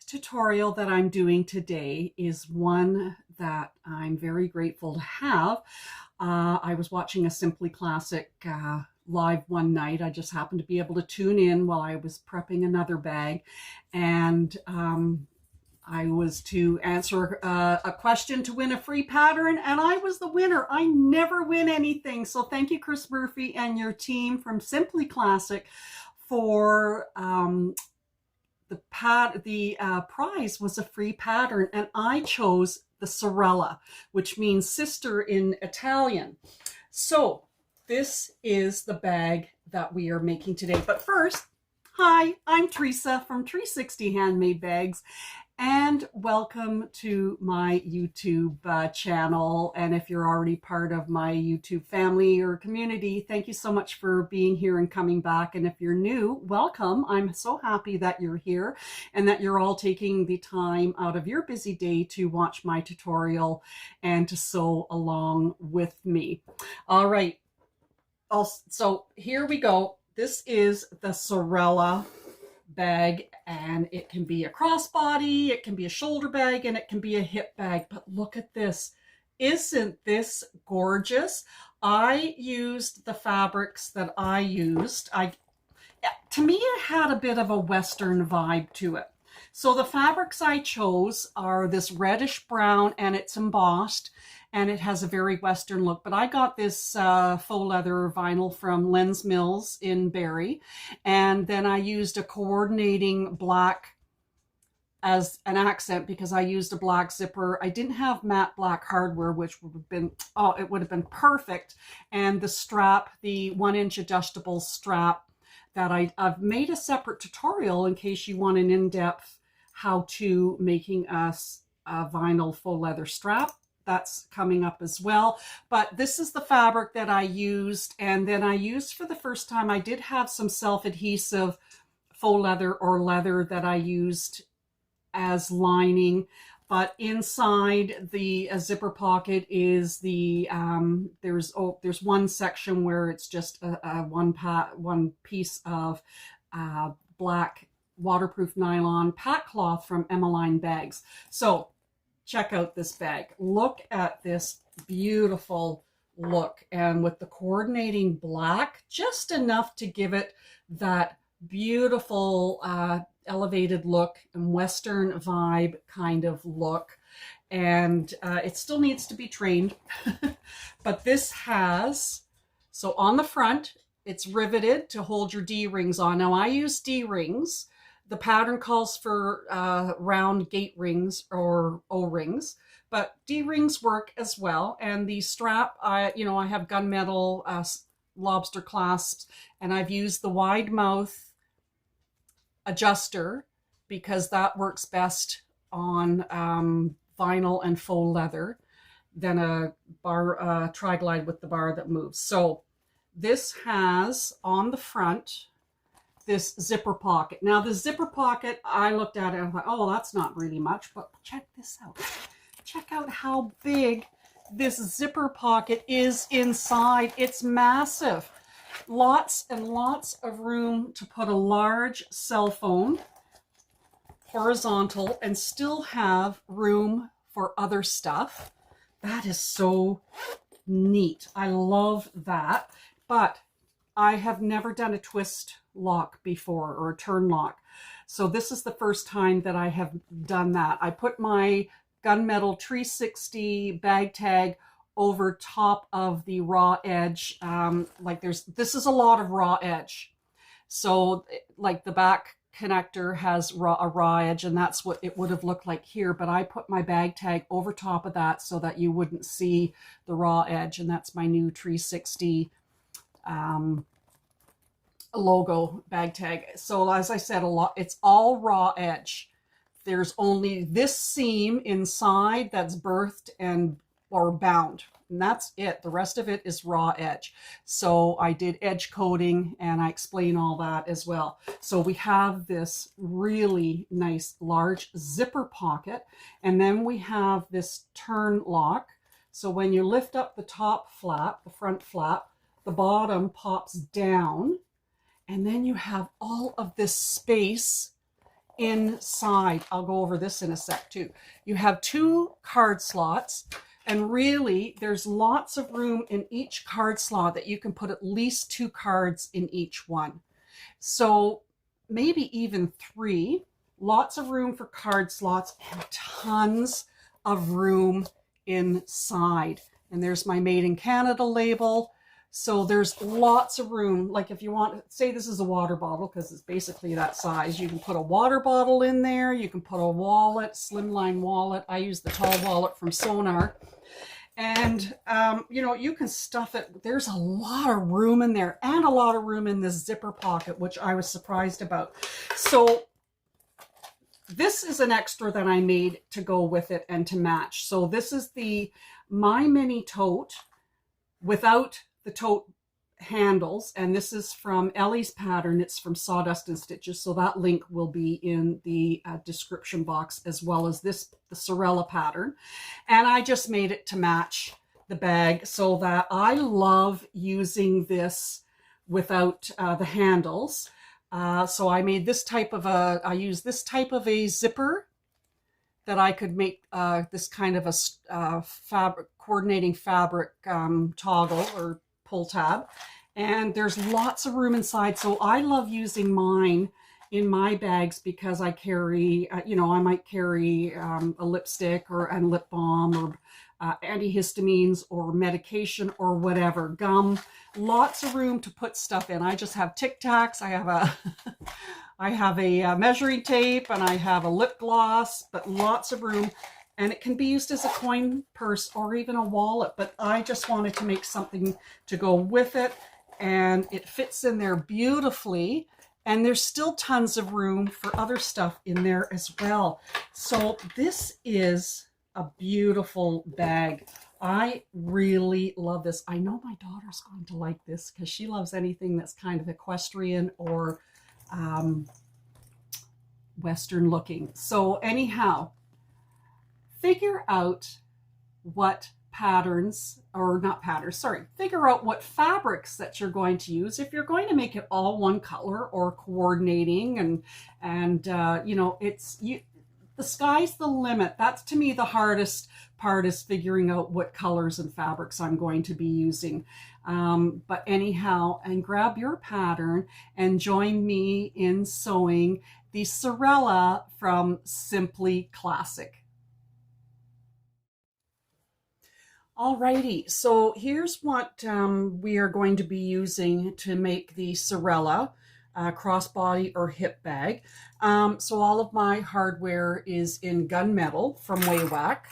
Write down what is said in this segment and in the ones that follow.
tutorial that I'm doing today is one that I'm very grateful to have. I was watching a Simply Classic live one night. I just happened to be able to tune in while I was prepping another bag, and I was to answer a question to win a free pattern, and I was the winner. I never win anything, so thank you, Chris Murphy and your team from Simply Classic for the prize was a free pattern, and I chose the Sorella, which means sister in Italian. So this is the bag that we are making today. But first, hi, I'm Teresa from 360 Handmade Bags, and welcome to my YouTube channel. And if you're already part of my YouTube family or community, thank you so much for being here and coming back. And if you're new, welcome. I'm so happy that you're here and that you're all taking the time out of your busy day to watch my tutorial and to sew along with me. All right. So here we go. This is the Sorella bag, and it can be a crossbody, it can be a shoulder bag, and it can be a hip bag. But look at this. Isn't this gorgeous? I used the fabrics that I used. To me, it had a bit of a Western vibe to it. So the fabrics I chose are this reddish brown, and it's embossed, and it has a very Western look. But I got this faux leather vinyl from Lens Mills in Barrie, and then I used a coordinating black as an accent because I used a black zipper. I didn't have matte black hardware, which would have been, oh, it would have been perfect. And the strap, the 1-inch adjustable strap that I've made a separate tutorial in case you want an in-depth how to making a vinyl faux leather strap. That's coming up as well. But this is the fabric that I used. And then I used for the first time, I did have some self-adhesive faux leather or leather that I used as lining. But inside the zipper pocket is the, there's one section where it's just one piece of black waterproof nylon pack cloth from Emmeline Bags. So check out this bag. Look at this beautiful look, and with the coordinating black, just enough to give it that beautiful elevated look and Western vibe kind of look. And it still needs to be trained. But this has, so on the front, it's riveted to hold your D-rings on. Now I use D-rings. The pattern calls for round gate rings or O-rings, but D-rings work as well. And the strap, I have gunmetal lobster clasps, and I've used the wide mouth adjuster because that works best on vinyl and faux leather than a bar tri-glide with the bar that moves. So this has on the front this zipper pocket. Now the zipper pocket, I looked at it and I thought, oh, that's not really much, but check this out. Check out how big this zipper pocket is inside. It's massive. Lots and lots of room to put a large cell phone horizontal and still have room for other stuff. That is so neat. I love that. But I have never done a twist lock before or a turn lock. So this is the first time that I have done that. I put my gunmetal 360 bag tag over top of the raw edge. This is a lot of raw edge. So like the back connector has a raw edge, and that's what it would have looked like here. But I put my bag tag over top of that so that you wouldn't see the raw edge. And that's my new 360 logo bag tag. So as I said, it's all raw edge. There's only this seam inside that's berthed or bound, and that's it. The rest of it is raw edge. So I did edge coding, and I explain all that as well. So we have this really nice large zipper pocket, and then we have this turn lock. So when you lift up the top flap, the front flap, the bottom pops down, and then you have all of this space inside. I'll go over this in a sec too. You have 2 card slots, and really there's lots of room in each card slot that you can put at least 2 cards in each one. So maybe even 3. Lots of room for card slots and tons of room inside. And there's my Made in Canada label. So there's lots of room. Like if you want, say this is a water bottle, because it's basically that size. You can put a water bottle in there. You can put a wallet, slimline wallet. I use the tall wallet from Sonar. And, you know, you can stuff it. There's a lot of room in there, and a lot of room in this zipper pocket, which I was surprised about. So this is an extra that I made to go with it and to match. So this is the My Mini Tote without the tote handles, and this is from Ellie's pattern. It's from Sawdust and Stitches, so that link will be in the description box, as well as this, the Sorella pattern. And I just made it to match the bag, so that I love using this without the handles. So I made this type of I used this type of a zipper that I could make this kind of a coordinating fabric toggle or pull tab, and there's lots of room inside. So I love using mine in my bags because I carry, you know, I might carry a lipstick and lip balm or antihistamines or medication or whatever, gum, lots of room to put stuff in. I just have Tic Tacs. I have a I have a measuring tape, and I have a lip gloss, but lots of room. And it can be used as a coin purse or even a wallet, but I just wanted to make something to go with it, and it fits in there beautifully. And there's still tons of room for other stuff in there as well. So this is a beautiful bag. I really love this. I know my daughter's going to like this because she loves anything that's kind of equestrian or Western looking. So anyhow, figure out what patterns, or not patterns, sorry, figure out what fabrics that you're going to use. If you're going to make it all one color or coordinating, and you know, the sky's the limit. That's, to me, the hardest part, is figuring out what colors and fabrics I'm going to be using. But anyhow, and grab your pattern and join me in sewing the Sorella from Simply Classic. Alrighty, so here's what we are going to be using to make the Sorella crossbody or hip bag. So all of my hardware is in gunmetal from Waywack.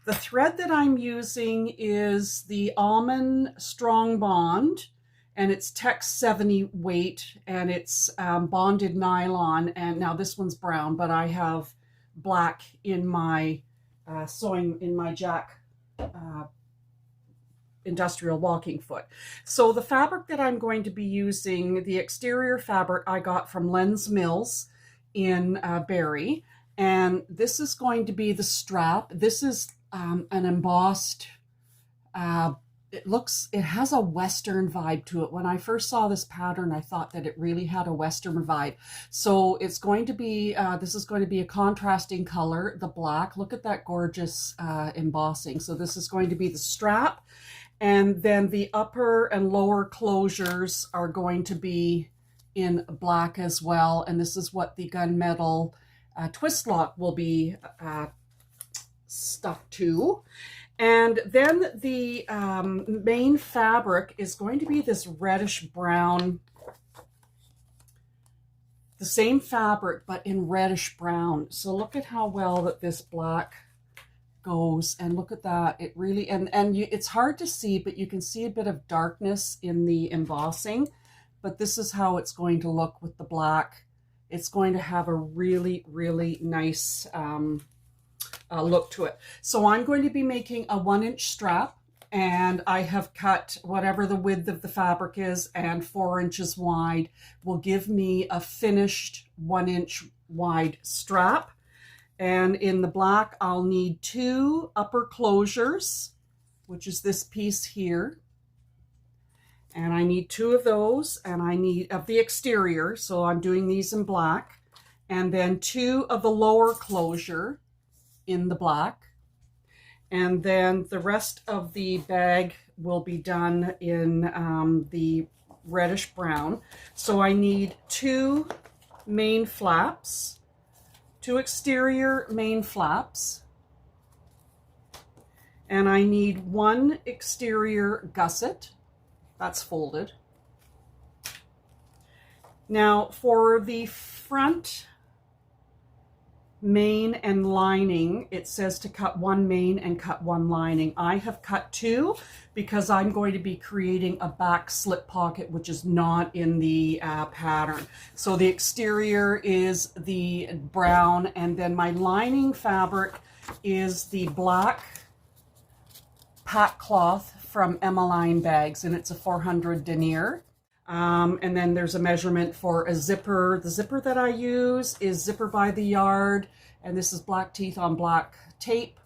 The thread that I'm using is the Almond Strong Bond, and it's Tex 70 weight, and it's bonded nylon. And now this one's brown, but I have black in my sewing in my Jack industrial walking foot. So the fabric that I'm going to be using, the exterior fabric I got from Len's Mills in Barrie, and this is going to be the strap. This is an embossed, it has a Western vibe to it. When I first saw this pattern, I thought that it really had a Western vibe. So it's going to be, this is going to be a contrasting color, the black. Look at that gorgeous embossing. So this is going to be the strap. And then the upper and lower closures are going to be in black as well. And this is what the gunmetal twist lock will be stuck to. And then the main fabric is going to be this reddish brown, the same fabric, but in reddish brown. So look at how well that this black goes, and look at that. It really, it's hard to see, but you can see a bit of darkness in the embossing, but this is how it's going to look with the black. It's going to have a really, really nice look to it. So I'm going to be making a 1-inch strap, and I have cut whatever the width of the fabric is, and 4 inches wide will give me a finished 1-inch wide strap. And in the black, I'll need 2 upper closures, which is this piece here. And I need 2 of those, and I need of the exterior. So I'm doing these in black. and then 2 of the lower closure in the black. And then the rest of the bag will be done in the reddish brown. So I need 2 main flaps, 2 exterior main flaps, and I need 1 exterior gusset that's folded. Now for the front main and lining, it says to cut 1 main and cut 1 lining. I have cut 2 because I'm going to be creating a back slip pocket, which is not in the pattern. So the exterior is the brown, and then my lining fabric is the black pack cloth from Emmeline Bags, and it's a 400 denier. And then there's a measurement for a zipper. The zipper that I use is Zipper by the Yard, and this is black teeth on black tape.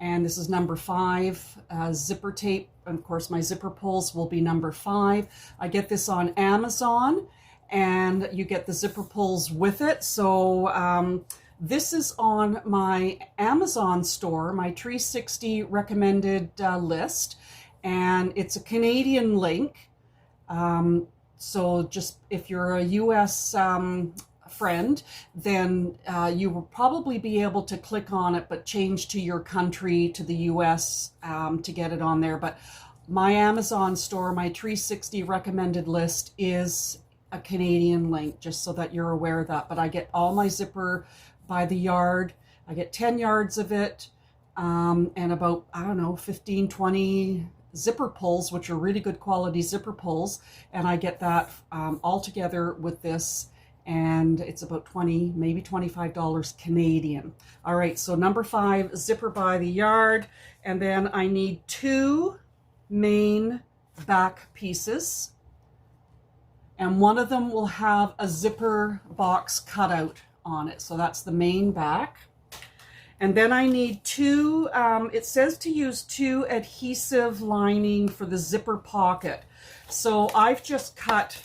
And this is number 5 zipper tape. And of course, my zipper pulls will be number 5. I get this on Amazon, and you get the zipper pulls with it. So this is on my Amazon store, my 360 recommended list, and it's a Canadian link. So just if you're a US friend, then you will probably be able to click on it, but change to your country, to the US, to get it on there. But my Amazon store, my 360 recommended list is a Canadian link, just so that you're aware of that. But I get all my Zipper by the Yard. I get 10 yards of it, and about, I don't know, 15, 20 zipper pulls, which are really good quality zipper pulls, and I get that all together with this, and it's about 20, maybe $25 Canadian. All right, so number 5, Zipper by the Yard, and then I need 2 main back pieces, and one of them will have a zipper box cutout on it, so that's the main back. And then I need 2, it says to use 2 adhesive lining for the zipper pocket. So I've just cut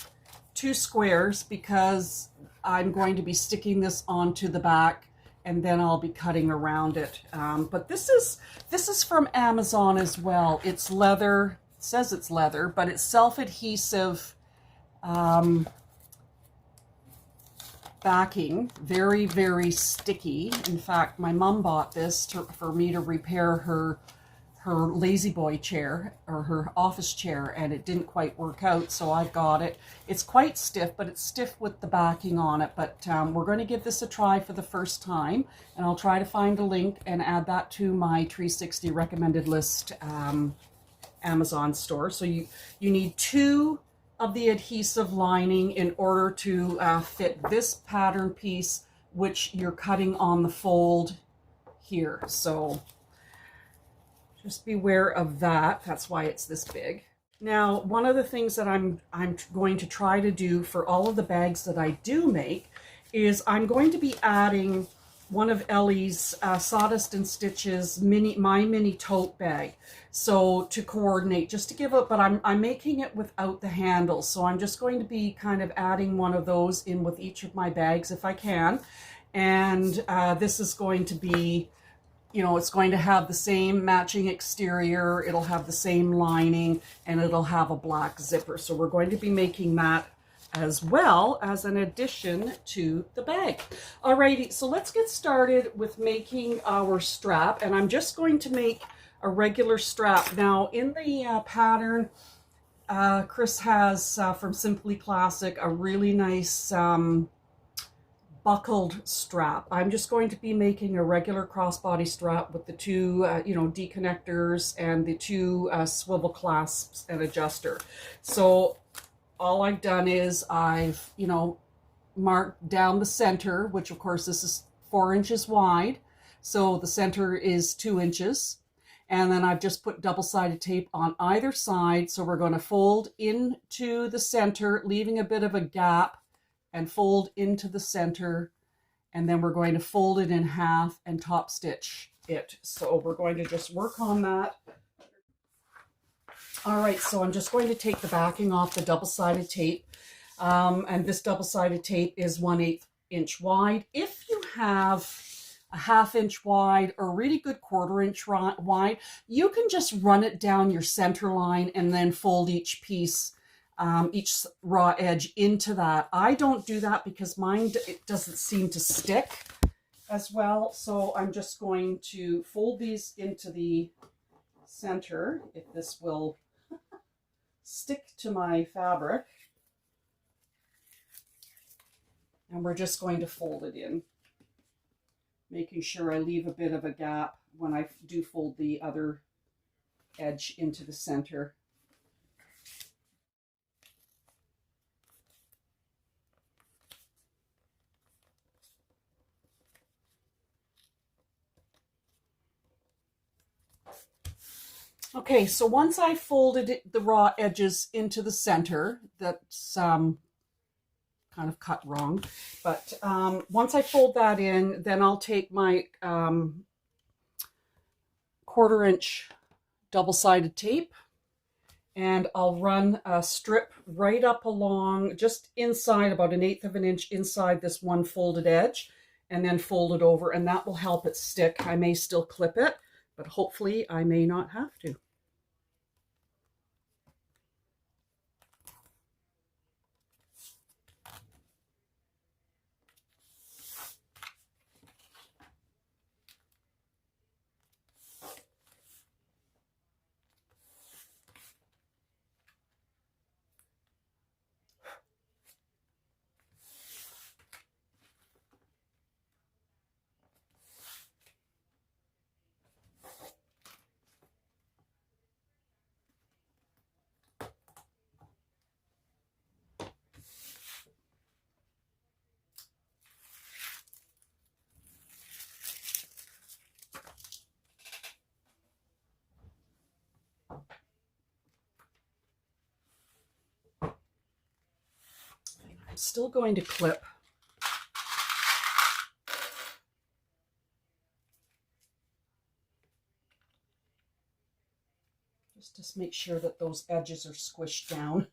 2 squares because I'm going to be sticking this onto the back, and then I'll be cutting around it. But this is from Amazon as well. It's leather, it says it's leather, but it's self-adhesive backing, very, very sticky. In fact, my mom bought this for me to repair her lazy boy chair, or her office chair, and it didn't quite work out, so I've got it. It's quite stiff, but it's stiff with the backing on it. But we're going to give this a try for the first time, and I'll try to find a link and add that to my 360 recommended list Amazon store. So you need 2 of the adhesive lining in order to fit this pattern piece, which you're cutting on the fold here. So just beware of that. That's why it's this big. Now, one of the things that I'm going to try to do for all of the bags that I do make is I'm going to be adding one of Ellie's Sawdust and Stitches my mini tote bag. So to coordinate, just to give it, but I'm making it without the handle. So I'm just going to be kind of adding one of those in with each of my bags if I can. And this is going to be, you know, it's going to have the same matching exterior, it'll have the same lining, and it'll have a black zipper. So we're going to be making that as well as an addition to the bag. Alrighty, so let's get started with making our strap, and I'm just going to make a regular strap. Now in the pattern, Chris has from Simply Classic a really nice buckled strap. I'm just going to be making a regular crossbody strap with the 2 D-connectors and the 2 swivel clasps and adjuster. So all I've done is I've, marked down the center, which of course this is 4 inches wide. So the center is 2 inches. And then I've just put double-sided tape on either side. So we're going to fold into the center, leaving a bit of a gap, and fold into the center. And then we're going to fold it in half and top stitch it. So we're going to just work on that. All right, so I'm just going to take the backing off the double-sided tape. And this double-sided tape is 1/8 inch wide. If you have a 1/2 inch wide or a really good 1/4 inch wide, you can just run it down your center line and then fold each piece, each raw edge into that. I don't do that because mine, it doesn't seem to stick as well. So I'm just going to fold these into the center, if this will stick to my fabric. And we're just going to fold it in, making sure I leave a bit of a gap when I do fold the other edge into the center. Okay, so once I folded the raw edges into the center, that's kind of cut wrong, but once I fold that in, then I'll take my 1/4 inch double-sided tape and I'll run a strip right up along, just inside, about 1/8 of an inch inside this one folded edge, and then fold it over, and that will help it stick. I may still clip it, but hopefully I may not have to. I'm still going to clip. Just to make sure that those edges are squished down.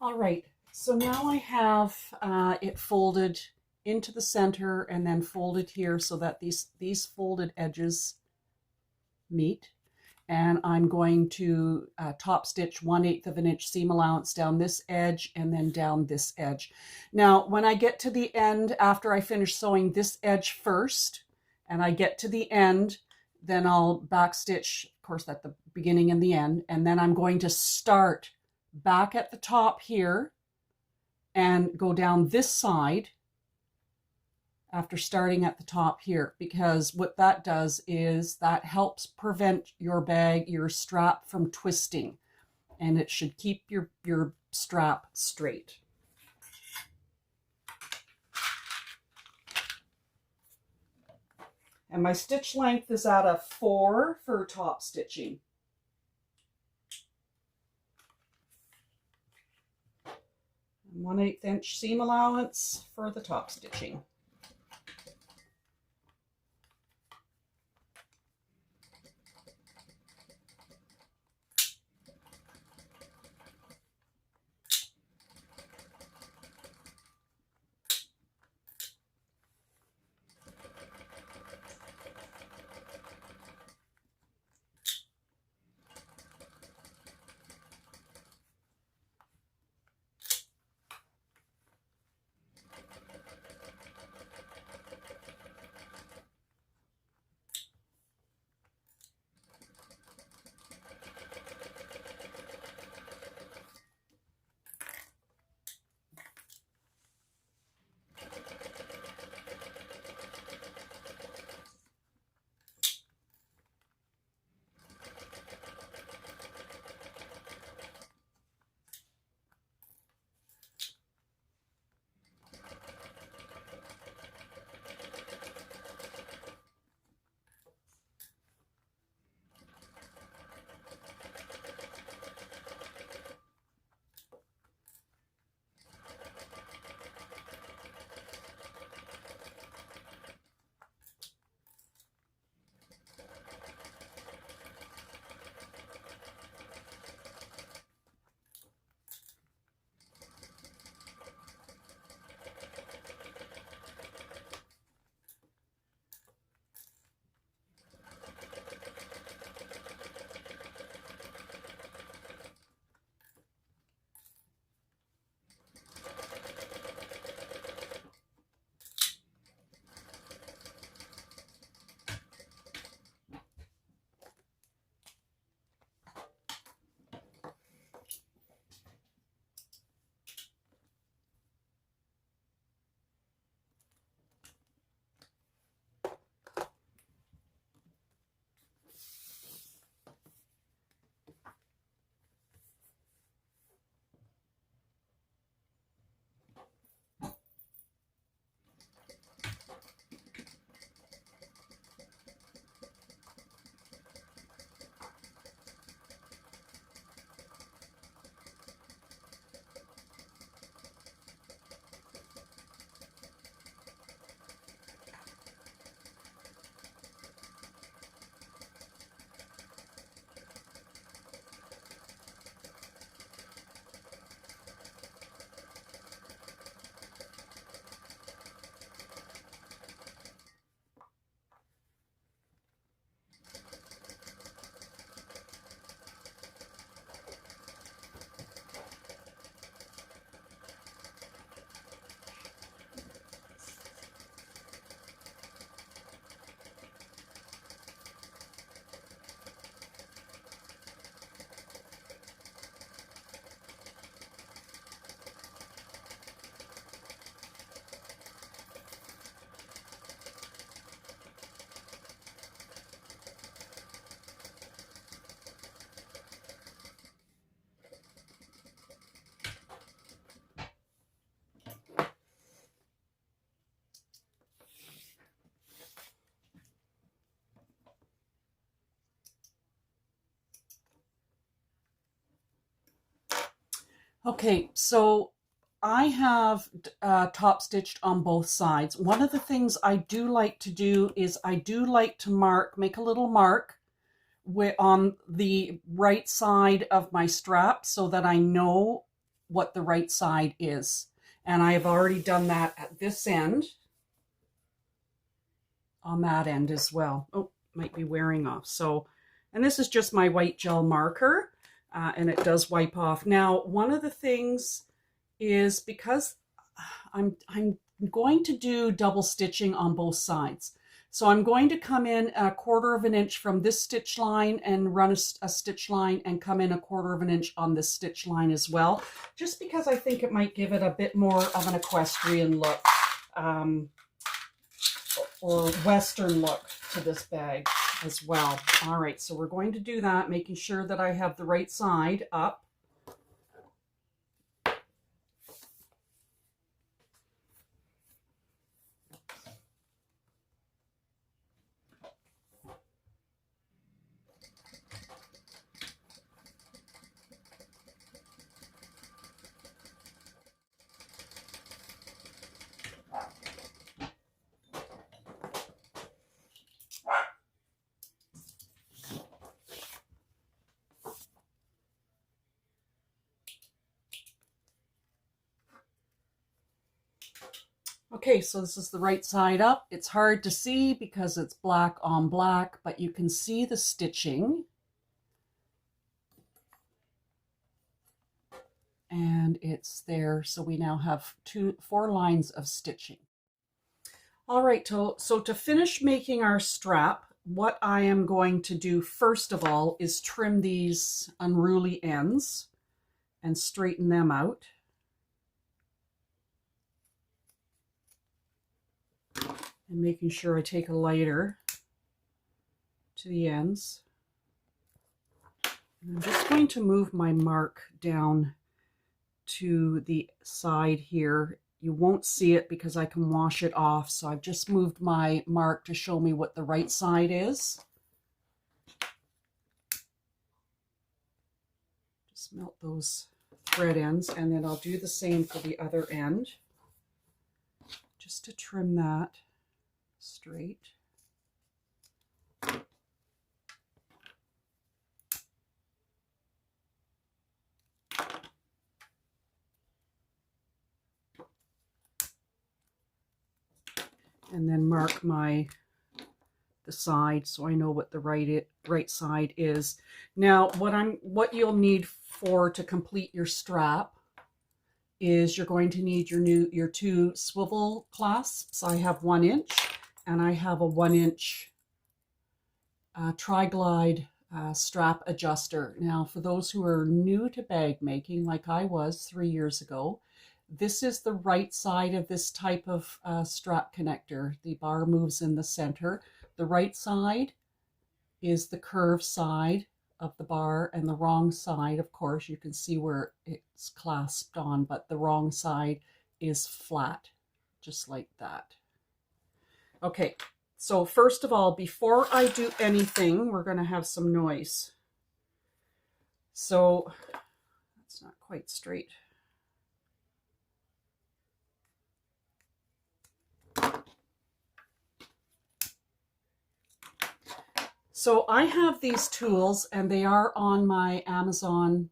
All right, so now I have it folded into the center and then folded here so that these folded edges meet. And I'm going to top stitch 1/8 of an inch seam allowance down this edge and then down this edge. Now, when I get to the end, after I finish sewing this edge first, and I get to the end, then I'll back stitch, of course, at the beginning and the end, and then I'm going to start back at the top here and go down this side after starting at the top here, because what that does is that helps prevent your bag, your strap from twisting, and it should keep your strap straight. And my stitch length is at a 4 for top stitching. And 1/8 inch seam allowance for the top stitching. Okay, so I have top stitched on both sides. One of the things I do like to do is I do like to make a little mark on the right side of my strap so that I know what the right side is. And I have already done that at this end, on that end as well. Oh, might be wearing off. So, and this is just my white gel marker, and it does wipe off. Now, one of the things is because I'm going to do double stitching on both sides. So I'm going to come in 1/4 of an inch from this stitch line and run a stitch line and come in 1/4 of an inch on this stitch line as well, just because I think it might give it a bit more of an equestrian look or Western look to this bag as well. All right, so we're going to do that, making sure that I have the right side up. Okay, so this is the right side up. It's hard to see because it's black on black, but you can see the stitching. And it's there, so we now have 4 lines of stitching. All right, so to finish making our strap, what I am going to do first of all is trim these unruly ends and straighten them out. And making sure I take a lighter to the ends. And I'm just going to move my mark down to the side here. You won't see it because I can wash it off, so I've just moved my mark to show me what the right side is. Just melt those thread ends, and then I'll do the same for the other end, just to trim that straight. And then mark the side so I know what the right side is. Now, what you'll need to complete your strap is you're going to need your 2 swivel clasps. I have 1 inch, and I have a 1 inch tri-glide strap adjuster. Now, for those who are new to bag making, like I was 3 years ago, this is the right side of this type of strap connector. The bar moves in the center. The right side is the curved side of the bar, and the wrong side, of course, you can see where it's clasped on, but the wrong side is flat, just like that. Okay, so first of all, before I do anything, we're going to have some noise. So that's not quite straight. So I have these tools, and they are on my Amazon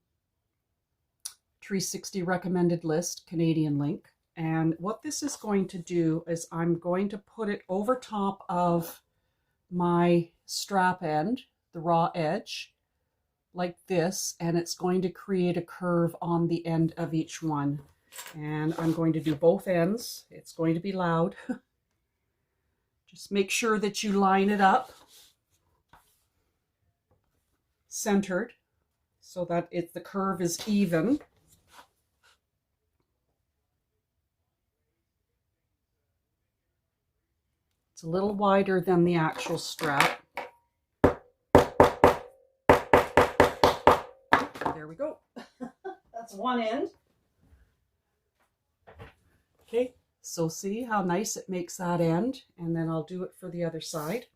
360 recommended list, Canadian link. And what this is going to do is I'm going to put it over top of my strap end, the raw edge, like this, and it's going to create a curve on the end of each one. And I'm going to do both ends. It's going to be loud. Just make sure that you line it up centered so that the curve is even. It's a little wider than the actual strap. There we go. That's one end. Okay, so see how nice it makes that end, and then I'll do it for the other side.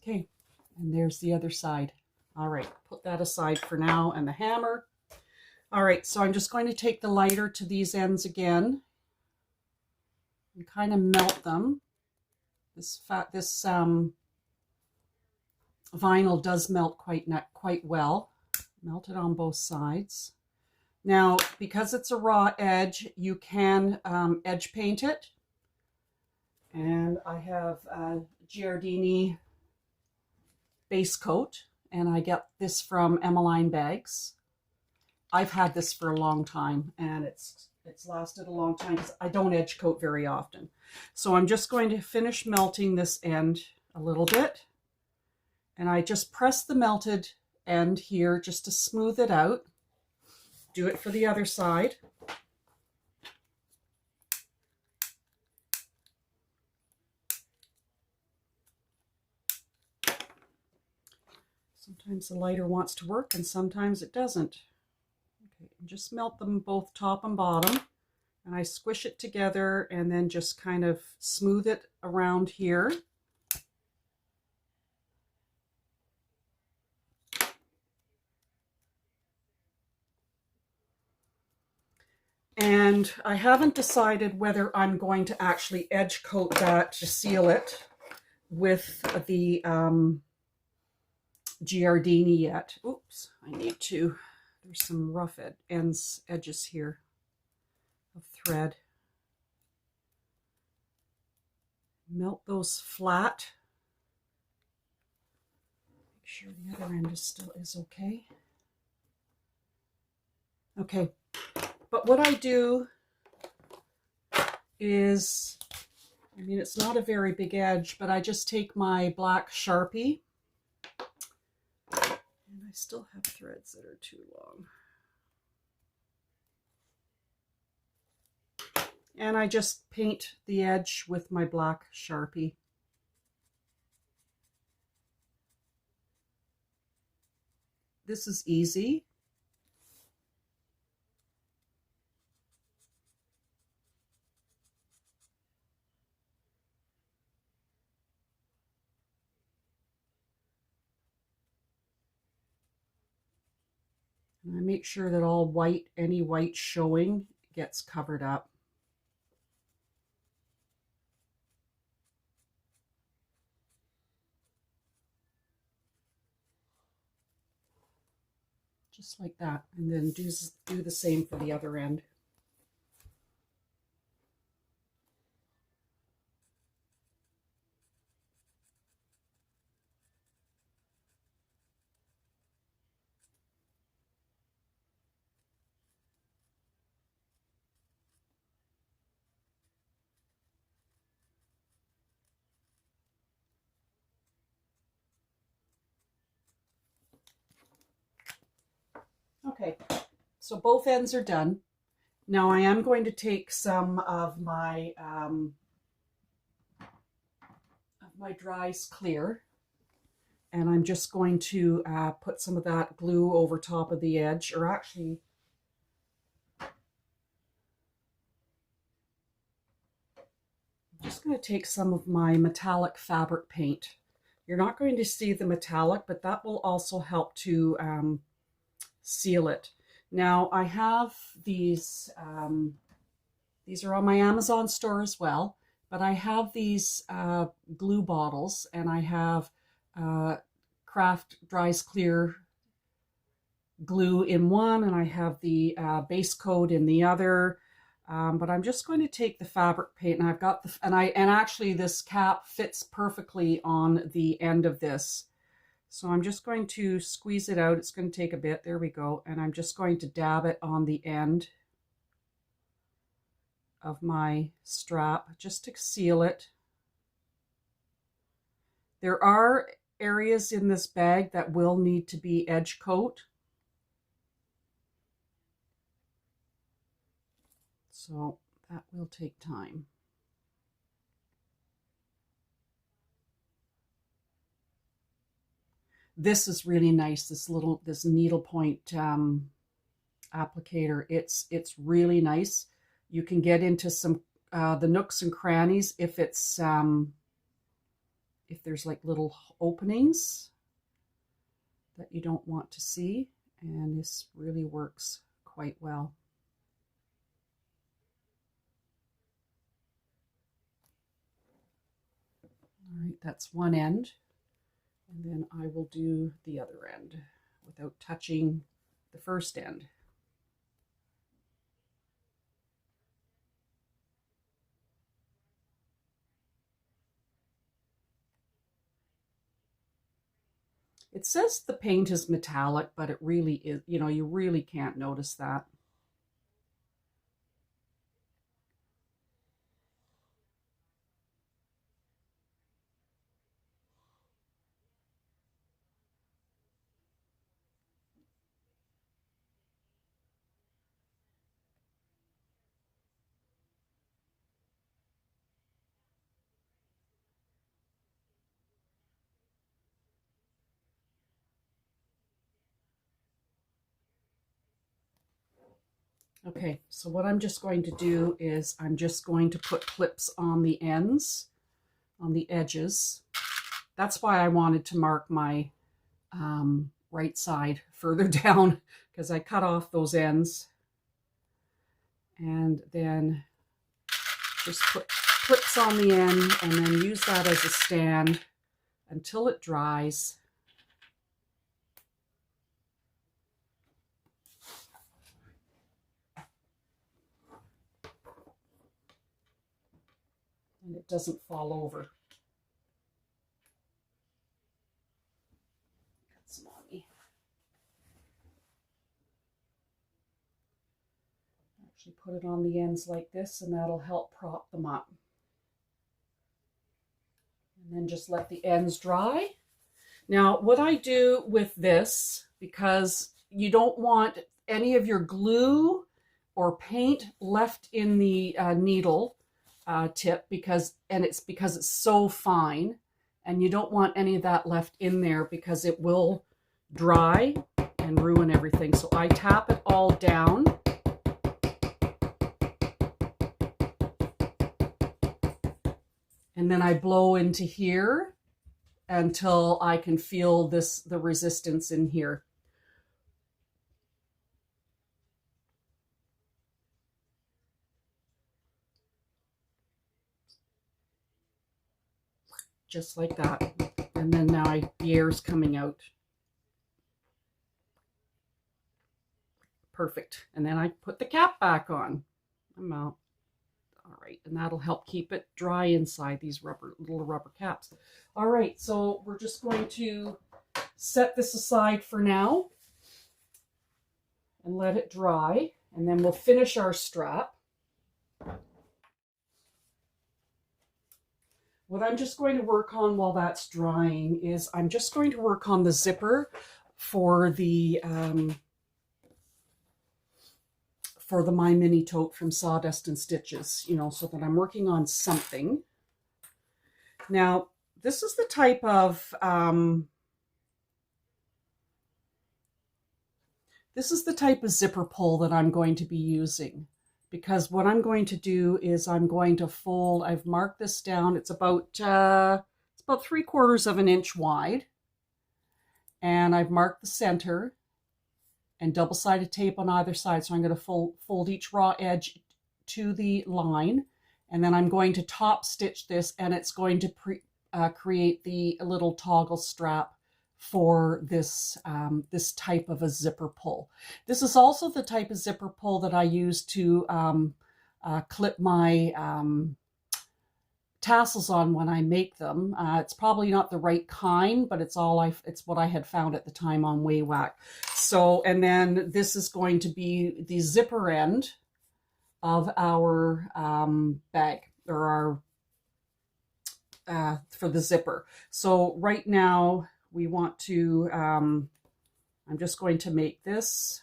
Okay, and there's the other side. All right, put that aside for now, and the hammer. All right, so I'm just going to take the lighter to these ends again and kind of melt them. This vinyl does melt quite well. Melt it on both sides. Now, because it's a raw edge, you can edge paint it. And I have Giardini base coat, and I get this from Emmeline Bags. I've had this for a long time, and it's lasted a long time because I don't edge coat very often. So I'm just going to finish melting this end a little bit, and I just press the melted end here just to smooth it out. Do it for the other side. Sometimes the lighter wants to work and sometimes it doesn't. Okay, just melt them both top and bottom, and I squish it together and then just kind of smooth it around here. And I haven't decided whether I'm going to actually edge coat that to seal it with the Giardini yet. Oops, I need to. There's some rough edges here of thread. Melt those flat. Make sure the other end is okay. Okay, but what I do is, I mean, it's not a very big edge, but I just take my black Sharpie, and I still have threads that are too long. And I just paint the edge with my black Sharpie. This is easy. And I make sure that all white, any white showing, gets covered up. Just like that, and then do the same for the other end. Okay, so both ends are done. Now I am going to take some of my Dries Clear, and I'm just going to put some of that glue over top of the edge, or actually, I'm just going to take some of my metallic fabric paint. You're not going to see the metallic, but that will also help to seal it. Now I have these are on my Amazon store as well, but I have these glue bottles, and I have Craft Dries Clear glue in one, and I have the base coat in the other. But I'm just going to take the fabric paint, and I've got the, and actually this cap fits perfectly on the end of this. So I'm just going to squeeze it out. It's going to take a bit. There we go. And I'm just going to dab it on the end of my strap just to seal it. There are areas in this bag that will need to be edge coat. So that will take time. This is really nice, this needlepoint applicator. It's really nice. You can get into some the nooks and crannies if it's if there's like little openings that you don't want to see, and this really works quite well. All right, that's one end, and then I will do the other end without touching the first end. It says the paint is metallic, but it really is, you know, you really can't notice that. Okay, so what I'm just going to do is I'm just going to put clips on the ends, on the edges. That's why I wanted to mark my right side further down, because I cut off those ends. And then just put clips on the end and then use that as a stand until it dries. And it doesn't fall over. Got some on me. Actually put it on the ends like this, and that'll help prop them up. And then just let the ends dry. Now, what I do with this, because you don't want any of your glue or paint left in the needle tip, because it's so fine, and you don't want any of that left in there because it will dry and ruin everything. So I tap it all down. And then I blow into here until I can feel the resistance in here. Just like that. And then now the air's coming out. Perfect. And then I put the cap back on. I'm out. All right, and that'll help keep it dry inside these little rubber caps. All right, so we're just going to set this aside for now and let it dry, and then we'll finish our strap. What I'm just going to work on while that's drying is I'm just going to work on the zipper for the My Mini Tote from Sawdust and Stitches, you know, so that I'm working on something. Now, this is the type of zipper pull that I'm going to be using, because what I'm going to do is I'm going to fold. I've marked this down. It's about 3/4 of an inch wide, and I've marked the center and double-sided tape on either side. So I'm going to fold each raw edge to the line, and then I'm going to top stitch this, and it's going to create the little toggle strap for this this type of a zipper pull. This is also the type of zipper pull that I use to clip my tassels on when I make them. It's probably not the right kind, but it's what I had found at the time on WayWack. So, and then this is going to be the zipper end of our bag, or our for the zipper. So right now we want to I'm just going to make this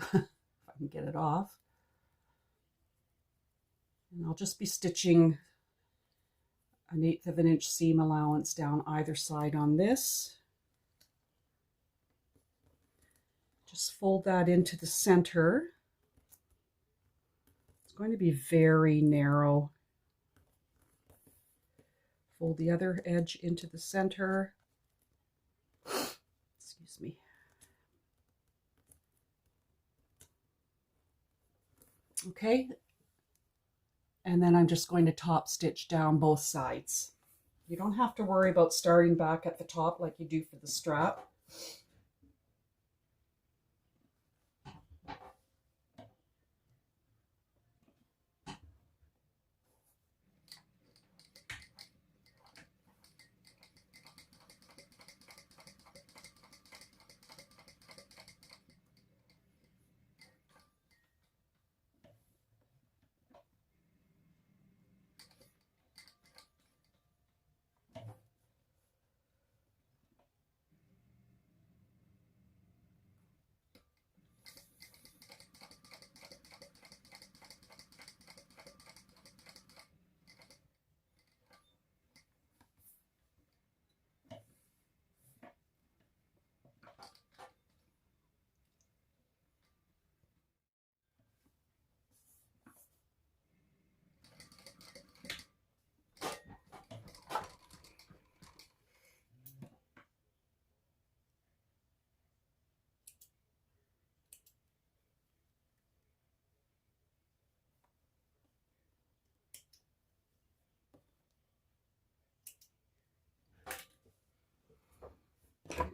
if I can get it off. And I'll just be stitching 1/8 of an inch seam allowance down either side on this. Just fold that into the center. It's going to be very narrow. Fold the other edge into the center. Excuse me. Okay. And then I'm just going to top stitch down both sides. You don't have to worry about starting back at the top like you do for the strap.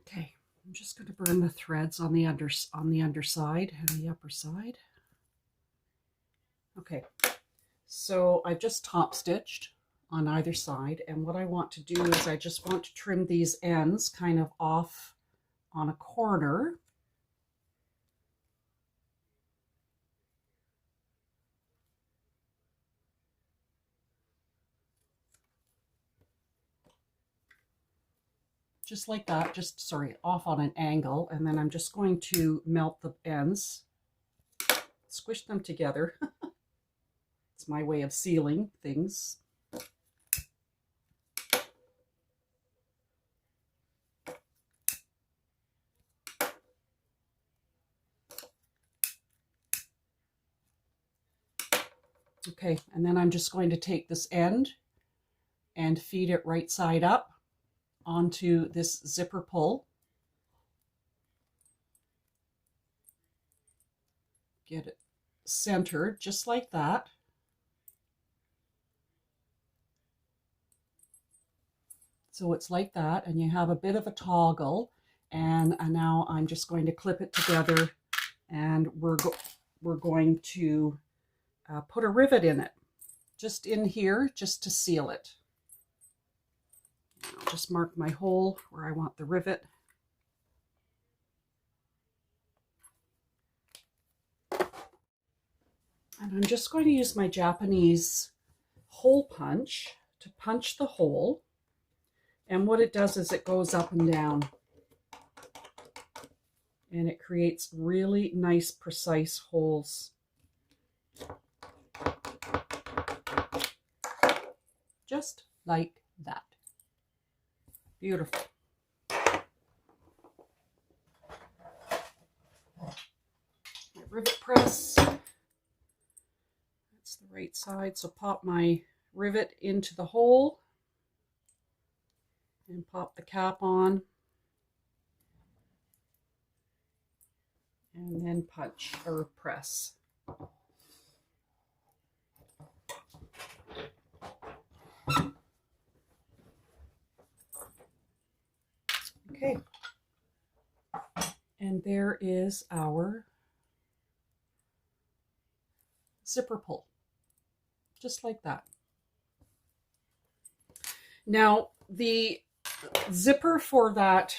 Okay, I'm just going to burn the threads on the underside and the upper side. Okay, so I've just top stitched on either side, and what I want to do is I just want to trim these ends kind of off on a corner. Just like that, off on an angle, and then I'm just going to melt the ends, squish them together. It's my way of sealing things. Okay, and then I'm just going to take this end and feed it right side up onto this zipper pull. Get it centered just like that. So it's like that, and you have a bit of a toggle, and now I'm just going to clip it together, and we're going to put a rivet in it, just in here, just to seal it. I'll just mark my hole where I want the rivet. And I'm just going to use my Japanese hole punch to punch the hole. And what it does is it goes up and down. And it creates really nice, precise holes. Just like that. Beautiful. My rivet press. That's the right side. So pop my rivet into the hole and pop the cap on. And then punch or press. Okay, and there is our zipper pull, just like that. Now, the zipper for that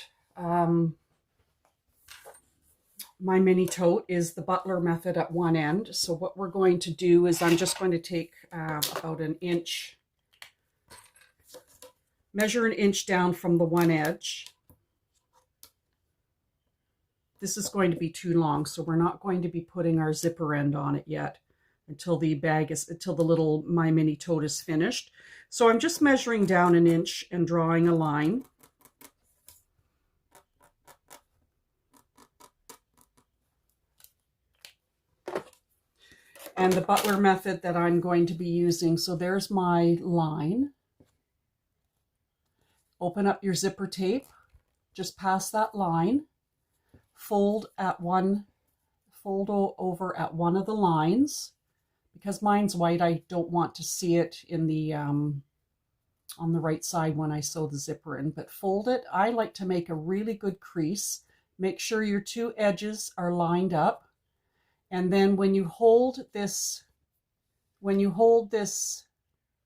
my mini tote is the butler method at one end. So what we're going to do is I'm just going to take about an inch, measure an inch down from the one edge. This is going to be too long, so we're not going to be putting our zipper end on it yet until the little My Mini Tote is finished. So I'm just measuring down an inch and drawing a line. And the butler method that I'm going to be using, so there's my line. Open up your zipper tape, just past that line, fold over at one of the lines. Because mine's white, I don't want to see it in the on the right side when I sew the zipper in, but fold it. I like to make a really good crease. Make sure your two edges are lined up. And then when you hold this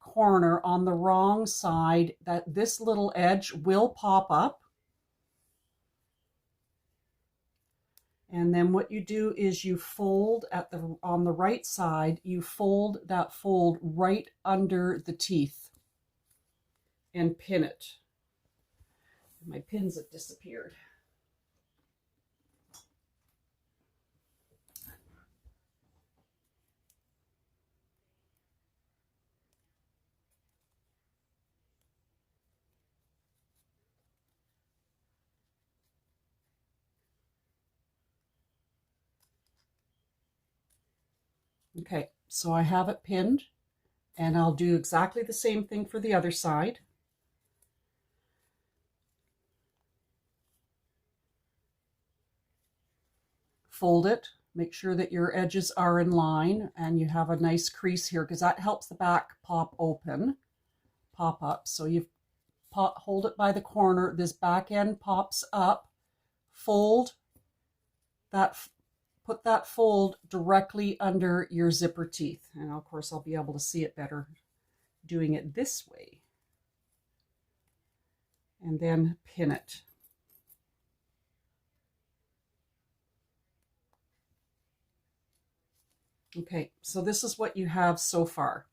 corner on the wrong side, that this little edge will pop up. And then what you do is you fold on the right side, you fold that fold right under the teeth and pin it. My pins have disappeared. Okay, so I have it pinned, and I'll do exactly the same thing for the other side. Fold it, make sure that your edges are in line and you have a nice crease here, because that helps the back pop up. So you hold it by the corner, this back end pops up, fold that, put that fold directly under your zipper teeth. And of course I'll be able to see it better doing it this way. And then pin it. Okay, so this is what you have so far.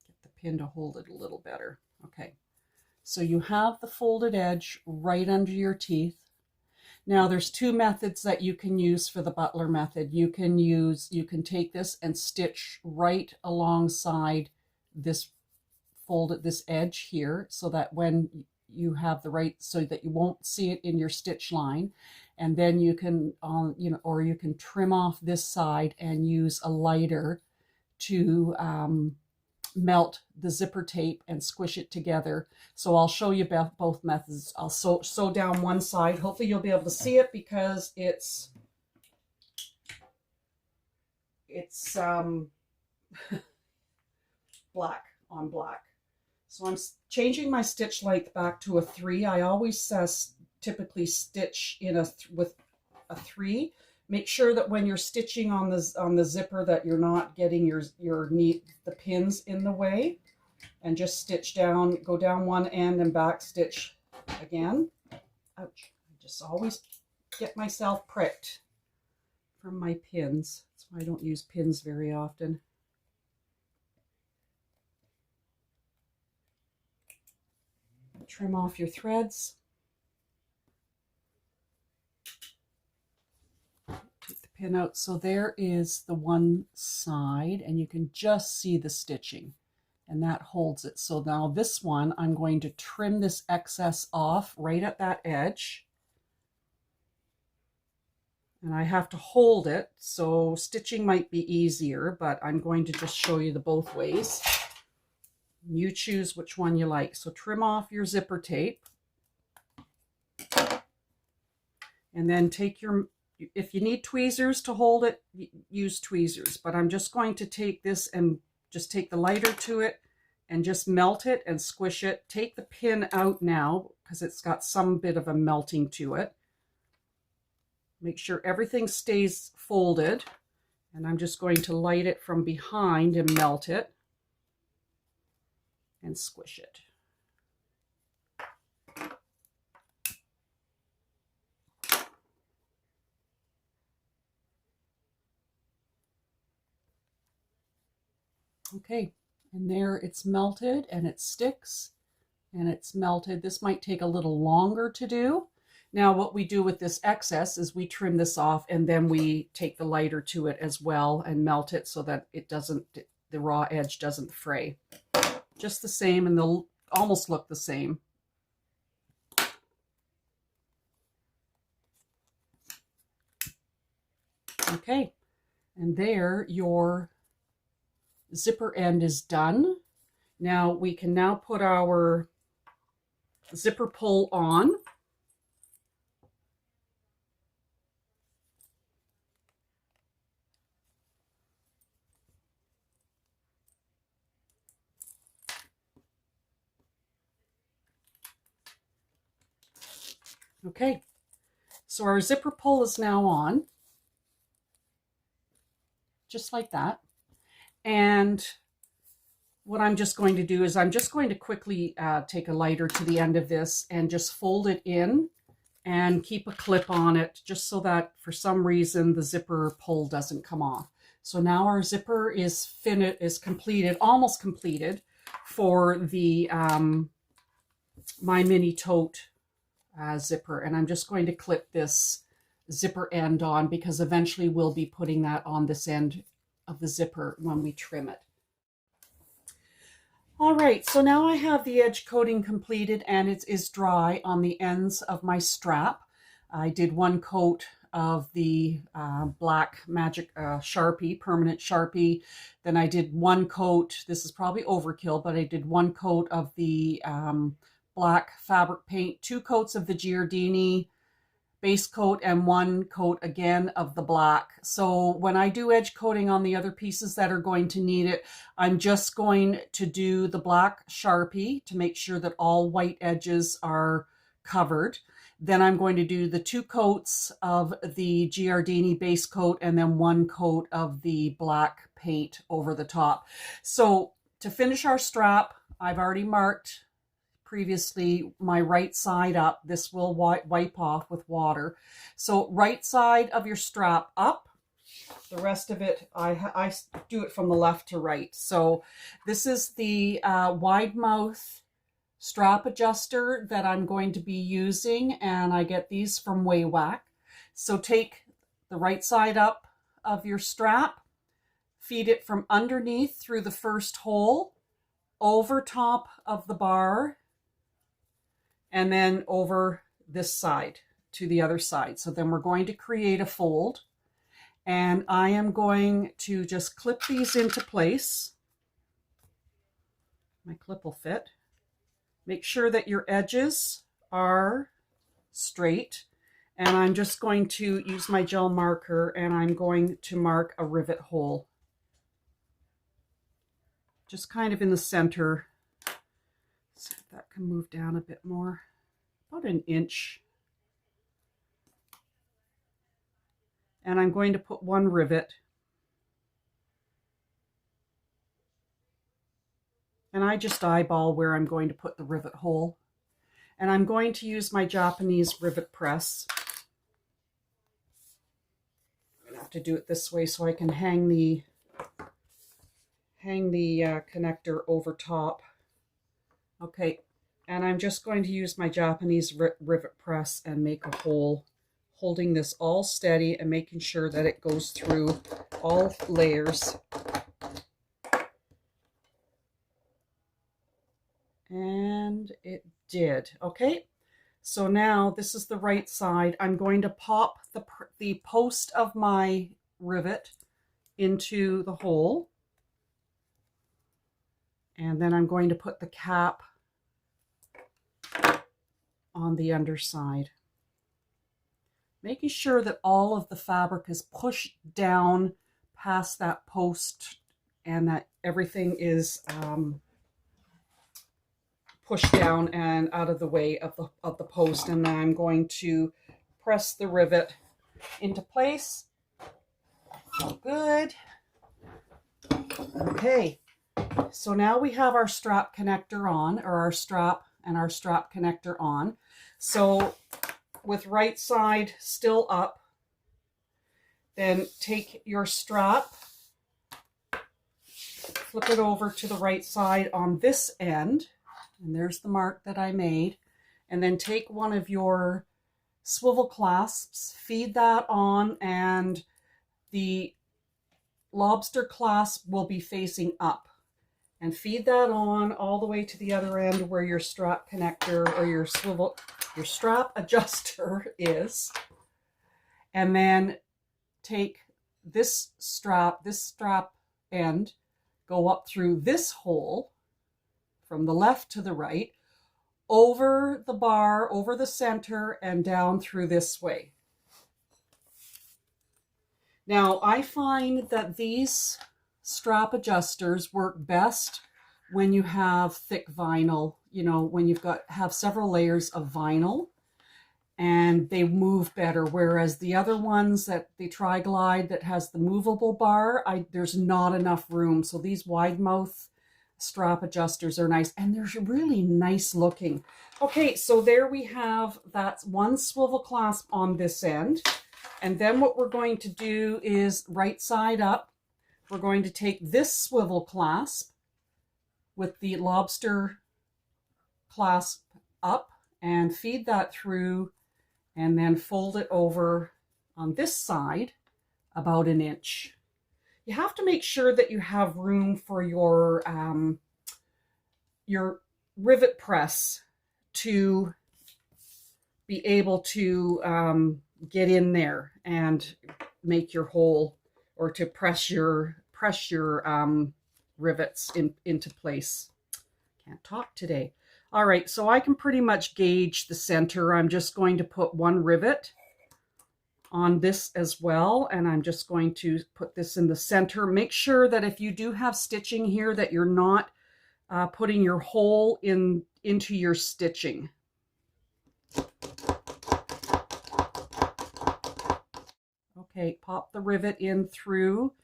Get the pin to hold it a little better. Okay, so you have the folded edge right under your teeth. Now there's two methods that you can use for the butler method. You can take this and stitch right alongside this this edge here, so that when you have the right, so that you won't see it in your stitch line. And then you can, or you can trim off this side and use a lighter to melt the zipper tape and squish it together. So I'll show you both methods. I'll sew down one side. Hopefully you'll be able to see it because it's black on black. So I'm changing my stitch length back to a 3. I always typically stitch in with a 3. Make sure that when you're stitching on the zipper that you're not getting the pins in the way, and just stitch down, go down one end and back stitch again. Ouch! I just always get myself pricked from my pins. That's why I don't use pins very often. Trim off your threads. Take the pin out. So there is the one side, and you can just see the stitching, and that holds it. So now this one, I'm going to trim this excess off right at that edge. And I have to hold it, so stitching might be easier, but I'm going to just show you the both ways. You choose which one you like. So trim off your zipper tape, and then take if you need tweezers to hold it, use tweezers, but I'm just going to take this and just take the lighter to it and just melt it and squish it. Take the pin out now because it's got some bit of a melting to it. Make sure everything stays folded, and I'm just going to light it from behind and melt it and squish it. Okay, and there it's melted and it sticks and it's melted. This might take a little longer to do. Now what we do with this excess is we trim this off, and then we take the lighter to it as well and melt it so that the raw edge doesn't fray. Just the same, and they'll almost look the same. Okay, and there your zipper end is done. Now we can now put our zipper pull on. Okay, so our zipper pull is now on, just like that. And what I'm just going to do is I'm just going to quickly take a lighter to the end of this and just fold it in and keep a clip on it, just so that for some reason the zipper pull doesn't come off. So now our zipper is completed, almost completed, for the My Mini Tote zipper. And I'm just going to clip this zipper end on, because eventually we'll be putting that on this end of the zipper when we trim it. All right, so now I have the edge coating completed, and it is dry on the ends of my strap. I did one coat of the black magic Sharpie, permanent Sharpie. Then I did one coat, this is probably overkill, but I did one coat of the black fabric paint, 2 coats of the Giardini base coat, and 1 coat again of the black. So when I do edge coating on the other pieces that are going to need it, I'm just going to do the black Sharpie to make sure that all white edges are covered. Then I'm going to do the 2 coats of the Giardini base coat, and then 1 coat of the black paint over the top. So to finish our strap, I've already marked previously my right side up. This will wipe off with water. So right side of your strap up. The rest of it, I do it from the left to right. So this is the wide mouth strap adjuster that I'm going to be using, and I get these from Waywack. So take the right side up of your strap, feed it from underneath through the first hole, over top of the bar, and then over this side to the other side. So then we're going to create a fold, and I am going to just clip these into place. My clip will fit. Make sure that your edges are straight, and I'm just going to use my gel marker, and I'm going to mark a rivet hole, just kind of in the center. See if that can move down a bit more, about 1 inch. And I'm going to put 1 rivet. And I just eyeball where I'm going to put the rivet hole. And I'm going to use my Japanese rivet press. I'm going to have to do it this way so I can hang the connector over top. Okay, and I'm just going to use my Japanese rivet press and make a hole, holding this all steady and making sure that it goes through all layers. And it did. Okay, so now this is the right side. I'm going to pop the post of my rivet into the hole. And then I'm going to put the cap on the underside, making sure that all of the fabric is pushed down past that post, and that everything is pushed down and out of the way of the post. And then I'm going to press the rivet into place. Good. Okay. So now we have our strap connector on, or our strap and our strap connector on. So with right side still up, then take your strap, flip it over to the right side on this end, and there's the mark that I made, and then take one of your swivel clasps, feed that on, and the lobster clasp will be facing up. And feed that on all the way to the other end where your strap connector or your strap adjuster is. And then take this strap end, go up through this hole, from the left to the right, over the bar, over the center, and down through this way. Now, I find that these strap adjusters work best when you have thick vinyl, you know, when you've have several layers of vinyl, and they move better. Whereas the other ones, that the Tri-Glide that has the movable bar, there's not enough room. So these wide mouth strap adjusters are nice, and they're really nice looking. Okay, so there we have that one swivel clasp on this end. And then what we're going to do is right side up, we're going to take this swivel clasp with the lobster clasp up and feed that through, and then fold it over on this side about 1 inch. You have to make sure that you have room for your rivet press to be able to get in there and make your hole, or to press your rivets into place. Can't talk today. All right, so I can pretty much gauge the center. I'm just going to put 1 rivet on this as well, and I'm just going to put this in the center. Make sure that if you do have stitching here, that you're not putting your hole into your stitching. Okay, pop the rivet in through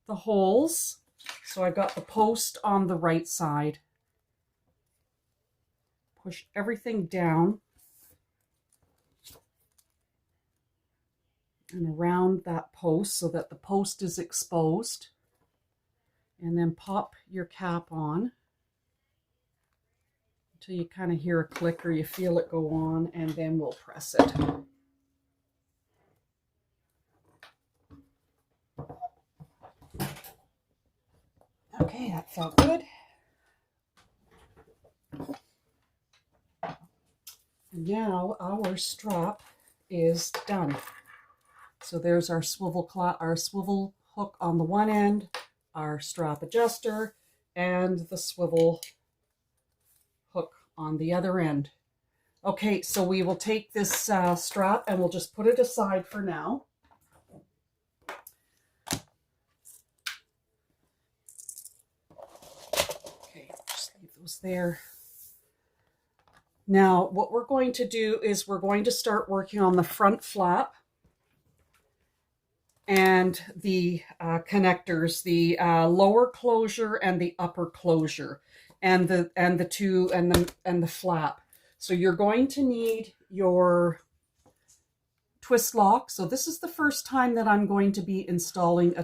the holes. So I've got the post on the right side. Push everything down and around that post so that the post is exposed. And then pop your cap on until you kind of hear a click or you feel it go on, and then we'll press it. Okay, that felt good. And now our strap is done. So there's our swivel hook on the one end, our strap adjuster, and the swivel hook on the other end. Okay, so we will take this strap and we'll just put it aside for now. Okay, just leave those there. Now, what we're going to do is we're going to start working on the front flap and the connectors, the lower closure and the upper closure, and the flap. So you're going to need your twist lock. So this is the first time that I'm going to be installing a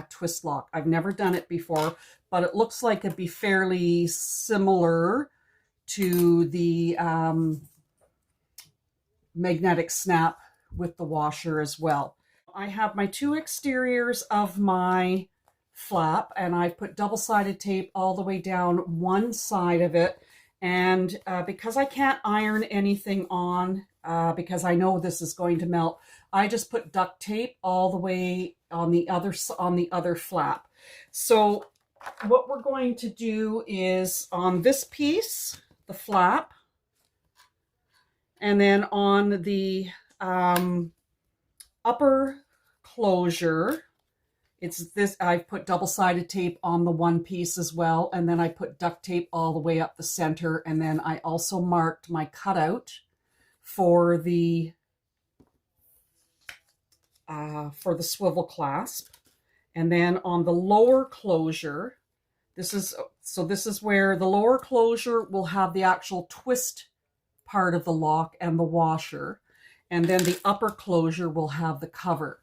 twist lock. I've never done it before, but it looks like it'd be fairly similar to the magnetic snap with the washer as well. I have my 2 exteriors of my flap, and I've put double-sided tape all the way down one side of it. And because I can't iron anything on, because I know this is going to melt, I just put duct tape all the way on the other flap. So what we're going to do is on this piece, the flap, and then on the upper closure, it's this, I've put double-sided tape on the one piece as well, and then I put duct tape all the way up the center, and then I also marked my cutout for the swivel clasp. And then on the lower closure, this is where the lower closure will have the actual twist part of the lock and the washer, and then the upper closure will have the cover.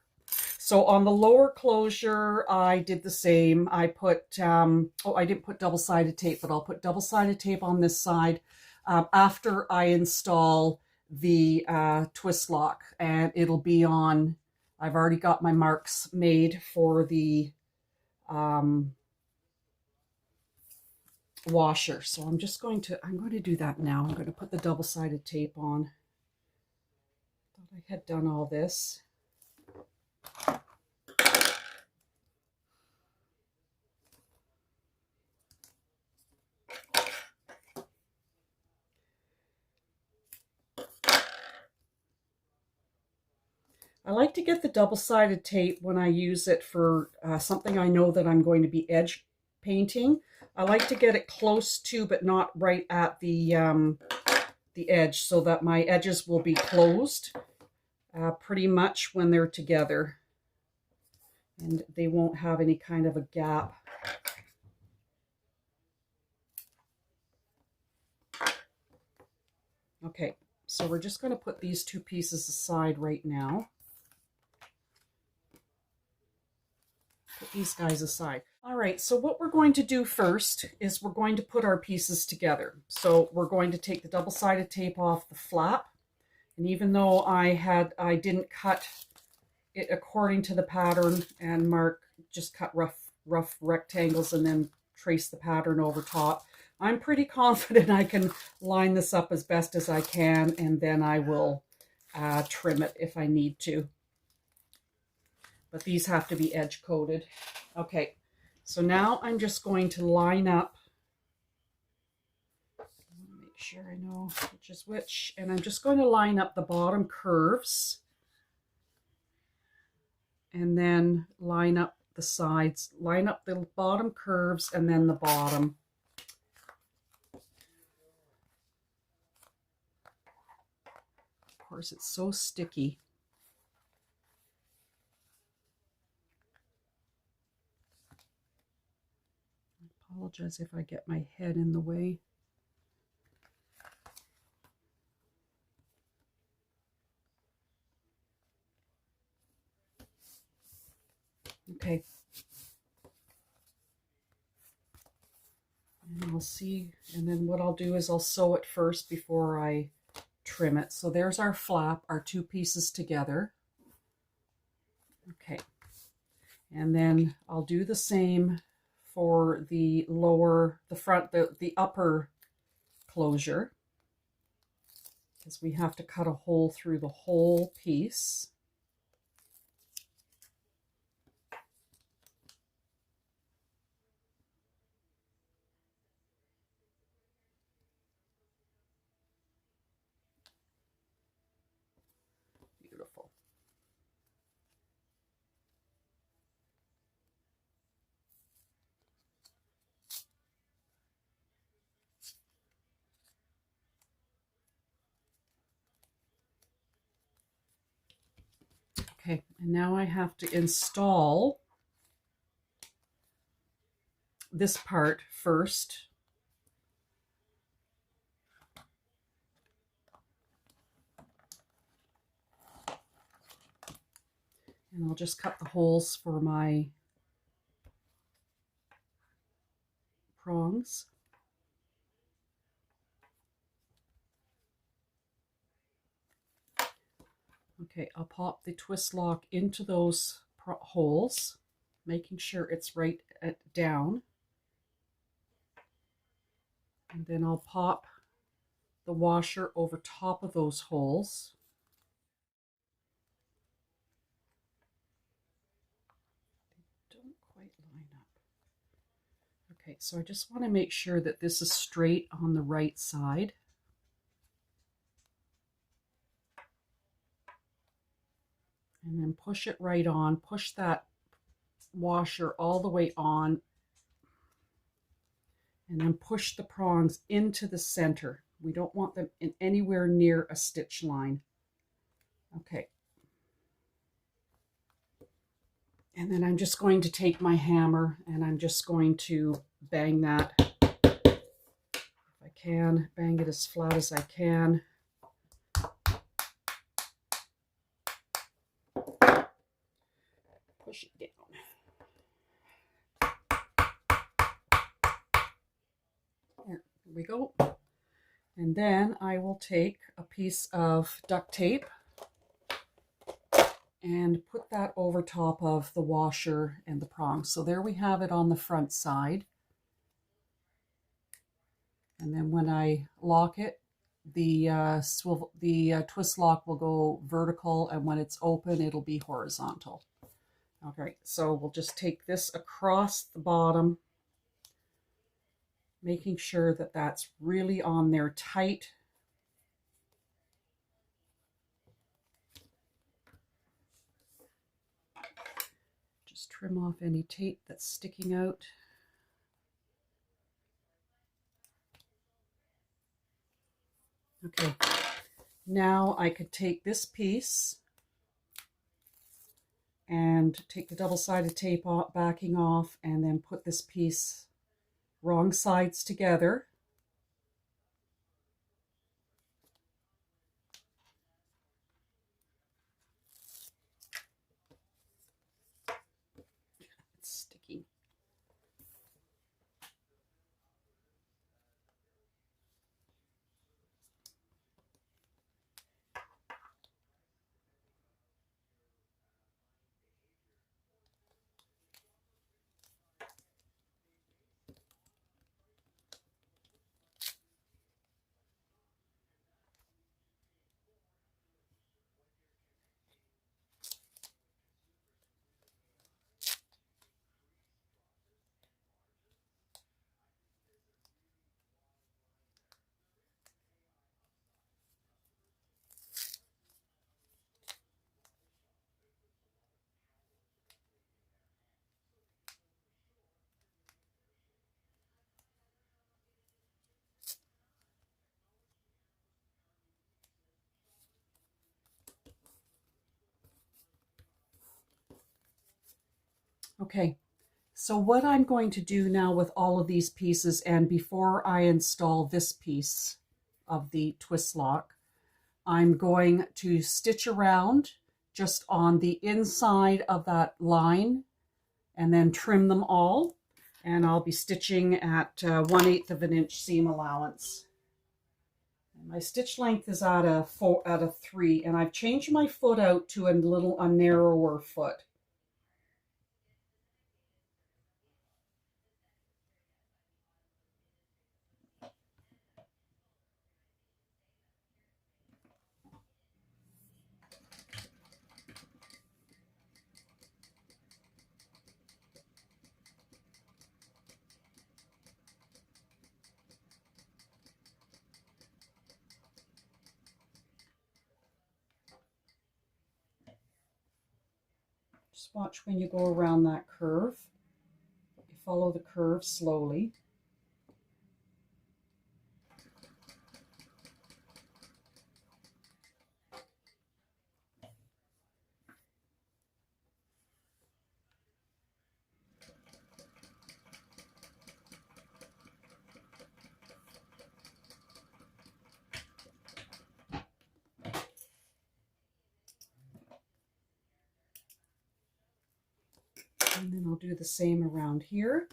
So on the lower closure, I did the same. I put, I didn't put double-sided tape, but I'll put double-sided tape on this side after I install the twist lock, and it'll be on, I've already got my marks made for the washer. So I'm going to do that now. I'm going to put the double-sided tape on. Thought I had done all this. I like to get the double-sided tape when I use it for something I know that I'm going to be edge painting. I like to get it close to, but not right at the edge, so that my edges will be closed pretty much when they're together, and they won't have any kind of a gap. Okay, so we're just going to put these two pieces aside right now. Put these guys aside. All right, so what we're going to do first is we're going to put our pieces together. So we're going to take the double-sided tape off the flap. And even though I didn't cut it according to the pattern and just cut rough rectangles and then trace the pattern over top, I'm pretty confident I can line this up as best as I can, and then I will trim it if I need to. But these have to be edge coated. Okay, so now I'm just going to line up. Make sure I know which is which. And I'm just going to line up the bottom curves. And then line up the sides. Line up the bottom curves and then the bottom. Of course, it's so sticky. I apologize if I get my head in the way. Okay. And I'll see, and then what I'll do is I'll sew it first before I trim it. So there's our flap, our two pieces together. Okay. And then I'll do the same for the upper closure, because we have to cut a hole through the whole piece. Beautiful. Okay, and now I have to install this part first. And I'll just cut the holes for my prongs. Okay, I'll pop the twist lock into those holes, making sure it's right down. And then I'll pop the washer over top of those holes. They don't quite line up. Okay, so I just want to make sure that this is straight on the right side. And then push it right on. Push that washer all the way on. And then push the prongs into the center. We don't want them anywhere near a stitch line. Okay. And then I'm just going to take my hammer and I'm just going to bang that, if I can, bang it as flat as I can. Push it down. There we go. And then I will take a piece of duct tape and put that over top of the washer and the prongs. So there we have it on the front side. And then when I lock it, the twist lock will go vertical, and when it's open, it'll be horizontal. Okay, so we'll just take this across the bottom, making sure that that's really on there tight. trim off any tape that's sticking out. Okay, now I could take this piece and take the double-sided tape off, backing off, and then put this piece wrong sides together. It's sticky. Okay, so what I'm going to do now with all of these pieces, and before I install this piece of the twist lock, I'm going to stitch around just on the inside of that line and then trim them all. And I'll be stitching at 1/8 of an inch seam allowance. And my stitch length is at a 3, and I've changed my foot out to a narrower foot. Just watch when you go around that curve. You follow the curve slowly. And then I'll do the same around here.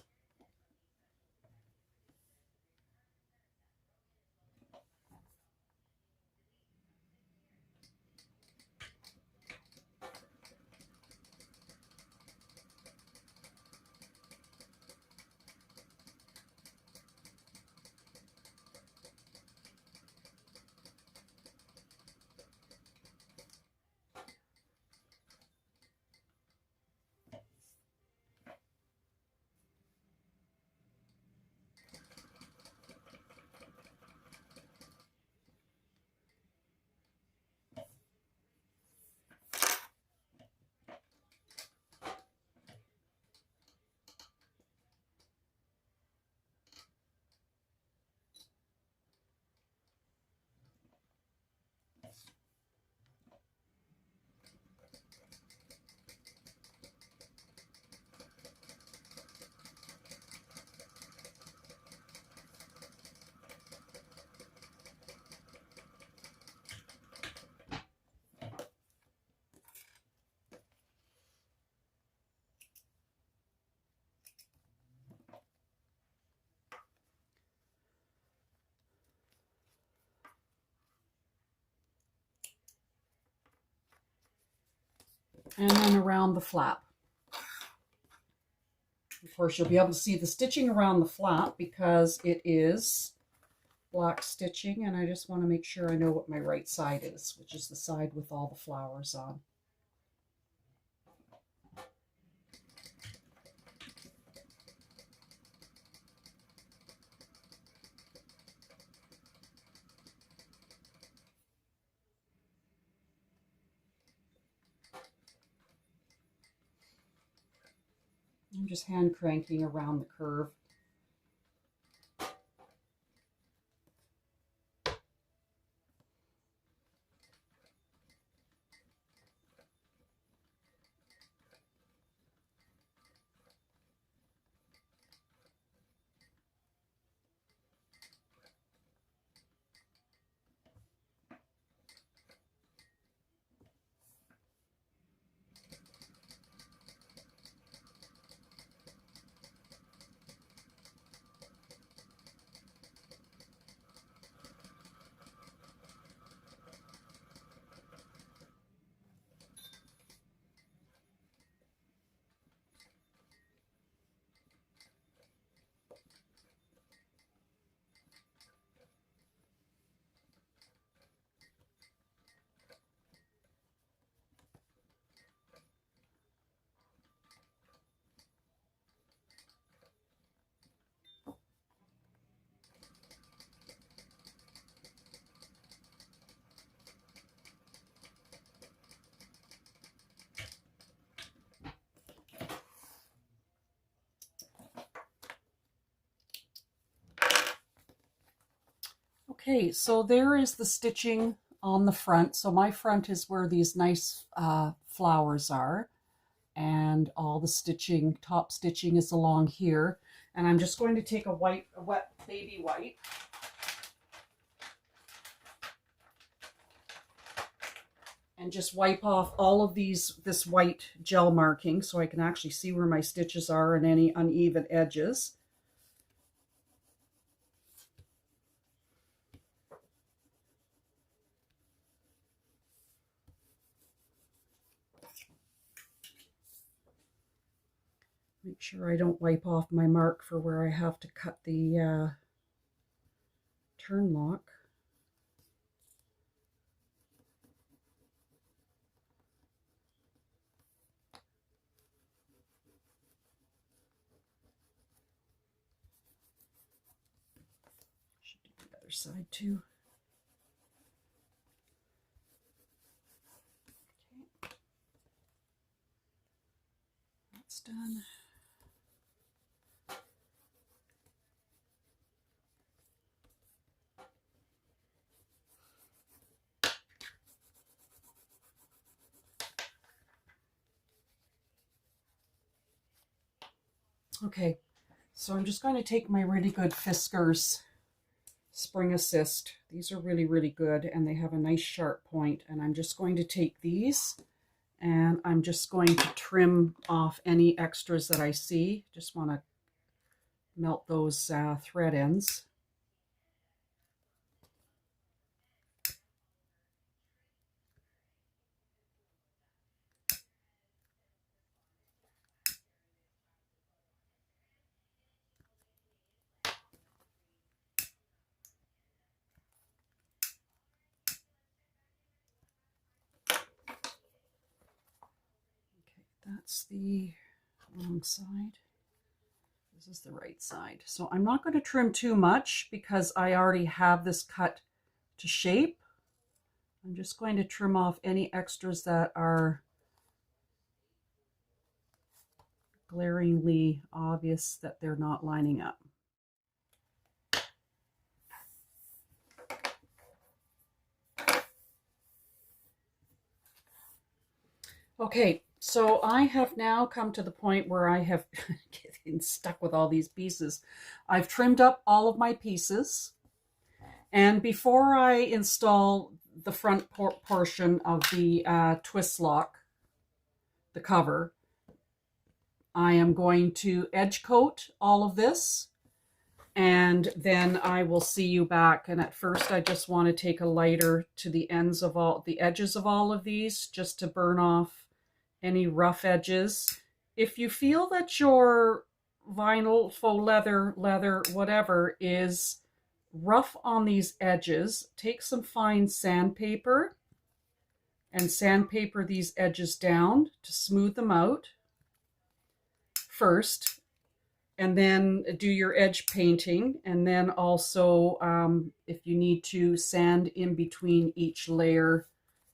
And then around the flap. Of course, you'll be able to see the stitching around the flap because it is black stitching, and I just want to make sure I know what my right side is, which is the side with all the flowers on. just hand cranking around the curve. Okay, so there is the stitching on the front. So my front is where these nice flowers are, and all the stitching, top stitching is along here. And I'm just going to take a wet baby wipe. And just wipe off all of this white gel marking so I can actually see where my stitches are and any uneven edges. Make sure I don't wipe off my mark for where I have to cut the turn lock. Should do the other side too. Okay. That's done. Okay, so I'm just going to take my really good Fiskars Spring Assist. These are really, really good, and they have a nice sharp point. And I'm just going to take these, and I'm just going to trim off any extras that I see. Just want to melt those thread ends. That's the wrong side. This is the right side. So I'm not going to trim too much because I already have this cut to shape. I'm just going to trim off any extras that are glaringly obvious that they're not lining up. Okay, so I have now come to the point where I have getting stuck with all these pieces. I've trimmed up all of my pieces, and before I install the front portion of the twist lock, the cover, I am going to edge coat all of this, and then I will see you back. And at first I just want to take a lighter to the ends of the edges of all of these, just to burn off any rough edges. If you feel that your vinyl, faux leather, whatever is rough on these edges, take some fine sandpaper and sandpaper these edges down to smooth them out first, and then do your edge painting. And then also, if you need to, sand in between each layer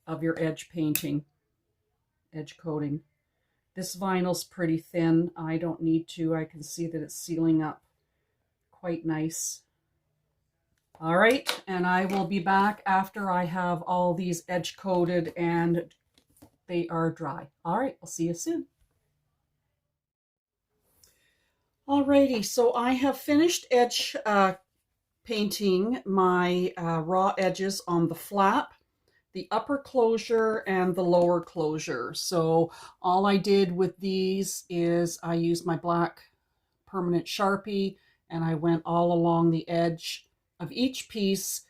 of your edge painting, edge coating. This vinyl's pretty thin. I don't need to. I can see that it's sealing up quite nice. All right, and I will be back after I have all these edge coated and they are dry. All right, I'll see you soon. Alrighty, so I have finished edge painting my raw edges on the flap, the upper closure, and the lower closure. So all I did with these is I used my black permanent Sharpie and I went all along the edge of each piece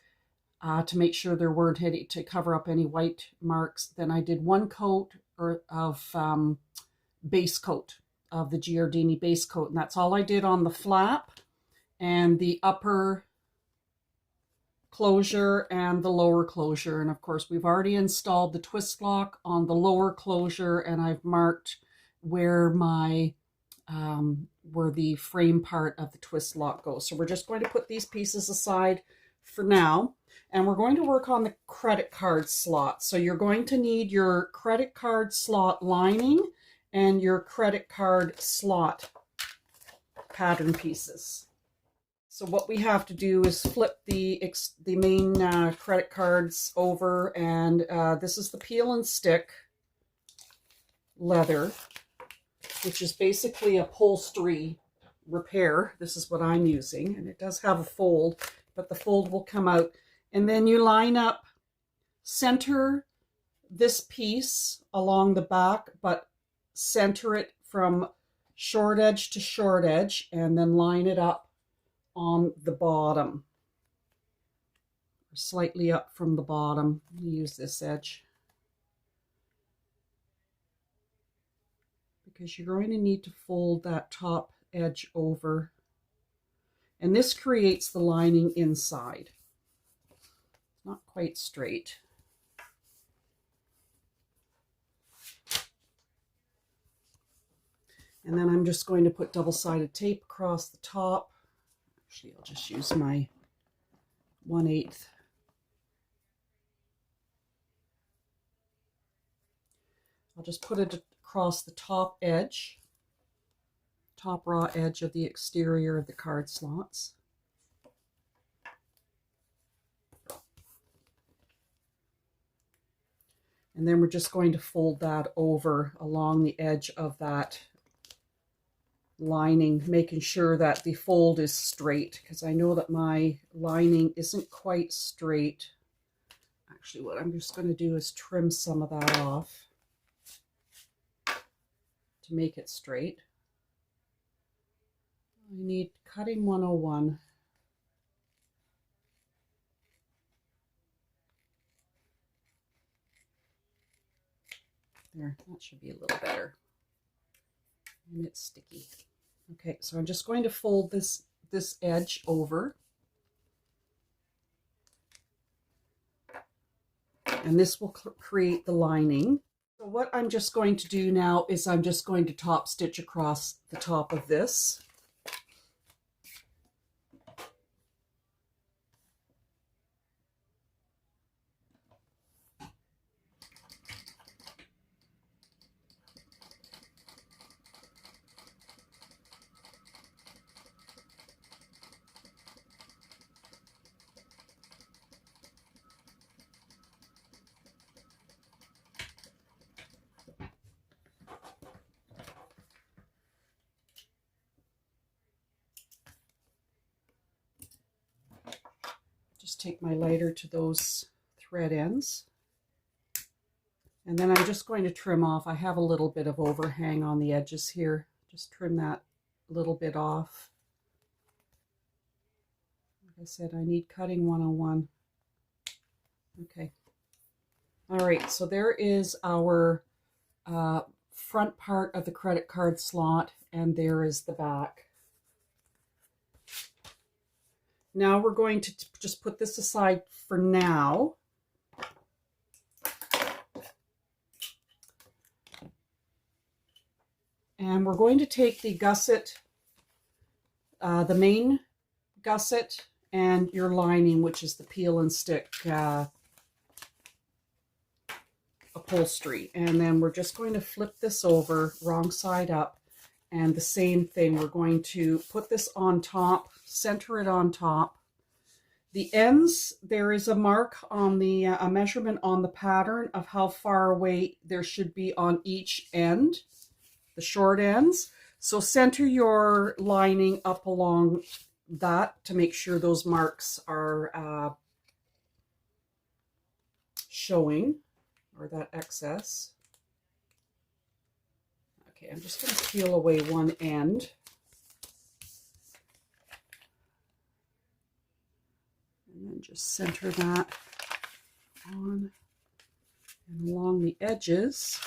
to make sure there weren't any, to cover up any white marks. Then I did one coat of base coat of the Giardini base coat, and that's all I did on the flap and the upper closure and the lower closure. And of course we've already installed the twist lock on the lower closure, and I've marked where my where the frame part of the twist lock goes. So we're just going to put these pieces aside for now, and we're going to work on the credit card slot. So you're going to need your credit card slot lining and your credit card slot pattern pieces. So what we have to do is flip the main credit cards over, and this is the peel and stick leather, which is basically upholstery repair. This is what I'm using, and it does have a fold, but the fold will come out. And then you line up, center this piece along the back, but center it from short edge to short edge, and then line it up on the bottom, slightly up from the bottom. Use this edge because you're going to need to fold that top edge over, and this creates the lining inside. Not quite straight. And then I'm just going to put double-sided tape across the top. Actually, I'll just use my 1/8. I'll just put it across the top edge, top raw edge of the exterior of the card slots. And then we're just going to fold that over along the edge of that lining, making sure that the fold is straight, because I know that my lining isn't quite straight. Actually, what I'm just going to do is trim some of that off to make it straight. I need cutting 101. There, that should be a little better. And it's sticky. Okay, so I'm just going to fold this edge over. And this will create the lining. So what I'm just going to do now is I'm just going to top stitch across the top of this. Just take my lighter to those thread ends. And then I'm just going to trim off. I have a little bit of overhang on the edges here. Just trim that little bit off. Like I said, I need cutting 101. Okay. All right, so there is our front part of the credit card slot, and there is the back. Now we're going to just put this aside for now. And we're going to take the gusset, the main gusset, and your lining, which is the peel and stick upholstery. And then we're just going to flip this over wrong side up, and the same thing, we're going to put this on top, center it on top. The ends, there is a mark on the a measurement on the pattern of how far away there should be on each end, the short ends. So center your lining up along that to make sure those marks are showing, or that excess. Okay, I'm just going to peel away one end. And then just center that on and along the edges.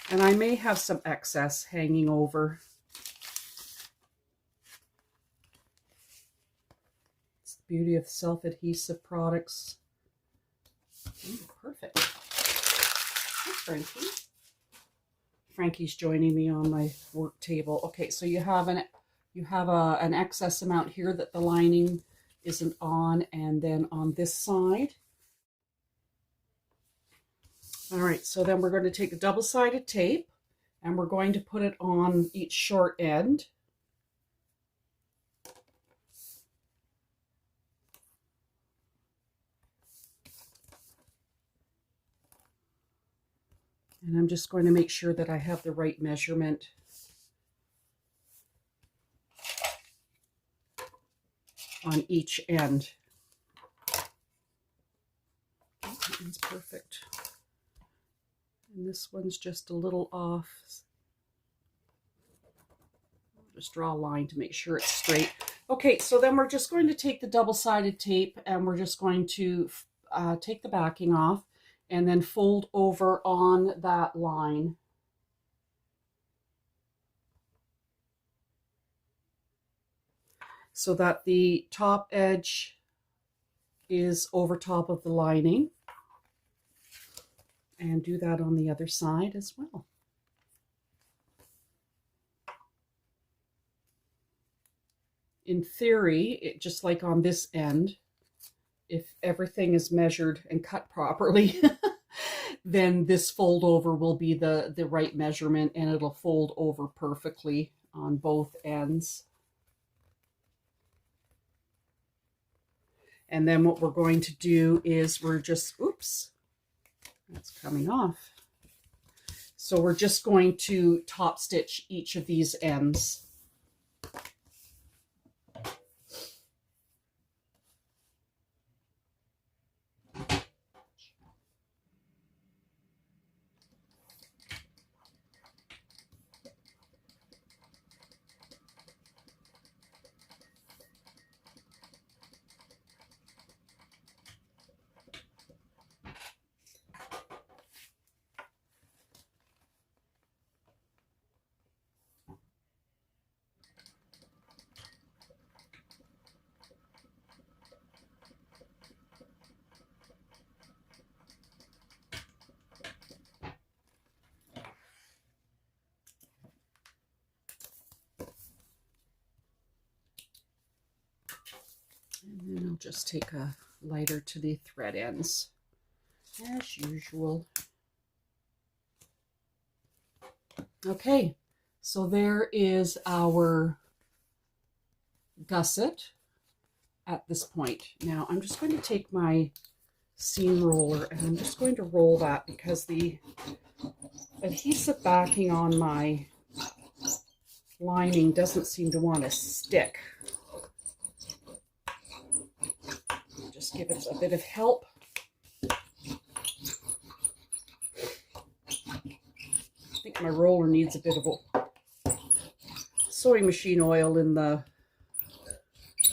And I may have some excess hanging over. It's the beauty of self-adhesive products. Ooh, perfect. Hi, Frankie. Frankie's joining me on my work table. Okay, so you have an excess amount here that the lining isn't on, and then on this side. All right, so then we're going to take a double-sided tape and we're going to put it on each short end. And I'm just going to make sure that I have the right measurement. On each end. That one's perfect. And this one's just a little off. I'll just draw a line to make sure it's straight. Okay, so then we're just going to take the double-sided tape and we're just going to take the backing off and then fold over on that line. So that the top edge is over top of the lining. And do that on the other side as well. In theory, just like on this end, if everything is measured and cut properly, then this fold over will be the right measurement, and it'll fold over perfectly on both ends. And then what we're going to do is we're just, oops, that's coming off. So we're just going to top stitch each of these ends. And then I'll just take a lighter to the thread ends, as usual. Okay, so there is our gusset at this point. Now I'm just going to take my seam roller and I'm just going to roll that because the adhesive backing on my lining doesn't seem to want to stick. Just give it a bit of help. I think my roller needs a bit of sewing machine oil in the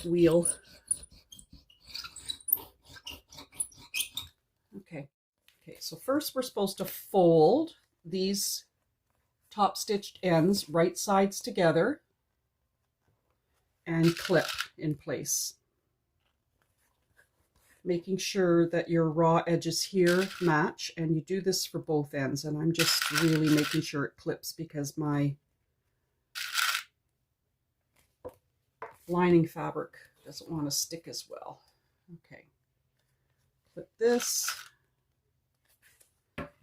wheel. Okay, so first we're supposed to fold these top stitched ends right sides together and clip in place, making sure that your raw edges here match, and you do this for both ends. And I'm just really making sure it clips because my lining fabric doesn't want to stick as well. Okay, clip this,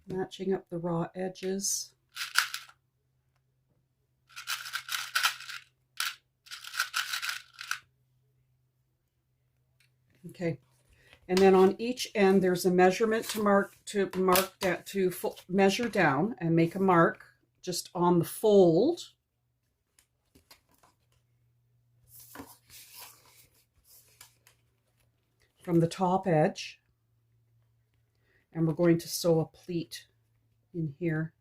matching up the raw edges. Okay, and then on each end there's a measurement to measure down and make a mark just on the fold. From the top edge, and we're going to sew a pleat in here.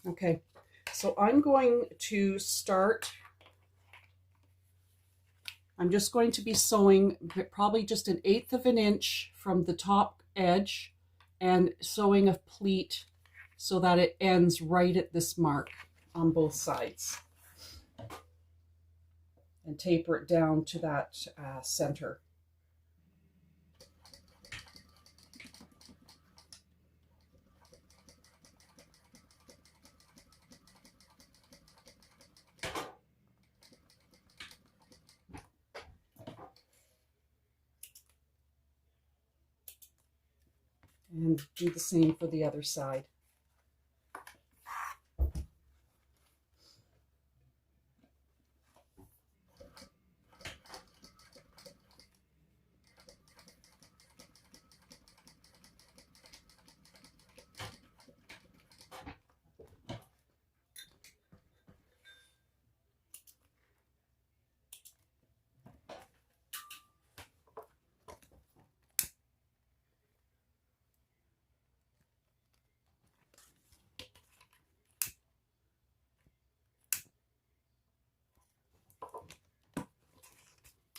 Okay, so I'm going to start. I'm just going to be sewing probably just 1/8 of an inch from the top edge and sewing a pleat so that it ends right at this mark on both sides. And taper it down to that center. And do the same for the other side.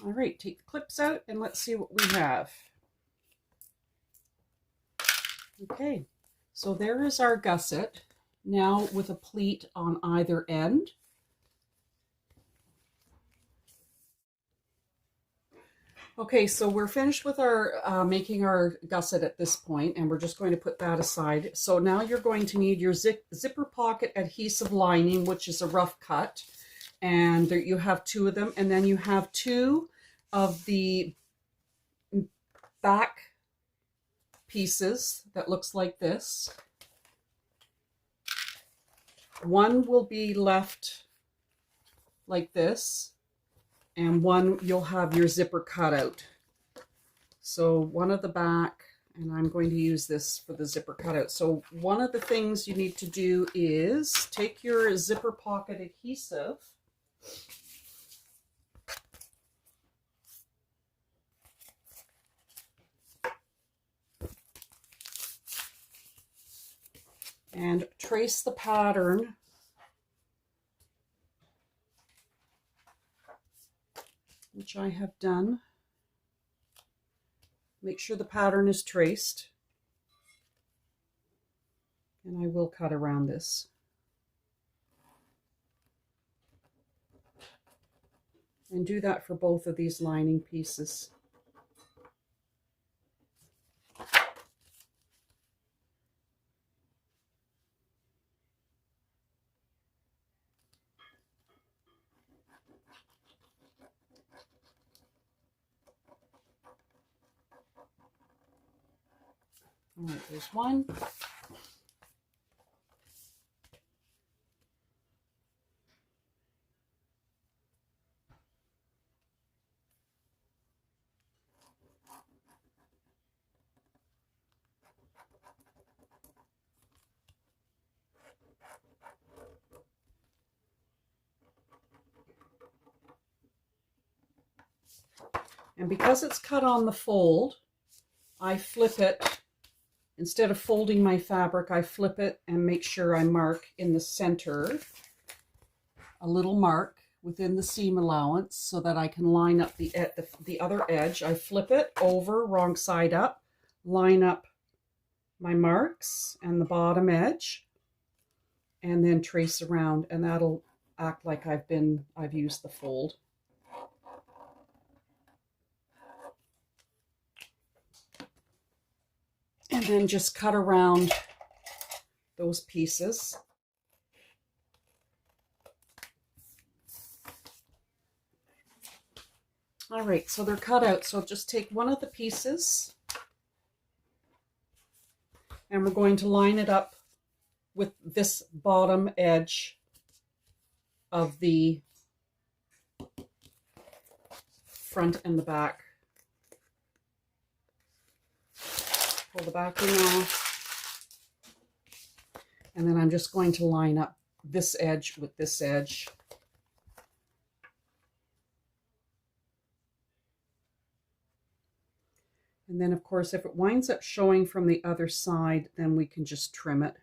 All right, take the clips out and let's see what we have. Okay, so there is our gusset, now with a pleat on either end. Okay, so we're finished with our making our gusset at this point, and we're just going to put that aside. So now you're going to need your zipper pocket adhesive lining, which is a rough cut. And there you have 2 of them, and then you have 2 of the back pieces that looks like this. One will be left like this, and one you'll have your zipper cut out. So one of the back, and I'm going to use this for the zipper cutout. So one of the things you need to do is take your zipper pocket adhesive and trace the pattern which I have done. Make sure the pattern is traced, and I will cut around this. And do that for both of these lining pieces. All right, there's one. And because it's cut on the fold, I flip it. Instead of folding my fabric, I flip it and make sure I mark in the center a little mark within the seam allowance so that I can line up the other edge. I flip it over, wrong side up, line up my marks and the bottom edge, and then trace around, and that'll act like I've used the fold. And then just cut around those pieces. All right, so they're cut out. So just take one of the pieces and we're going to line it up with this bottom edge of the front and the back. Pull the backing off. And then I'm just going to line up this edge with this edge. And then, of course, if it winds up showing from the other side, then we can just trim it.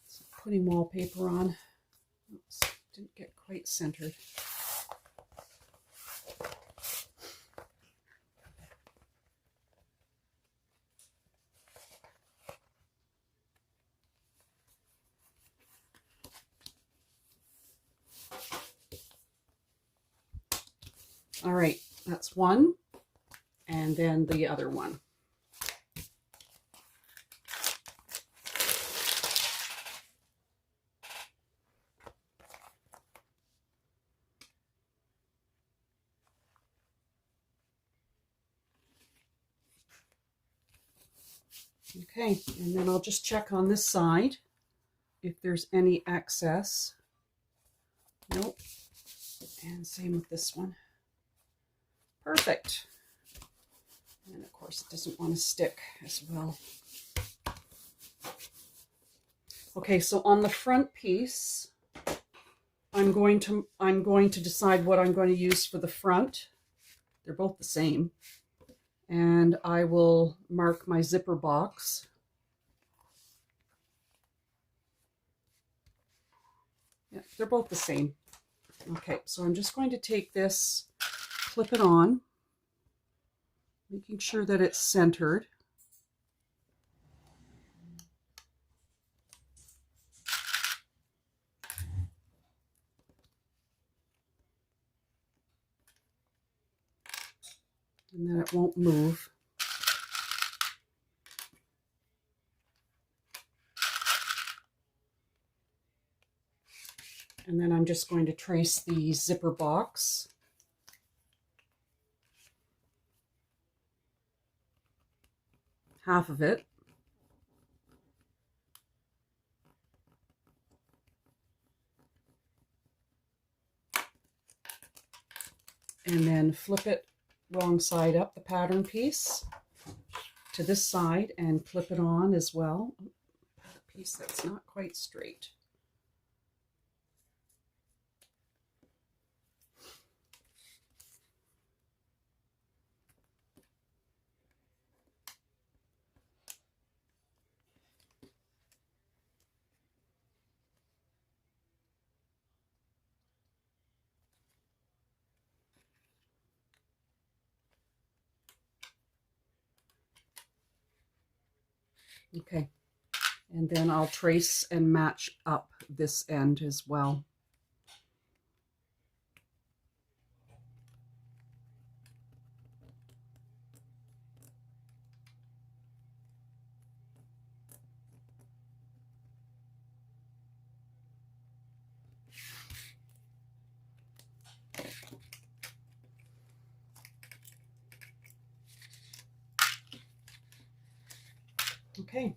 So putting wallpaper on. Oops, didn't get quite centered. All right, that's one, and then the other one. Okay, and then I'll just check on this side if there's any excess. Nope. And same with this one. Perfect. And of course it doesn't want to stick as well. Okay, so on the front piece, I'm going to decide what I'm going to use for the front. They're both the same. And I will mark my zipper box. Yeah, they're both the same. Okay, so I'm just going to take this, flip it on, making sure that it's centered. And then it won't move. And then I'm just going to trace the zipper box. Half of it. And then flip it wrong side up, the pattern piece, to this side and clip it on as well. A piece that's not quite straight. Okay, and then I'll trace and match up this end as well. Okay.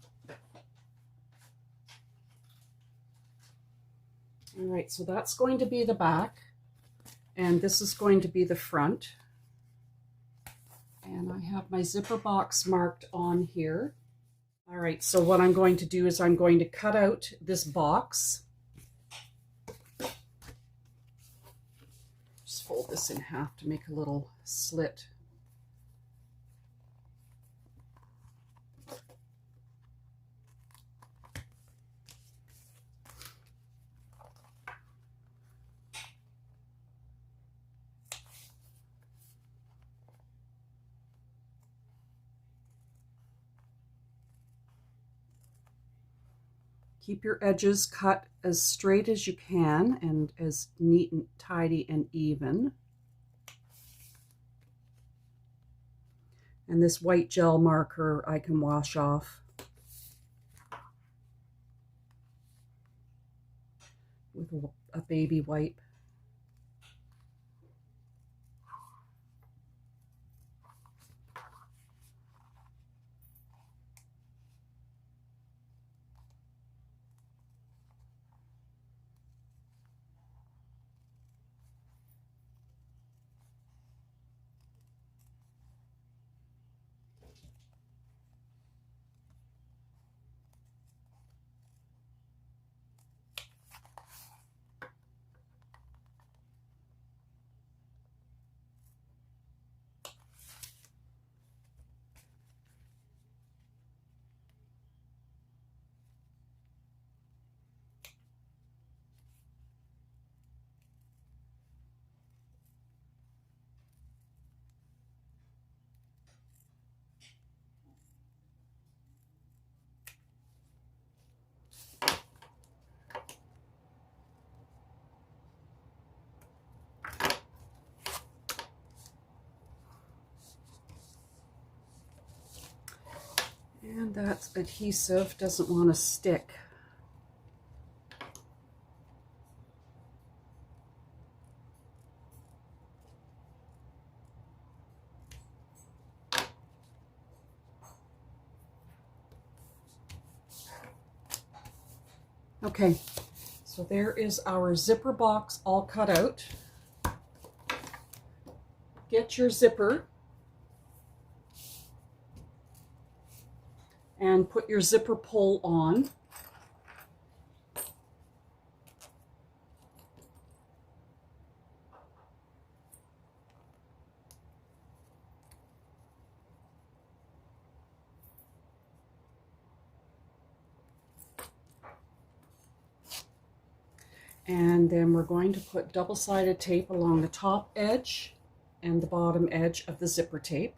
All right, so that's going to be the back, and this is going to be the front. And I have my zipper box marked on here. All right, so what I'm going to do is I'm going to cut out this box. Just fold this in half to make a little slit. Keep your edges cut as straight as you can and as neat and tidy and even. And this white gel marker I can wash off with a baby wipe. And that adhesive doesn't want to stick. Okay, so there is our zipper box all cut out. Get your zipper and put your zipper pull on. And then we're going to put double-sided tape along the top edge and the bottom edge of the zipper tape.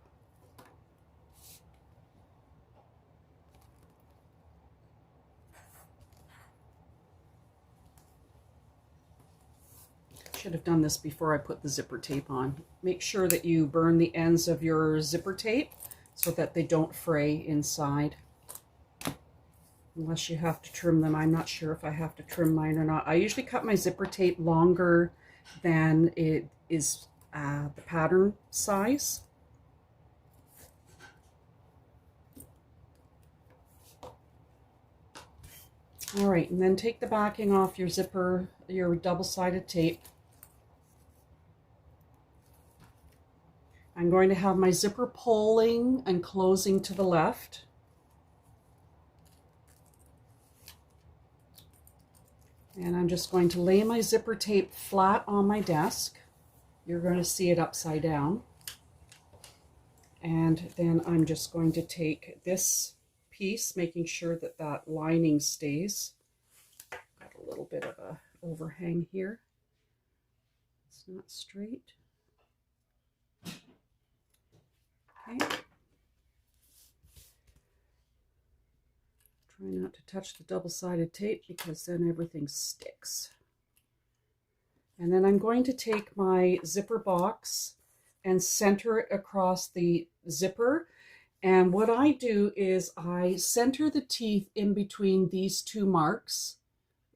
Should have done this before I put the zipper tape on. Make sure that you burn the ends of your zipper tape so that they don't fray inside. Unless you have to trim them. I'm not sure if I have to trim mine or not. I usually cut my zipper tape longer than it is the pattern size. All right, and then take the backing off your zipper, your double-sided tape. I'm going to have my zipper pulling and closing to the left. And I'm just going to lay my zipper tape flat on my desk. You're going to see it upside down. And then I'm just going to take this piece, making sure that that lining stays. Got a little bit of a overhang here. It's not straight. Okay. Try not to touch the double-sided tape because then everything sticks. And then I'm going to take my zipper box and center it across the zipper. And what I do is I center the teeth in between these two marks,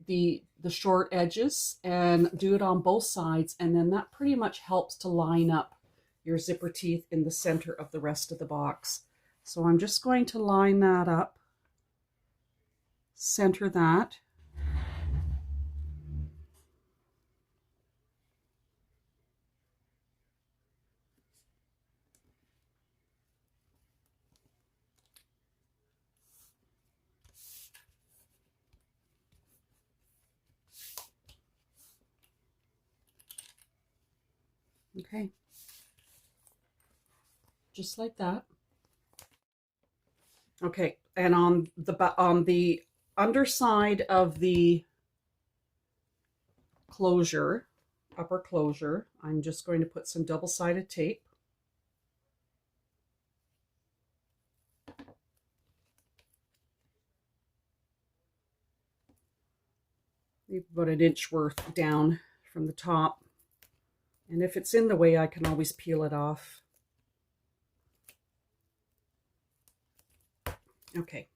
the short edges, and do it on both sides. And then that pretty much helps to line up your zipper teeth in the center of the rest of the box. So I'm just going to line that up. Center that. Okay. Just like that. Okay, and on the underside of the closure, upper closure, I'm just going to put some double-sided tape. Maybe about an inch worth down from the top. And if it's in the way, I can always peel it off. Okay.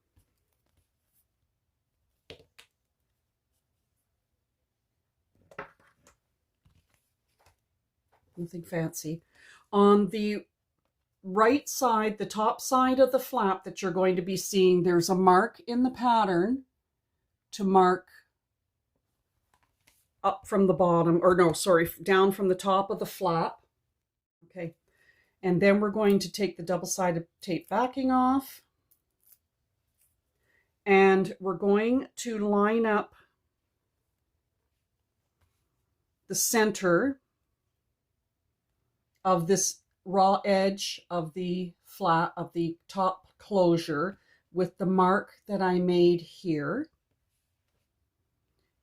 Nothing fancy. On the right side, the top side of the flap that you're going to be seeing, there's a mark in the pattern to mark up from the bottom, or no, sorry, down from the top of the flap. Okay. And then we're going to take the double-sided tape backing off, and we're going to line up the center of this raw edge of the flat of the top closure with the mark that I made here.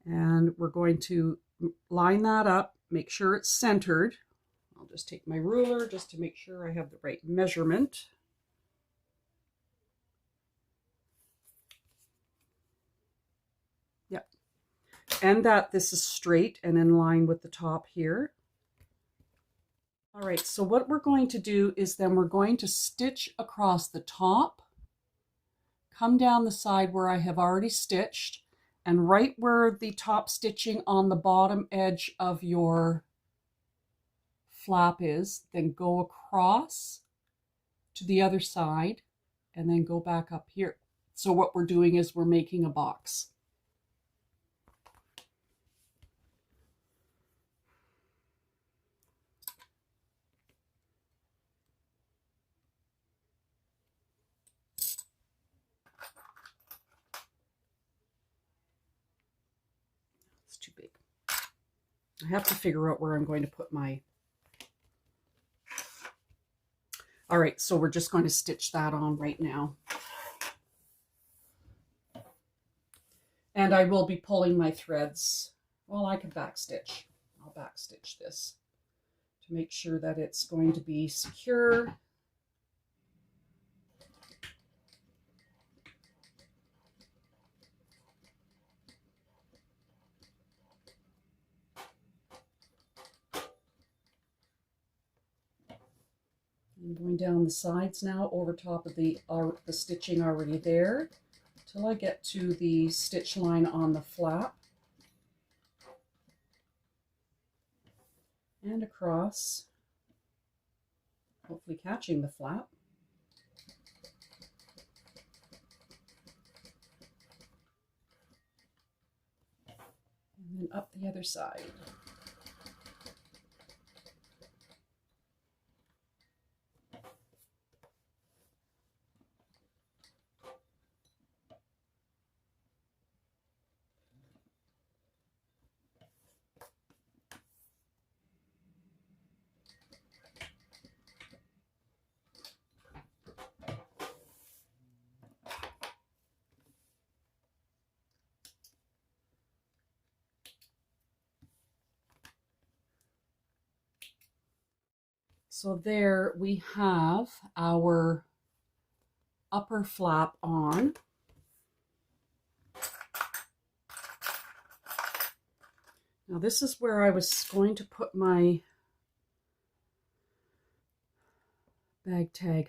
And we're going to line that up, make sure it's centered. I'll just take my ruler just to make sure I have the right measurement. Yep. And that this is straight and in line with the top here. All right, so what we're going to do is then we're going to stitch across the top, come down the side where I have already stitched, and right where the top stitching on the bottom edge of your flap is, then go across to the other side and then go back up here. So what we're doing is we're making a box. It's too big. I have to figure out where I'm going to put my... All right, so we're just going to stitch that on right now. And I will be pulling my threads. Well, I can backstitch. I'll backstitch this to make sure that it's going to be secure. I'm going down the sides now over top of the stitching already there till I get to the stitch line on the flap and across, hopefully catching the flap. And then up the other side. So there we have our upper flap on. Now this is where I was going to put my bag tag.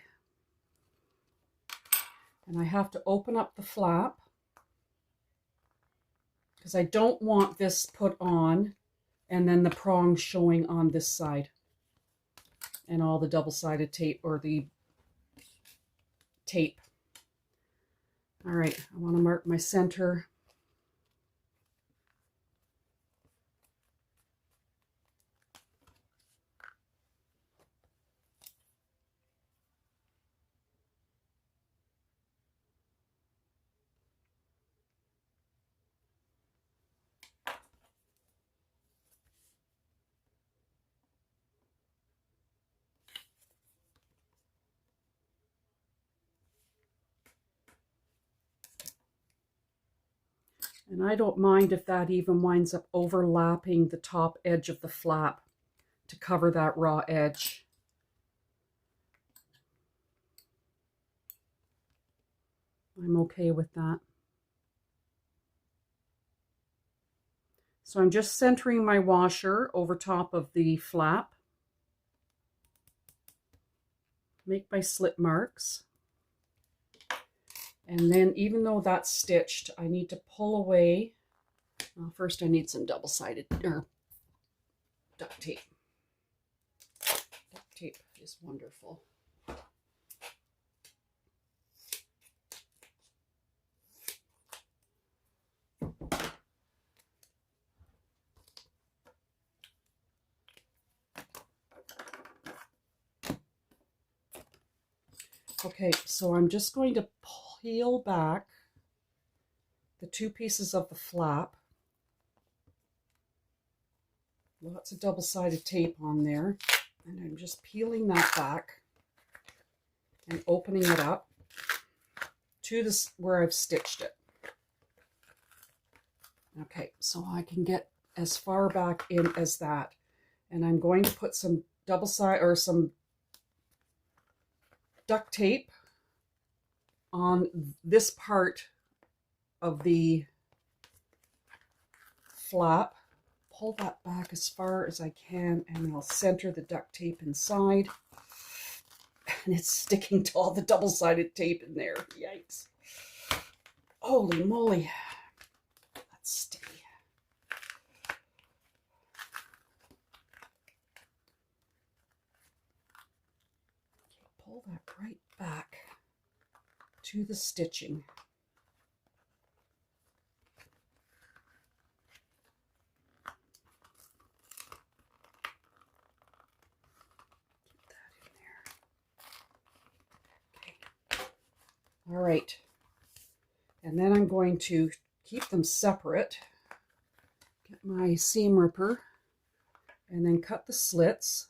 And I have to open up the flap because I don't want this put on and then the prongs showing on this side. And all the double-sided tape or the tape. All right, I want to mark my center. And I don't mind if that even winds up overlapping the top edge of the flap to cover that raw edge. I'm okay with that. So I'm just centering my washer over top of the flap. Make my slit marks. And then even though that's stitched, I need to pull away. Well, first I need some double-sided or duct tape. Duct tape is wonderful. Okay, so I'm just going to peel back the 2 pieces of the flap. Lots of double-sided tape on there. And I'm just peeling that back and opening it up to this where I've stitched it. Okay, so I can get as far back in as that. And I'm going to put some some duct tape on this part of the flap. Pull that back as far as I can, and I'll center the duct tape inside. And it's sticking to all the double-sided tape in there. Yikes. Holy moly. That's sticky. Okay, pull that right back to the stitching. All right, and then I'm going to keep them separate, get my seam ripper, and then cut the slits.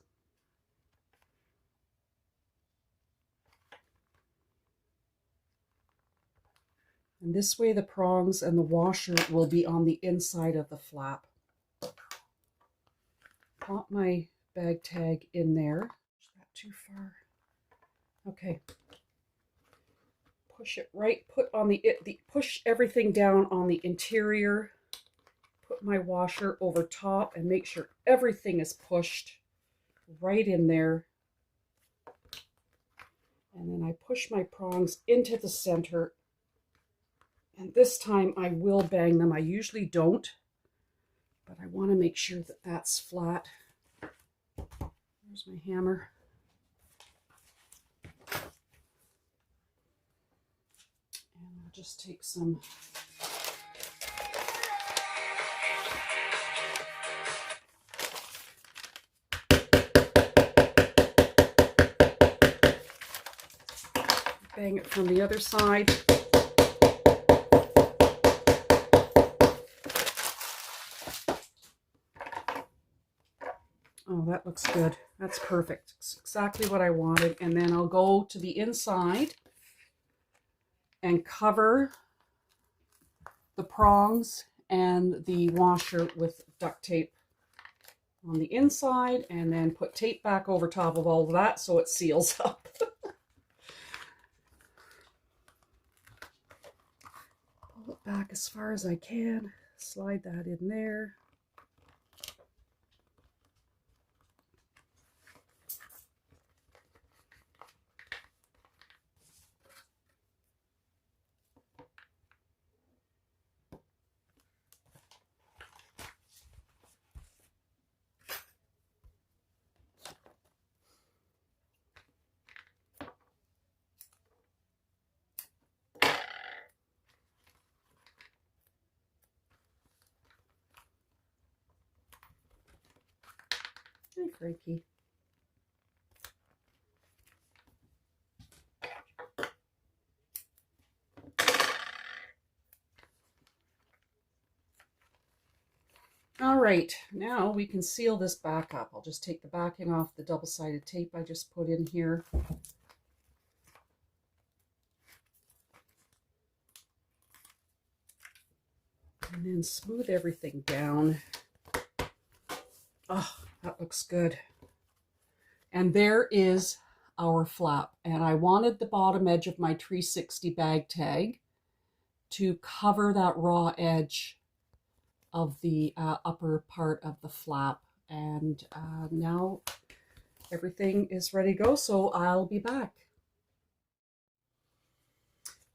And this way the prongs and the washer will be on the inside of the flap. Pop my bag tag in there. Is that too far? Okay. Push it right, push everything down on the interior, put my washer over top and make sure everything is pushed right in there. And then I push my prongs into the center, and this time I will bang them. I usually don't, but I want to make sure that that's flat. There's my hammer. Just take some bang it from the other side. Oh, that looks good. That's perfect. It's exactly what I wanted. And then I'll go to the inside and cover the prongs and the washer with duct tape on the inside, and then put tape back over top of all of that so it seals up. Pull it back as far as I can, slide that in there. Hi, Frankie. All right, now we can seal this back up. I'll just take the backing off the double-sided tape I just put in here. And then smooth everything down. Oh, that looks good. And there is our flap. And I wanted the bottom edge of my 360 bag tag to cover that raw edge of the upper part of the flap. And now everything is ready to go, so I'll be back.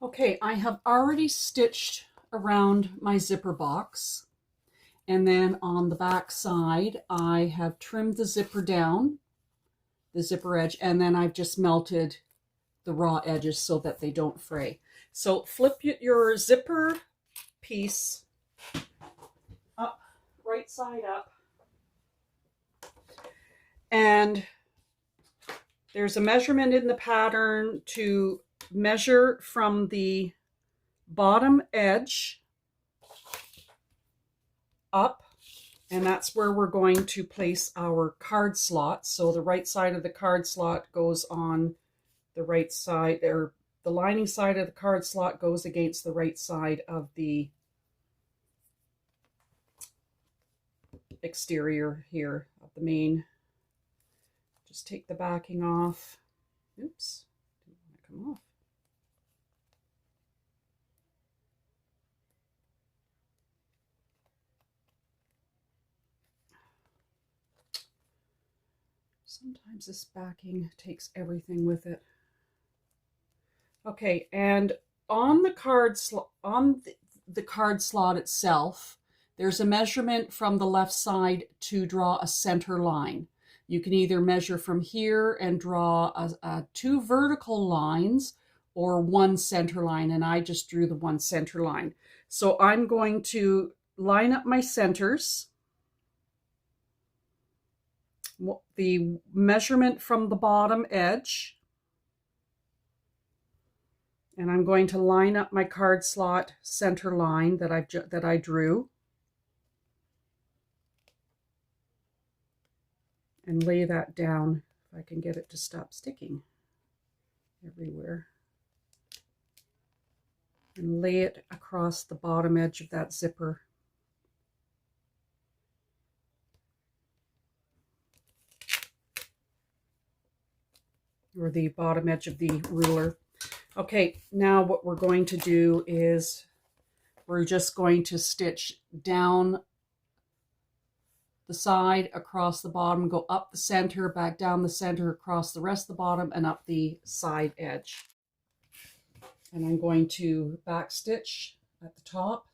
Okay, I have already stitched around my zipper box, and then on the back side I have trimmed the zipper down, the zipper edge, and then I've just melted the raw edges so that they don't fray. So flip your zipper piece up, right side up, and there's a measurement in the pattern to measure from the bottom edge up, and that's where we're going to place our card slot. So the right side of the card slot goes on the right side, or the lining side of the card slot goes against the right side of the exterior here of the main. Just take the backing off. Oops, didn't want to come off. Sometimes this backing takes everything with it. Okay, and on the card the card slot itself, there's a measurement from the left side to draw a center line. You can either measure from here and draw two vertical lines or one center line, and I just drew the one center line. So I'm going to line up my centers. The measurement from the bottom edge, and I'm going to line up my card slot center line that I drew, and lay that down if I can get it to stop sticking everywhere, and lay it across the bottom edge of that zipper. Or the bottom edge of the ruler. Okay, now what we're going to do is we're just going to stitch down the side, across the bottom, go up the center, back down the center, across the rest of the bottom, and up the side edge. And I'm going to back stitch at the top.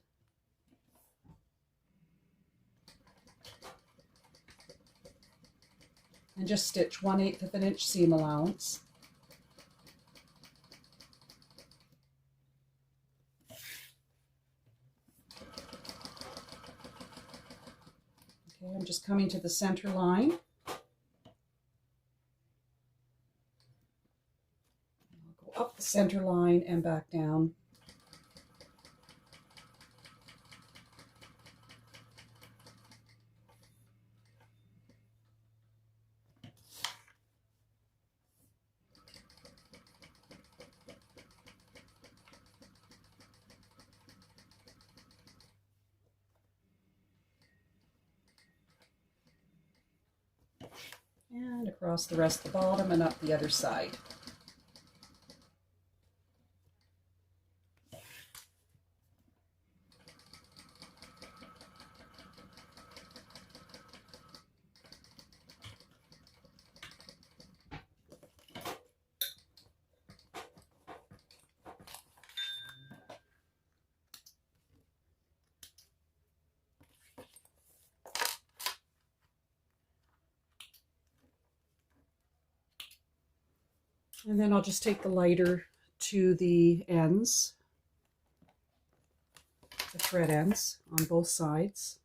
And just stitch 1/8 of an inch seam allowance. Okay, I'm just coming to the center line. I'll go up the center line and back down. And across the rest of the bottom and up the other side. And then I'll just take the lighter to the ends, the thread ends on both sides.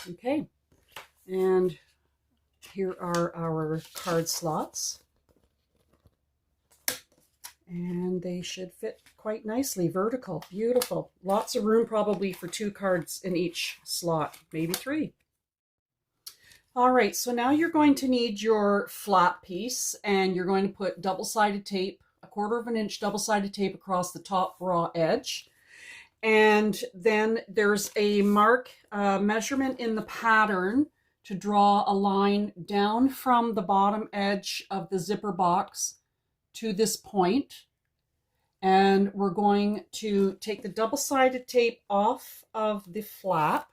Okay, and here are our card slots. And they should fit quite nicely, vertical, beautiful. Lots of room probably for 2 cards in each slot, maybe 3. All right, so now you're going to need your flat piece, and you're going to put double-sided tape, 1/4 of an inch double-sided tape across the top raw edge. And then there's a measurement in the pattern to draw a line down from the bottom edge of the zipper box to this point. And we're going to take the double-sided tape off of the flap,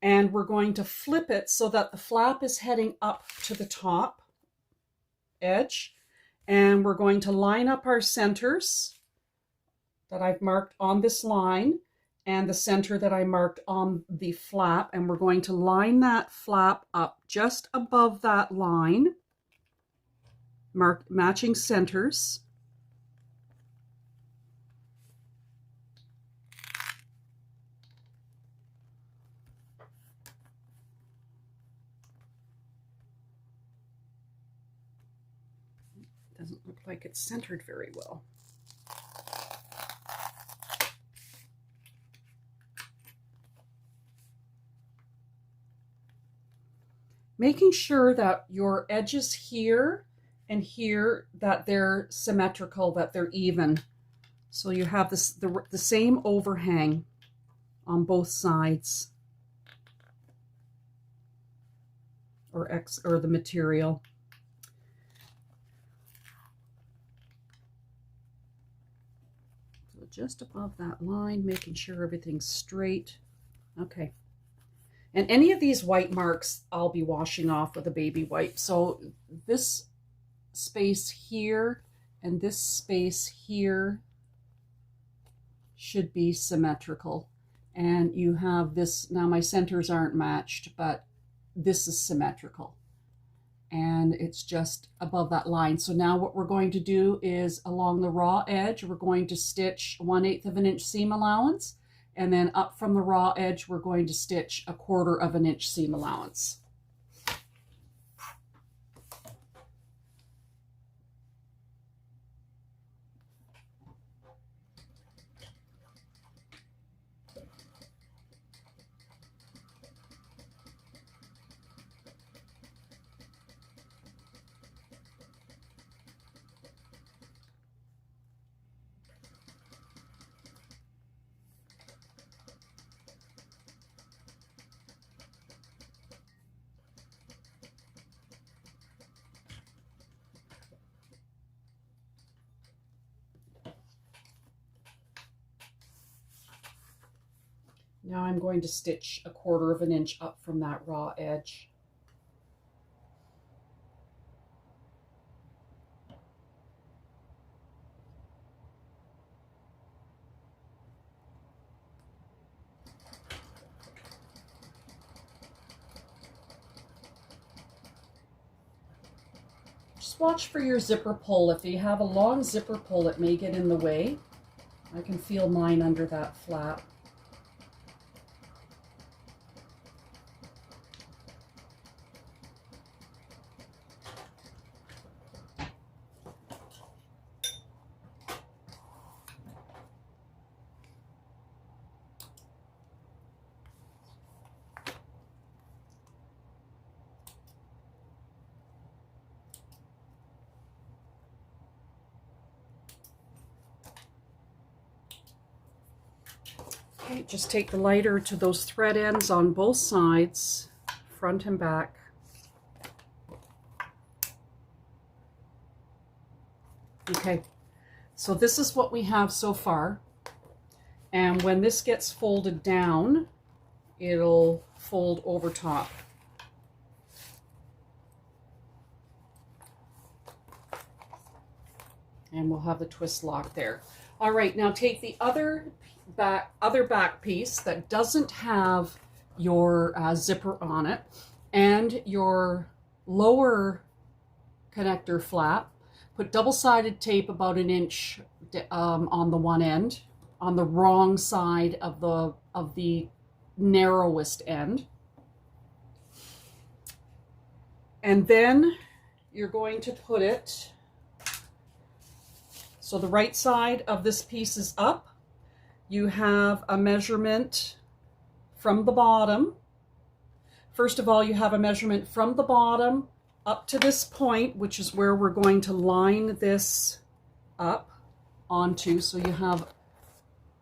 And we're going to flip it so that the flap is heading up to the top edge. And we're going to line up our centers that I've marked on this line and the center that I marked on the flap. And we're going to line that flap up just above that line, mark matching centers. Doesn't look like it's centered very well. Making sure that your edges here and here, that they're symmetrical, that they're even. So you have this the same overhang on both sides, or the material. So just above that line, making sure everything's straight. Okay. And any of these white marks I'll be washing off with a baby wipe. So this space here and this space here should be symmetrical. And you have this, now my centers aren't matched, but this is symmetrical. And it's just above that line. So now what we're going to do is along the raw edge, we're going to stitch 1/8 of an inch seam allowance. And then up from the raw edge, we're going to stitch 1/4 of an inch seam allowance. Now I'm going to stitch 1/4 of an inch up from that raw edge. Just watch for your zipper pull. If you have a long zipper pull, it may get in the way. I can feel mine under that flap. Okay, just take the lighter to those thread ends on both sides, front and back. Okay, so this is what we have so far. And when this gets folded down, it'll fold over top. And we'll have the twist lock there. All right, now take the other back piece that doesn't have your zipper on it and your lower connector flap. Put double-sided tape about 1 inch on the one end, on the wrong side of the narrowest end. And then you're going to put it, so the right side of this piece is up. You have a measurement from the bottom. First of all, you have a measurement from the bottom up to this point, which is where we're going to line this up onto. So you have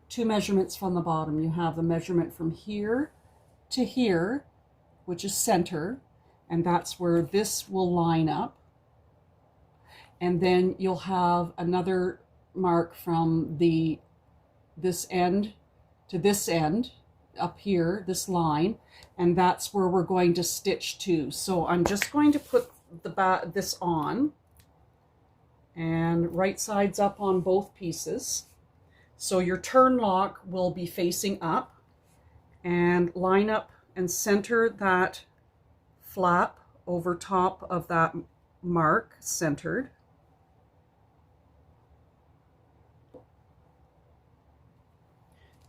2 measurements from the bottom. You have the measurement from here to here, which is center, and that's where this will line up. And then you'll have another mark from this end to this end, up here, this line, and that's where we're going to stitch to. So I'm just going to put this on, and right sides up on both pieces. So your turn lock will be facing up, and line up and center that flap over top of that mark, centered.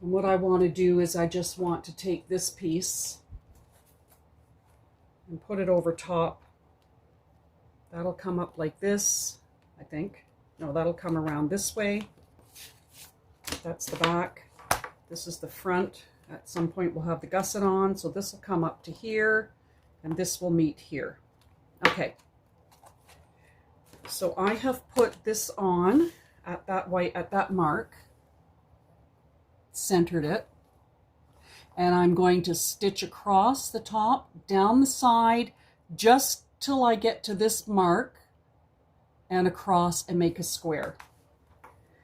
And what I want to do is I just want to take this piece and put it over top. That'll come up like this, I think. No, that'll come around this way. That's the back. This is the front. At some point we'll have the gusset on, so this will come up to here, and this will meet here. Okay. So I have put this on at that mark, centered it, and I'm going to stitch across the top, down the side, just till I get to this mark, and across and make a square.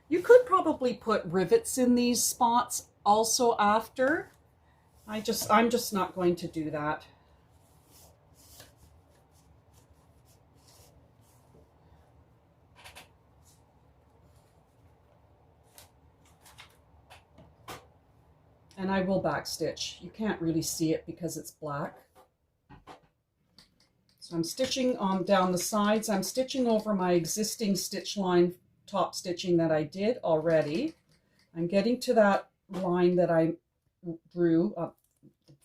You could probably put rivets in these spots also after. I'm just not going to do that. And I will backstitch. You can't really see it because it's black. So I'm stitching on down the sides. I'm stitching over my existing stitch line, top stitching that I did already. I'm getting to that line that I drew up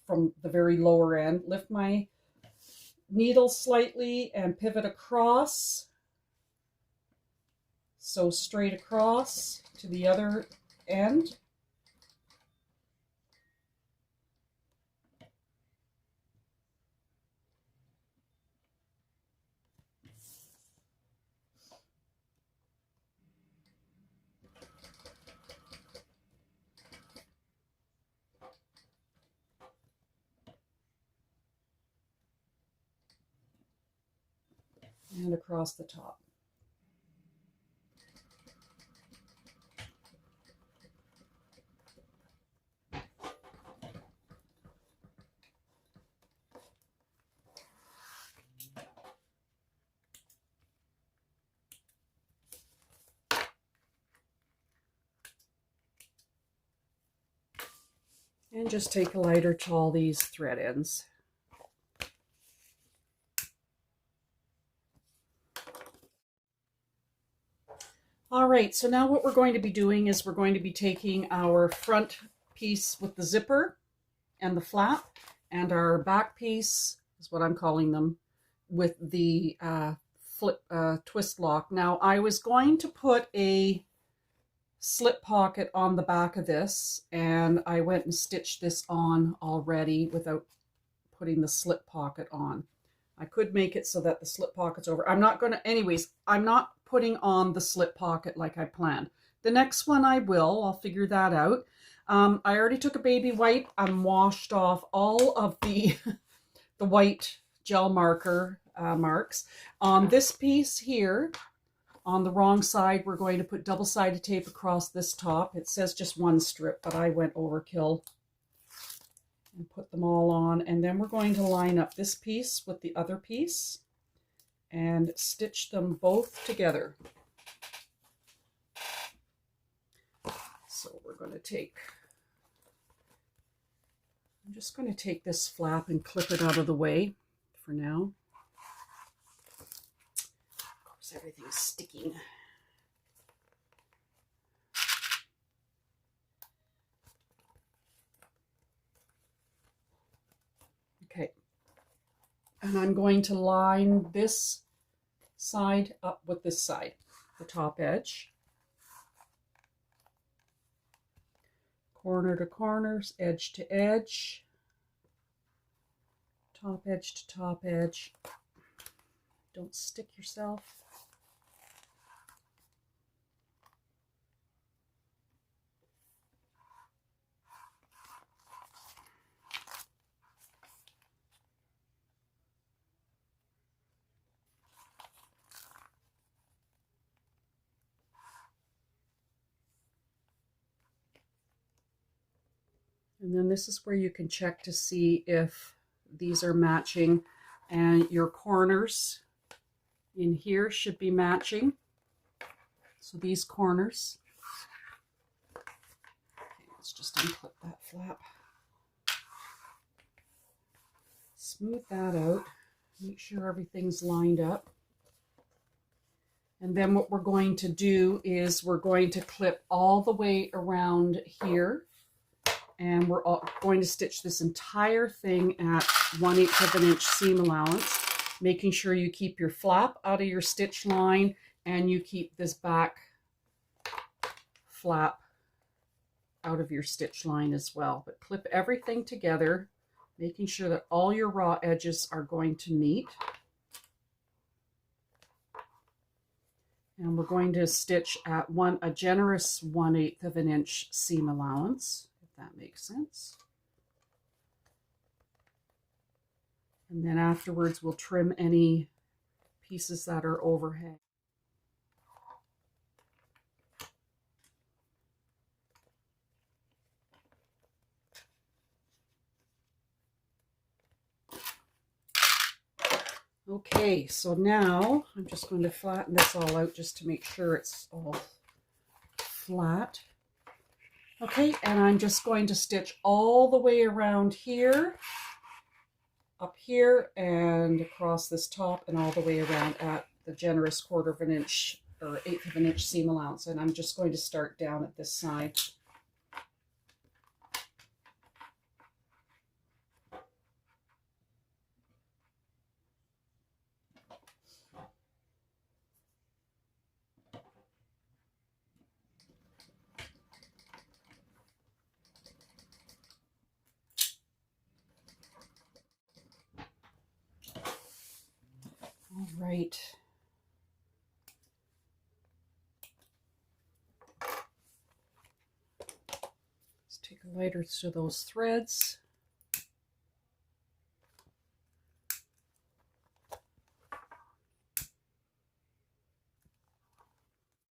from the very lower end. Lift my needle slightly and pivot across. Sew straight across to the other end. And across the top. And just take a lighter to all these thread ends. All right, so now what we're going to be doing is we're going to be taking our front piece with the zipper and the flap, and our back piece is what I'm calling them, with the twist lock. Now I was going to put a slip pocket on the back of this, and I went and stitched this on already without putting the slip pocket on. I could make it so that the slip pocket's over. I'm not putting on the slip pocket like I planned. The next one I will. I'll figure that out. I already took a baby wipe and washed off all of the the white gel marker marks. On this piece here, on the wrong side, we're going to put double-sided tape across this top. It says just one strip, but I went overkill and put them all on. And then we're going to line up this piece with the other piece and stitch them both together. So we're going to take, I'm just going to take this flap and clip it out of the way for now. Of course, everything's sticking. Okay. And I'm going to line this side up with this side, the top edge. Corner to corners, edge to edge, top edge to top edge. Don't stick yourself. And then this is where you can check to see if these are matching, and your corners in here should be matching. So these corners. Okay, let's just unclip that flap. Smooth that out. Make sure everything's lined up. And then what we're going to do is we're going to clip all the way around here. And we're going to stitch this entire thing at 1/8 of an inch seam allowance, making sure you keep your flap out of your stitch line and you keep this back flap out of your stitch line as well. But clip everything together, making sure that all your raw edges are going to meet. And we're going to stitch at a generous 1/8 of an inch seam allowance. That makes sense. And then afterwards we'll trim any pieces that are overhang. Okay, so now I'm just going to flatten this all out just to make sure it's all flat. Okay, and I'm just going to stitch all the way around here, up here, and across this top, and all the way around at the generous 1/4 of an inch or 1/8 of an inch seam allowance. And I'm just going to start down at this side. All right. Let's take a lighter to those threads.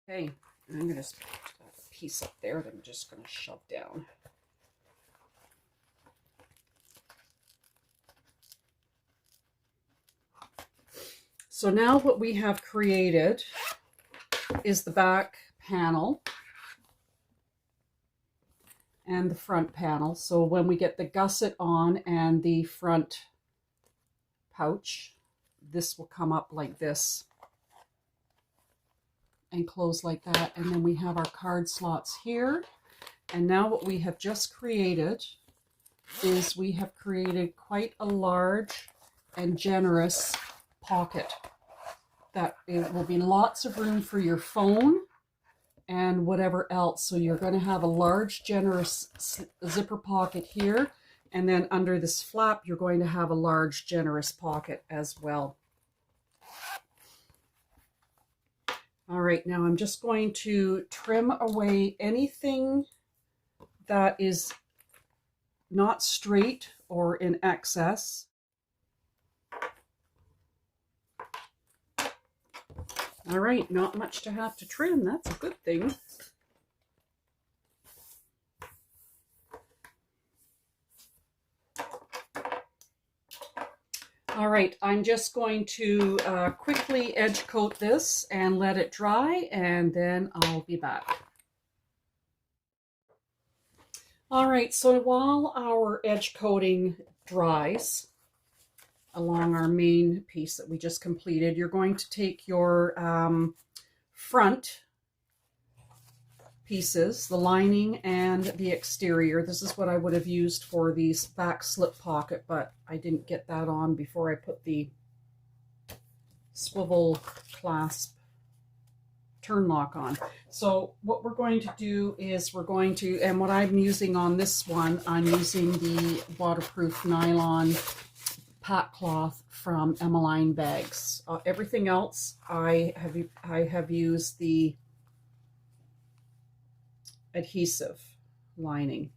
Okay, I'm going to put that piece up there that I'm just going to shove down. So now what we have created is the back panel and the front panel. So when we get the gusset on and the front pouch, this will come up like this and close like that. And then we have our card slots here. And now what we have just created is we have created quite a large and generous pocket that it will be lots of room for your phone and whatever else. So you're going to have a large generous zipper pocket here, and then under this flap you're going to have a large generous pocket as well. All right, now I'm just going to trim away anything that is not straight or in excess. All right, not much to have to trim. That's a good thing. All right, I'm just going to quickly edge coat this and let it dry, and then I'll be back. All right, so while our edge coating dries along our main piece that we just completed, you're going to take your front pieces, the lining and the exterior. This is what I would have used for the back slip pocket, but I didn't get that on before I put the swivel clasp turn lock on. So what we're going to do is we're going to, and what I'm using on this one, I'm using the waterproof nylon pack cloth from Emmeline Bags. Everything else I have used the adhesive lining.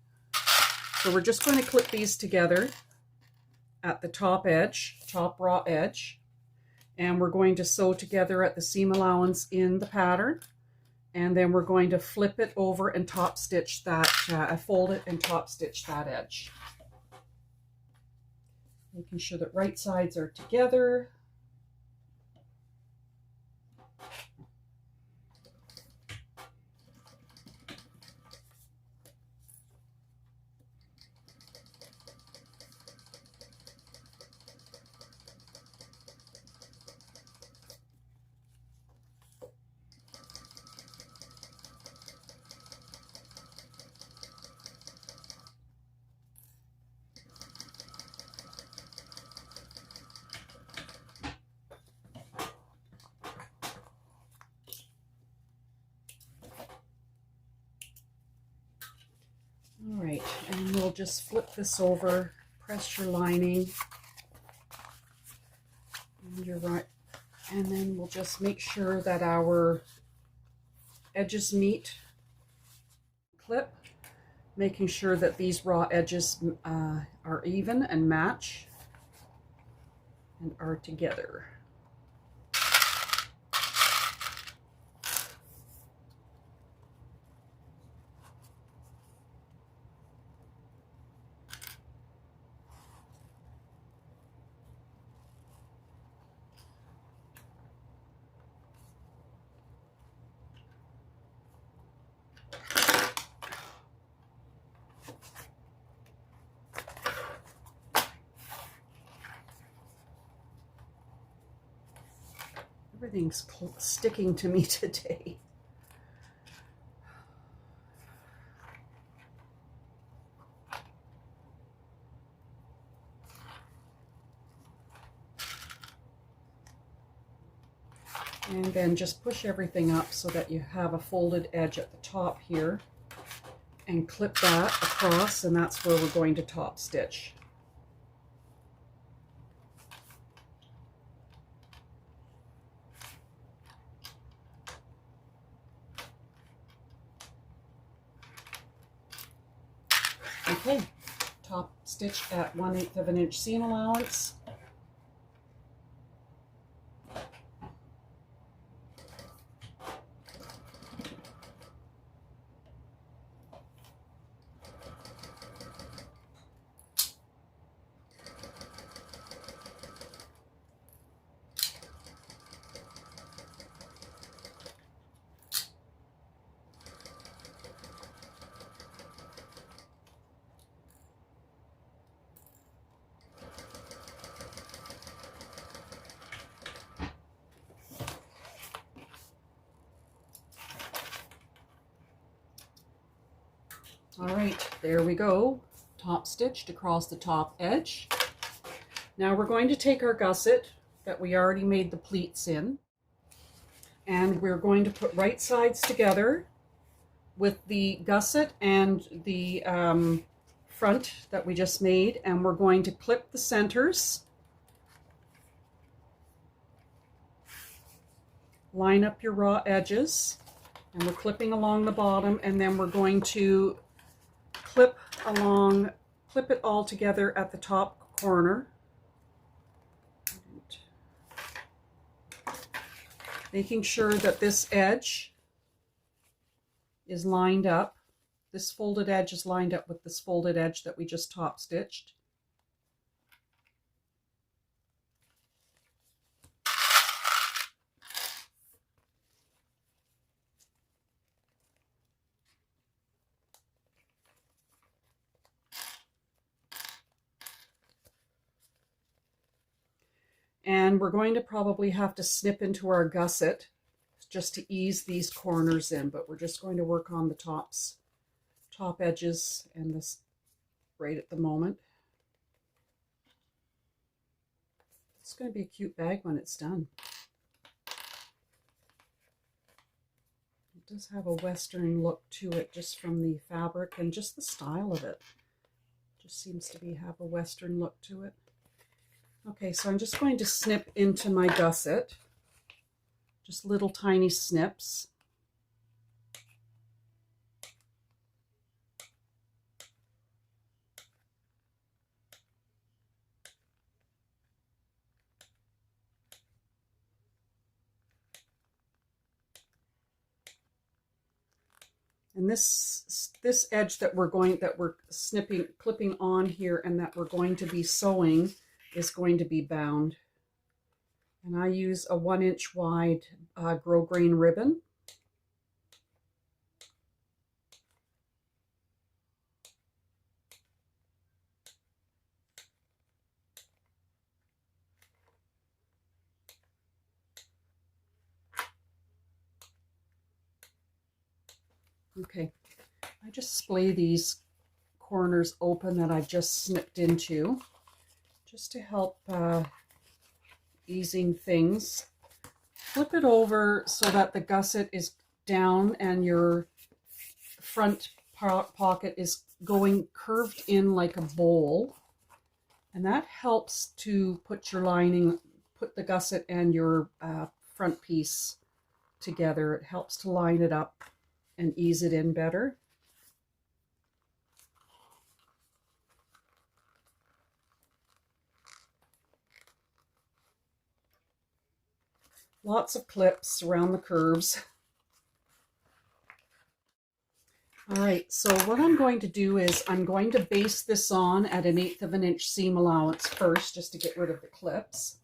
So we're just going to clip these together at the top edge, top raw edge, and we're going to sew together at the seam allowance in the pattern, And then we're going to flip it over and top stitch that, fold it and top stitch that edge. Making sure that right sides are together. All right, and we'll just flip this over, press your lining, and you're right, and then we'll just make sure that our edges meet. Clip, making sure that these raw edges are even and match and are together. Everything's sticking to me today. And then just push everything up so that you have a folded edge at the top here, and clip that across, and that's where we're going to top stitch. Okay, top stitch at 1/8 of an inch seam allowance. All right, there we go. Top stitched across the top edge. Now we're going to take our gusset that we already made the pleats in, and we're going to put right sides together with the gusset and the front that we just made, and we're going to clip the centers, line up your raw edges, and we're clipping along the bottom, and then we're going to clip it all together at the top corner. Making sure that this edge is lined up. This folded edge is lined up with this folded edge that we just top stitched. And we're going to probably have to snip into our gusset just to ease these corners in, but we're just going to work on the top edges and this right at the moment. It's going to be a cute bag when it's done. It does have a Western look to it just from the fabric and just the style of it. Just seems to have a Western look to it. Okay, so I'm just going to snip into my gusset, just little tiny snips. And this edge that we're clipping on here and that we're going to be sewing is going to be bound. And I use a 1-inch wide grosgrain ribbon. Okay, I just splay these corners open that I've just snipped into, just to help easing things. Flip it over so that the gusset is down and your front pocket is going curved in like a bowl. And that helps to put the gusset and your front piece together. It helps to line it up and ease it in better. Lots of clips around the curves. All right, so what I'm going to do is I'm going to baste this on at 1/8 of an inch seam allowance first, just to get rid of the clips.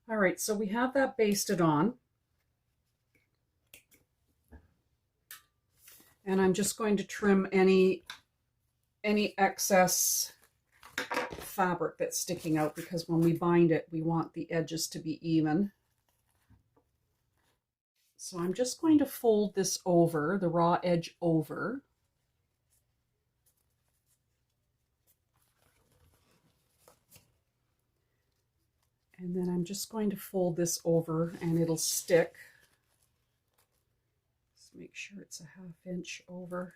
All right, so we have that basted on. And I'm just going to trim any excess fabric that's sticking out, because when we bind it, we want the edges to be even. So I'm just going to fold this over, the raw edge over. And then I'm just going to fold this over and it'll stick. Just make sure it's a 1/2 inch over.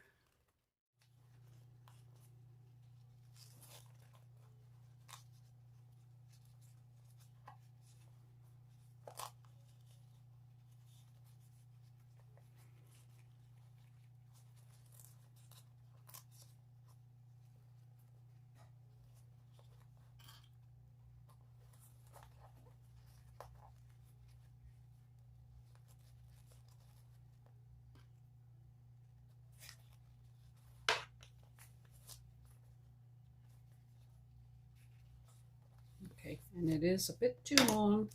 Okay, and it is a bit too long.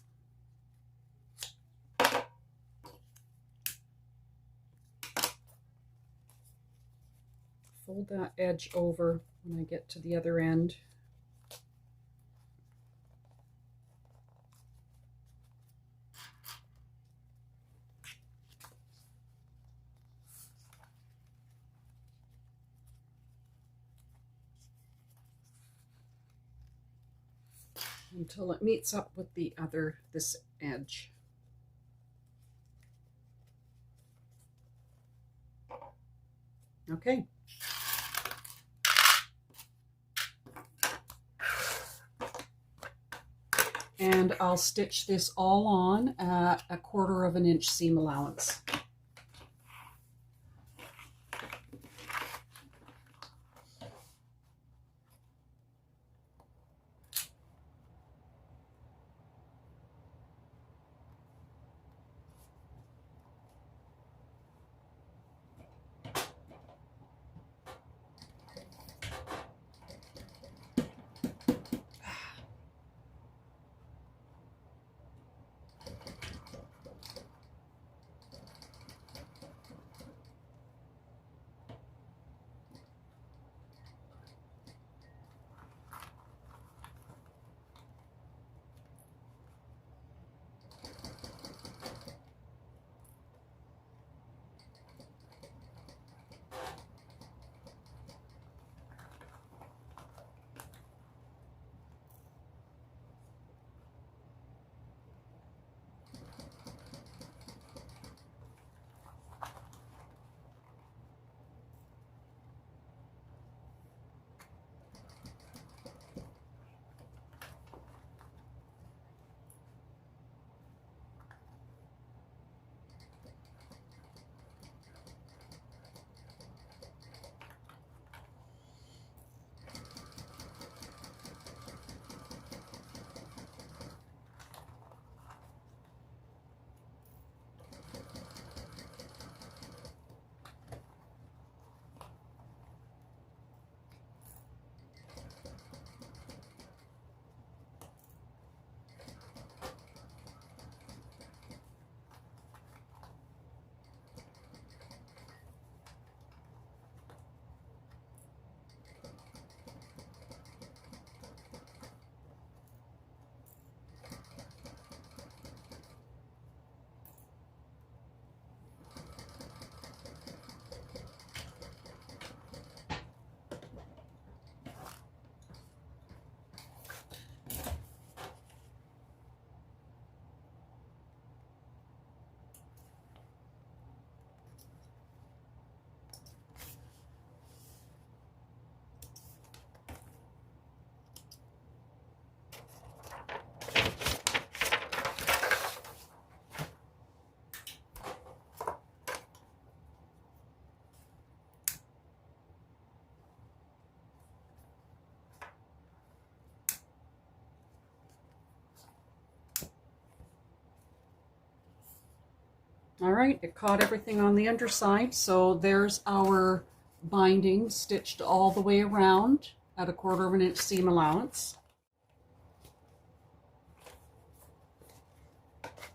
Fold that edge over when I get to the other end. until it meets up with this edge. Okay. And I'll stitch this all on at 1/4 inch seam allowance. All right, it caught everything on the underside, so there's our binding stitched all the way around at 1/4 inch seam allowance.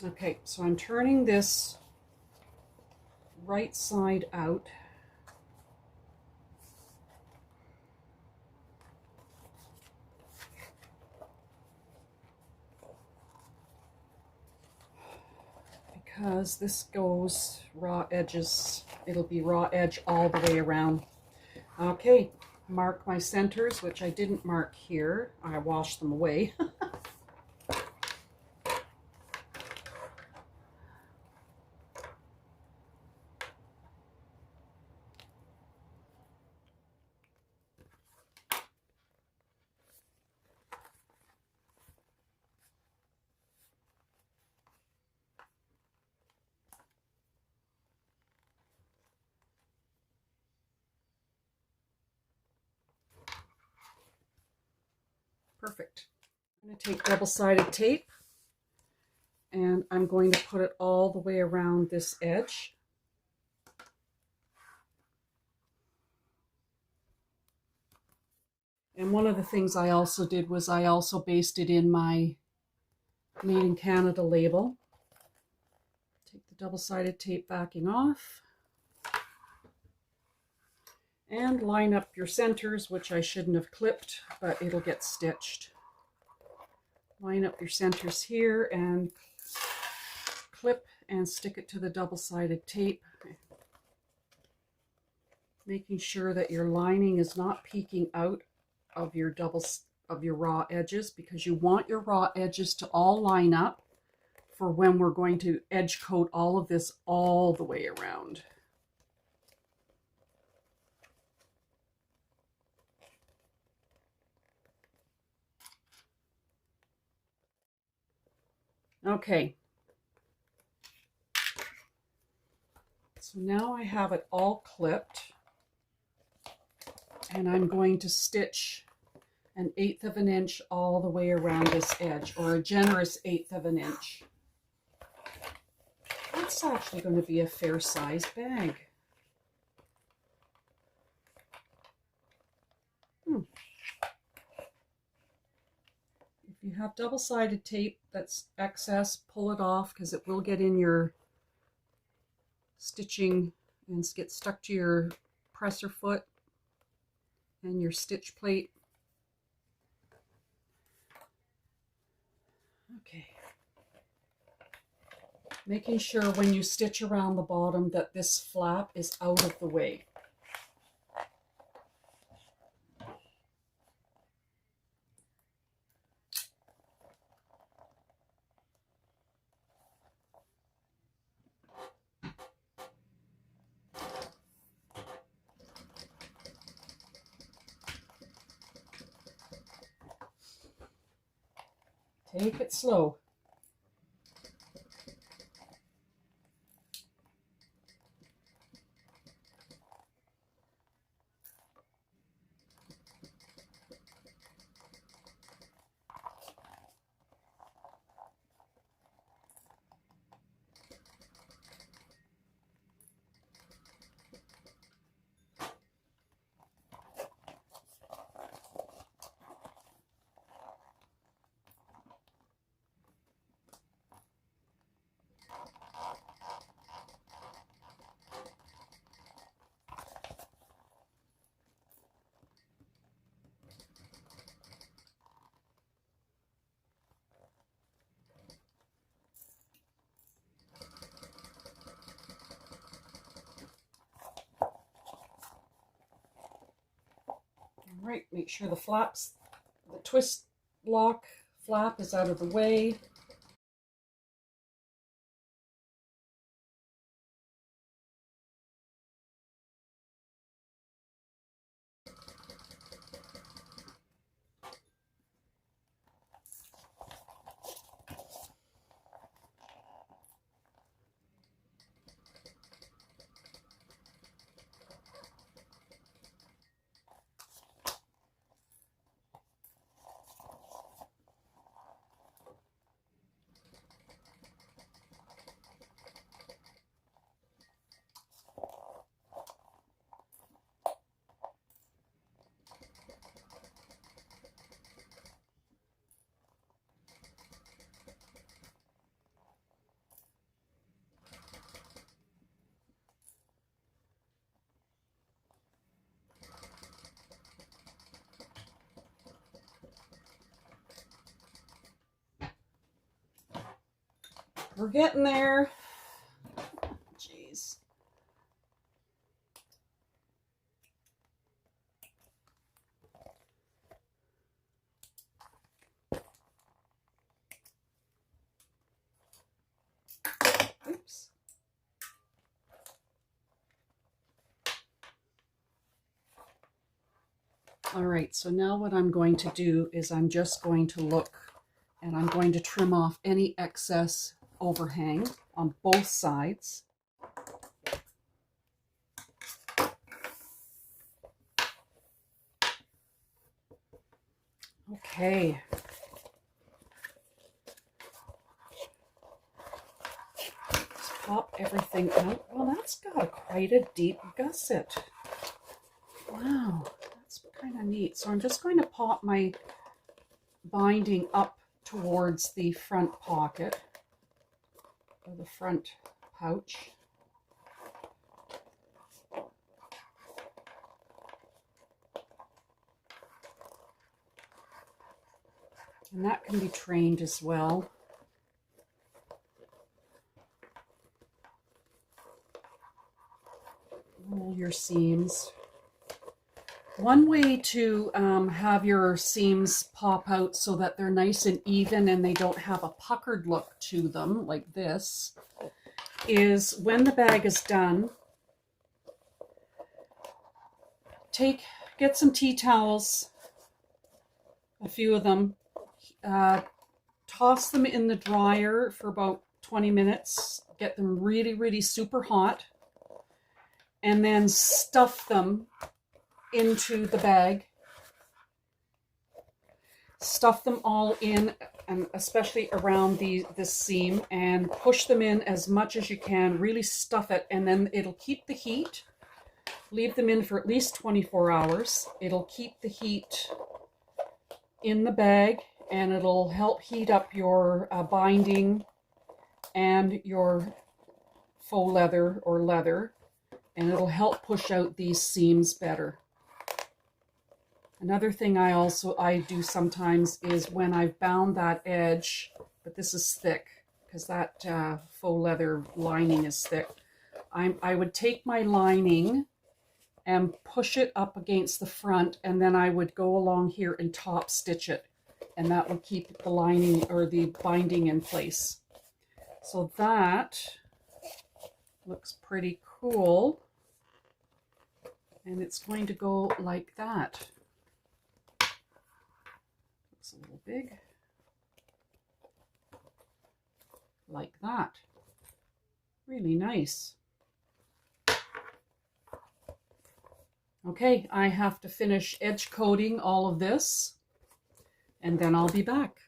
Okay, so I'm turning this right side out. Because this goes raw edges, it'll be raw edge all the way around. Okay, mark my centers, which I didn't mark here. I washed them away. Perfect. I'm going to take double-sided tape and I'm going to put it all the way around this edge. And one of the things I also did was I also basted in my Made in Canada label. Take the double-sided tape backing off. And line up your centers, which I shouldn't have clipped, but it'll get stitched. Line up your centers here and clip and stick it to the double-sided tape, making sure that your lining is not peeking out of your of your raw edges, because you want your raw edges to all line up for when we're going to edge coat all of this all the way around. Okay. So now I have it all clipped, and I'm going to stitch 1/8 of an inch all the way around this edge, or a generous 1/8 of an inch. That's actually going to be a fair size bag. If you have double-sided tape that's excess, pull it off, because it will get in your stitching and get stuck to your presser foot and your stitch plate. Okay. Making sure when you stitch around the bottom that this flap is out of the way. Take it slow. All right, make sure the flaps, the twist lock flap is out of the way. We're getting there. Jeez. Oops. All right, so now what I'm going to do is I'm just going to look, and I'm going to trim off any excess overhang on both sides. Okay. Let's pop everything out. Well, that's got quite a deep gusset. Wow, that's kind of neat. So I'm just going to pop my binding up towards the front pocket, or the front pouch. And that can be trained as well. Roll your seams. One way to have your seams pop out so that they're nice and even and they don't have a puckered look to them like this is when the bag is done, get some tea towels, a few of them, toss them in the dryer for about 20 minutes, get them really, really super hot, and then stuff them into the bag. Stuff them all in, and especially around this seam, and push them in as much as you can. Really stuff it, and then it'll keep the heat. Leave them in for at least 24 hours. It'll keep the heat in the bag, and it'll help heat up your binding and your faux leather or leather, and it'll help push out these seams better. Another thing I do sometimes is when I've bound that edge, but this is thick because that faux leather lining is thick, I would take my lining and push it up against the front, and then I would go along here and top stitch it, and that would keep the lining or the binding in place. So that looks pretty cool, and it's going to go like that. Looks a little big. Like that. Really nice. Okay, I have to finish edge coating all of this, and then I'll be back.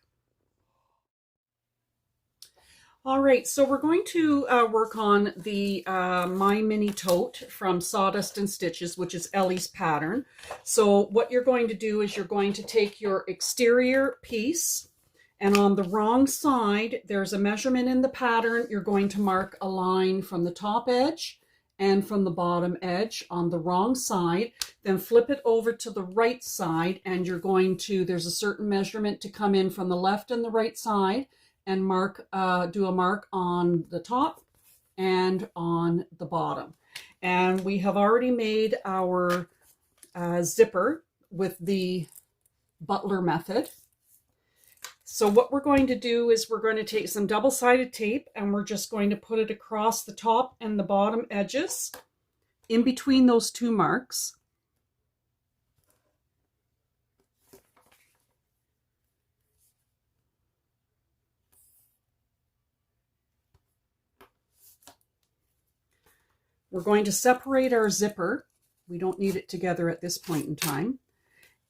All right, so we're going to work on the My Mini Tote from Sawdust and Stitches, which is Ellie's pattern. So what you're going to do is you're going to take your exterior piece, and on the wrong side, there's a measurement in the pattern. You're going to mark a line from the top edge and from the bottom edge on the wrong side. Then flip it over to the right side, and you're going to, there's a certain measurement to come in from the left and the right side, and do a mark on the top and on the bottom. And we have already made our zipper with the Butler method. So what we're going to do is we're going to take some double-sided tape, and we're just going to put it across the top and the bottom edges in between those two marks. We're going to separate our zipper. We don't need it together at this point in time.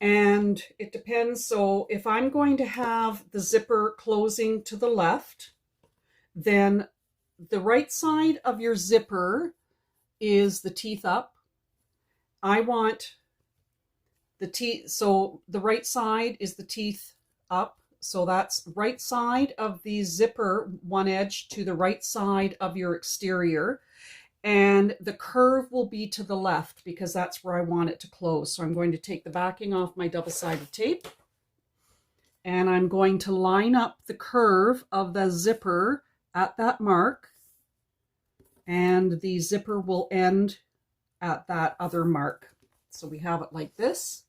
And it depends. So if I'm going to have the zipper closing to the left, then the right side of your zipper is the teeth up. I want the teeth, so the right side is the teeth up. So that's right side of the zipper, one edge to the right side of your exterior. And the curve will be to the left because that's where I want it to close. So I'm going to take the backing off my double-sided tape, and I'm going to line up the curve of the zipper at that mark, and the zipper will end at that other mark. So we have it like this.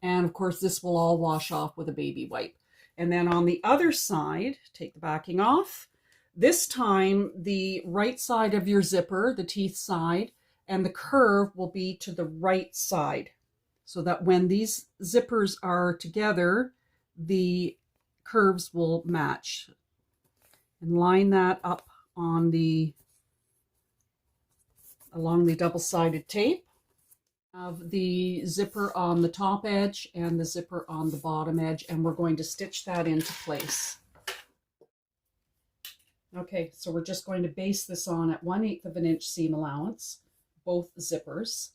And of course, this will all wash off with a baby wipe. And then on the other side, take the backing off. This time, the right side of your zipper, the teeth side, and the curve will be to the right side, so that when these zippers are together, the curves will match. And line that up on along the double-sided tape. Have the zipper on the top edge and the zipper on the bottom edge, and we're going to stitch that into place. Okay, so we're just going to base this on at 1/8 of an inch seam allowance, both zippers.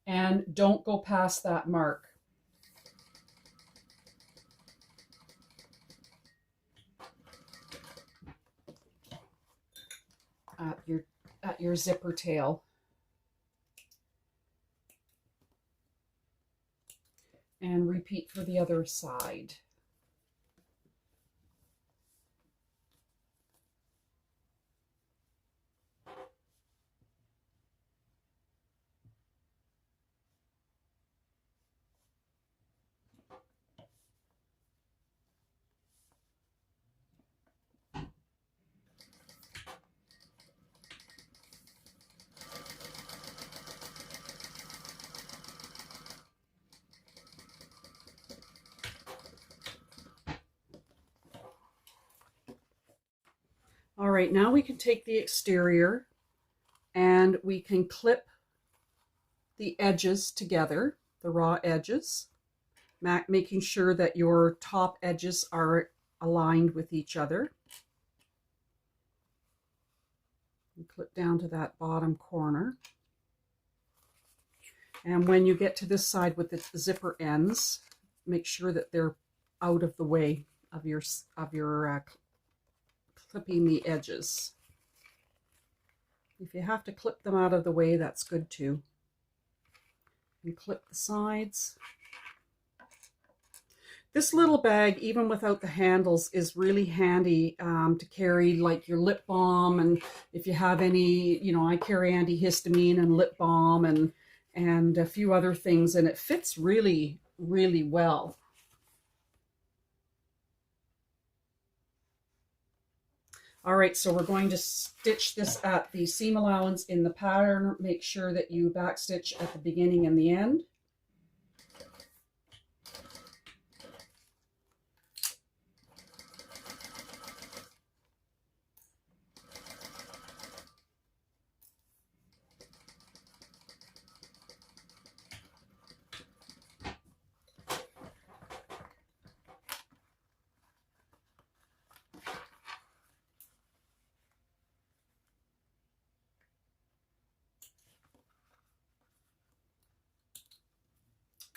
And don't go past that mark. At your zipper tail. And repeat for the other side. All right, now we can take the exterior and we can clip the edges together, the raw edges, making sure that your top edges are aligned with each other. And clip down to that bottom corner. And when you get to this side with the zipper ends, make sure that they're out of the way of your clipping the edges. If you have to clip them out of the way, that's good too. And clip the sides. This little bag, even without the handles, is really handy to carry like your lip balm, and if you have any, you know, I carry antihistamine and lip balm and a few other things, and it fits really, really well. All right, so we're going to stitch this at the seam allowance in the pattern. Make sure that you backstitch at the beginning and the end.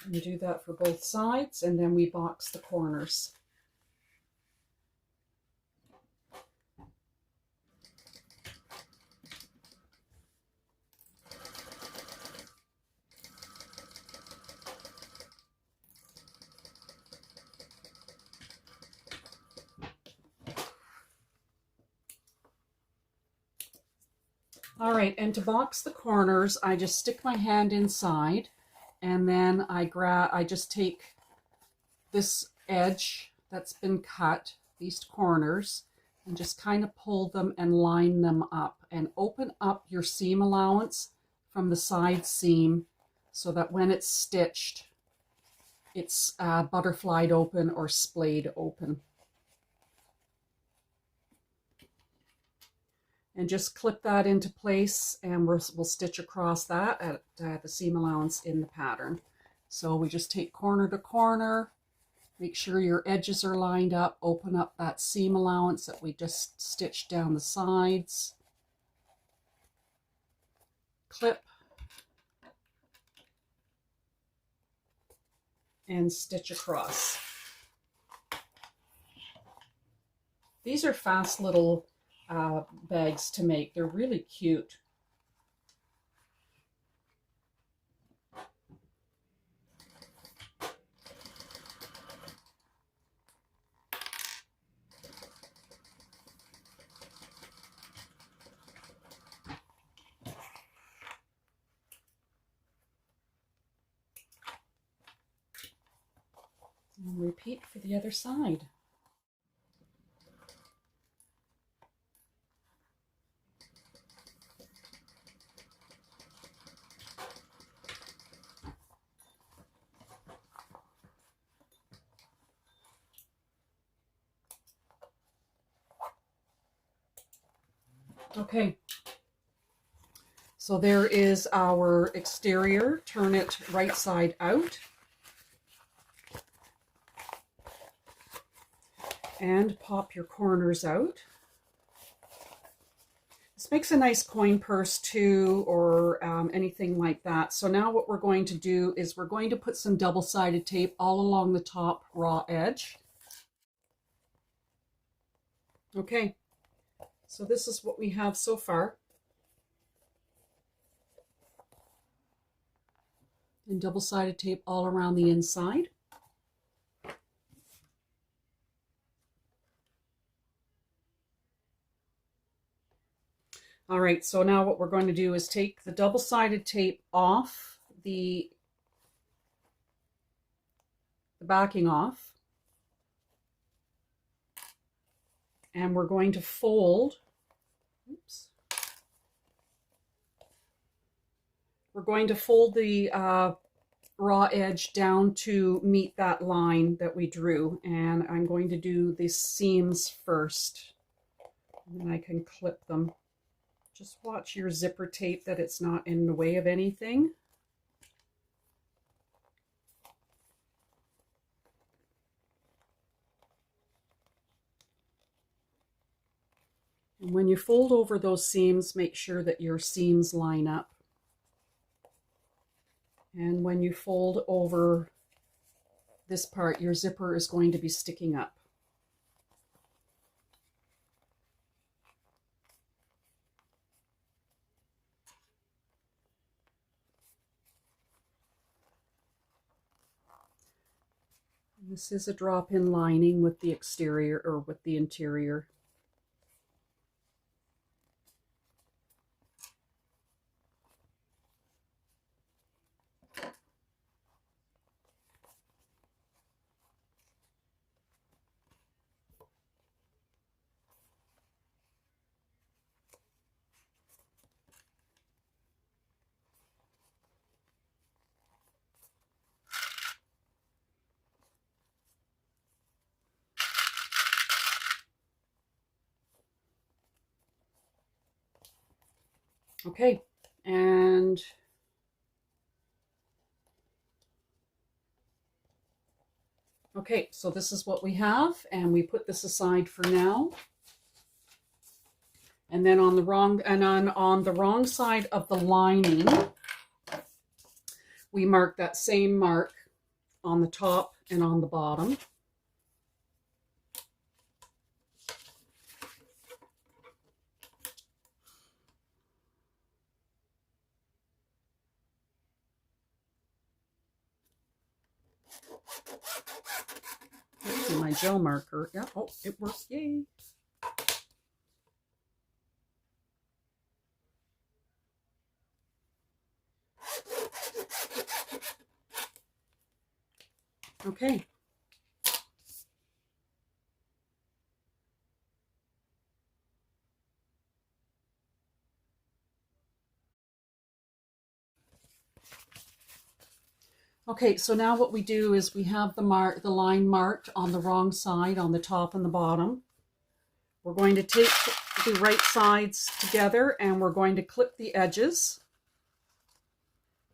And do that for both sides, and then we box the corners. All right, and to box the corners, I just stick my hand inside, and then I just take this edge that's been cut, these corners, and just kind of pull them and line them up, and open up your seam allowance from the side seam so that when it's stitched, it's butterflied open or splayed open. And just clip that into place, and we'll stitch across that at the seam allowance in the pattern. So we just take corner to corner, make sure your edges are lined up, open up that seam allowance that we just stitched down the sides, clip, and stitch across. These are fast little bags to make. They're really cute. And repeat for the other side. Okay, so there is our exterior. Turn it right side out. And pop your corners out. This makes a nice coin purse too, or anything like that. So now what we're going to do is we're going to put some double-sided tape all along the top raw edge. Okay. So this is what we have so far. And double-sided tape all around the inside. All right, so now what we're going to do is take the double-sided tape off the backing off, and we're going to fold, oops, we're going to fold the raw edge down to meet that line that we drew, and I'm going to do the seams first, and then I can clip them. Just watch your zipper tape that it's not in the way of anything. And when you fold over those seams, make sure that your seams line up. And when you fold over this part, your zipper is going to be sticking up. This is a drop-in lining with the exterior, or with the interior. Okay, and okay, so this is what we have, and we put this aside for now. And then on the wrong side of the lining, we mark that same mark on the top and on the bottom. Here's my gel marker. Yeah, oh, it works. Yay. Okay. Okay, so now what we do is we have the line marked on the wrong side, on the top and the bottom. We're going to take the right sides together and we're going to clip the edges,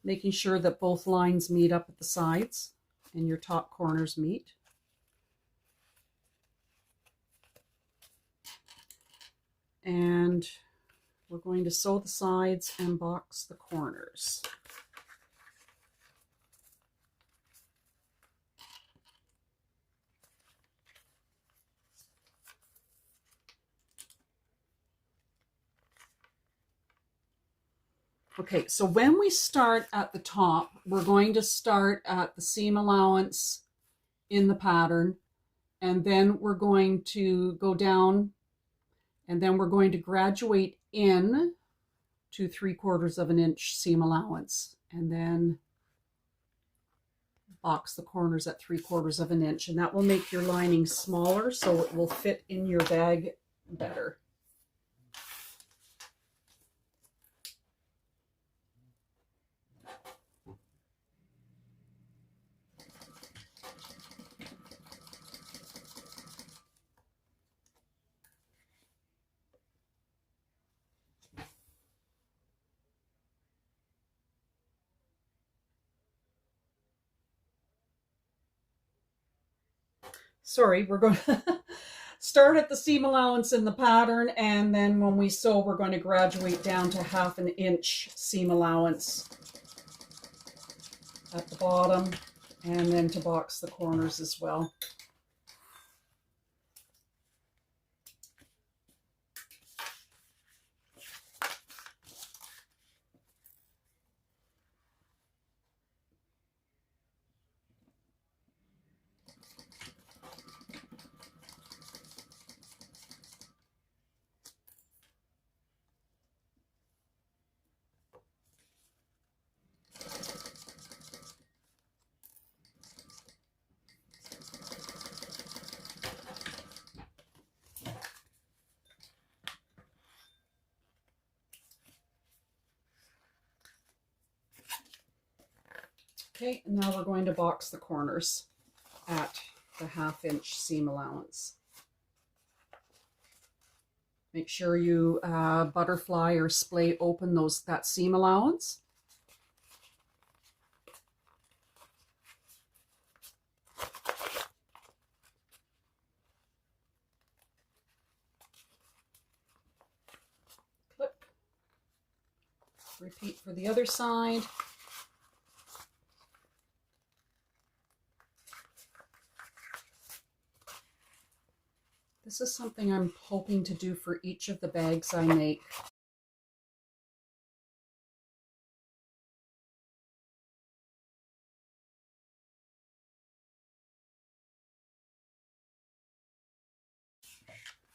making sure that both lines meet up at the sides and your top corners meet. And we're going to sew the sides and box the corners. Okay, so when we start at the top, we're going to start at the seam allowance in the pattern, and then we're going to go down, and then we're going to graduate in to 3/4 of an inch seam allowance, and then box the corners at 3/4 of an inch, and that will make your lining smaller so it will fit in your bag better. Sorry, we're going to start at the seam allowance in the pattern, and then when we sew, we're going to graduate down to 1/2 inch seam allowance at the bottom, and then to box the corners as well. Okay, and now we're going to box the corners at the 1/2 inch seam allowance. Make sure you butterfly or splay open that seam allowance. Clip. Repeat for the other side. This is something I'm hoping to do for each of the bags I make.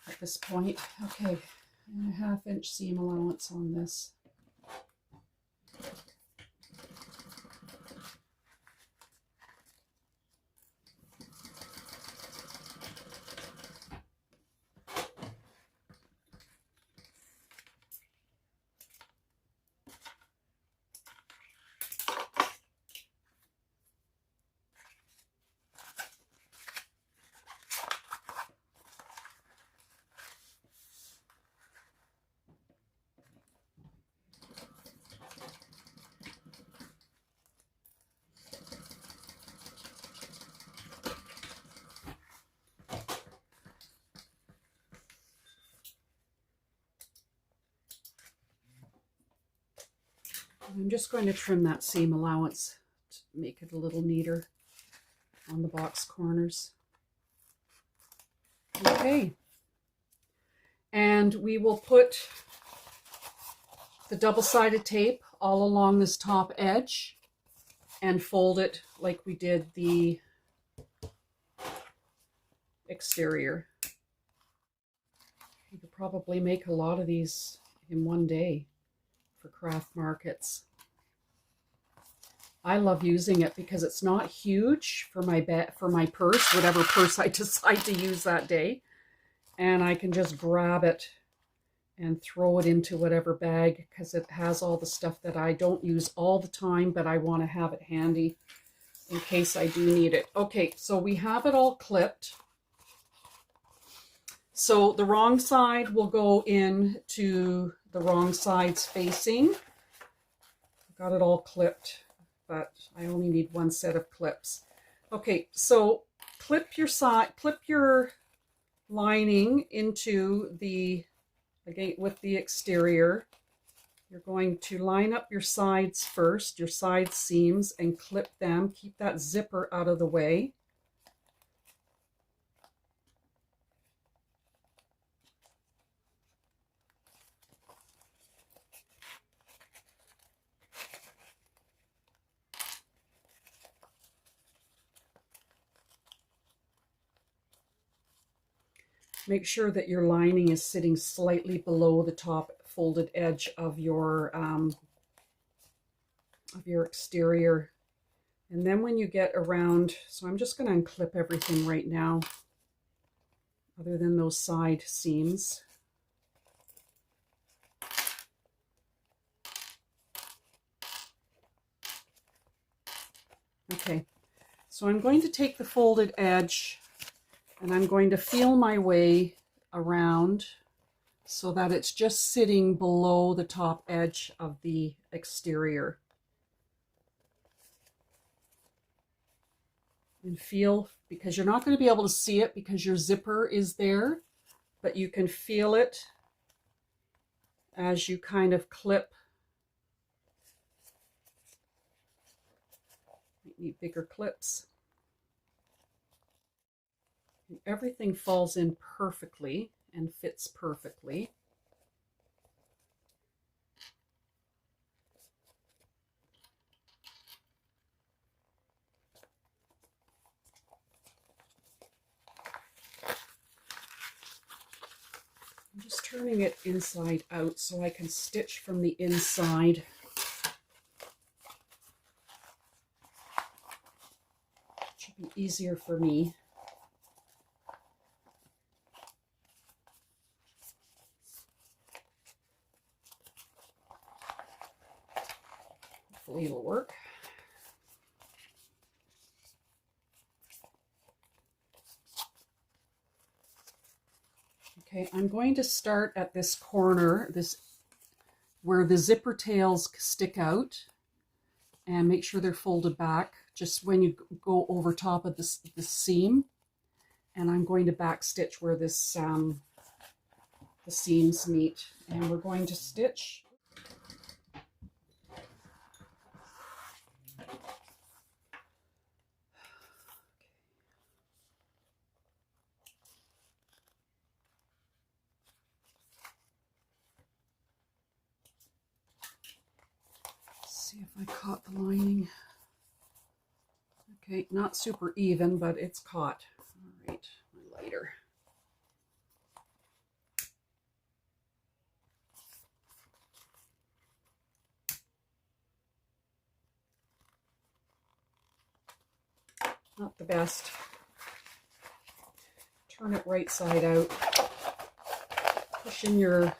At this point, okay, and a 1/2 inch seam allowance on this. I'm just going to trim that seam allowance to make it a little neater on the box corners. Okay, and we will put the double-sided tape all along this top edge and fold it like we did the exterior. You could probably make a lot of these in one day for craft markets. I love using it because it's not huge for my purse, whatever purse I decide to use that day, and I can just grab it and throw it into whatever bag because it has all the stuff that I don't use all the time, but I want to have it handy in case I do need it. Okay, so we have it all clipped. So the wrong side will go into the wrong side's facing. Got it all clipped, but I only need one set of clips. Okay, so clip your lining into the, again, with the exterior. You're going to line up your sides first, your side seams, and clip them. Keep that zipper out of the way. Make sure that your lining is sitting slightly below the top folded edge of your exterior. And then when you get around, so I'm just going to unclip everything right now, other than those side seams. Okay, so I'm going to take the folded edge and I'm going to feel my way around so that it's just sitting below the top edge of the exterior. And feel, because you're not going to be able to see it because your zipper is there, but you can feel it as you kind of clip. You need bigger clips. And everything falls in perfectly and fits perfectly. I'm just turning it inside out so I can stitch from the inside. It should be easier for me. Hopefully it'll work. Okay, I'm going to start at this corner, this where the zipper tails stick out, and make sure they're folded back just when you go over top of this seam. And I'm going to back stitch where this the seams meet, and we're going to stitch. See if I caught the lining. Okay, not super even, but it's caught. All right, my lighter. Not the best. Turn it right side out. Push in your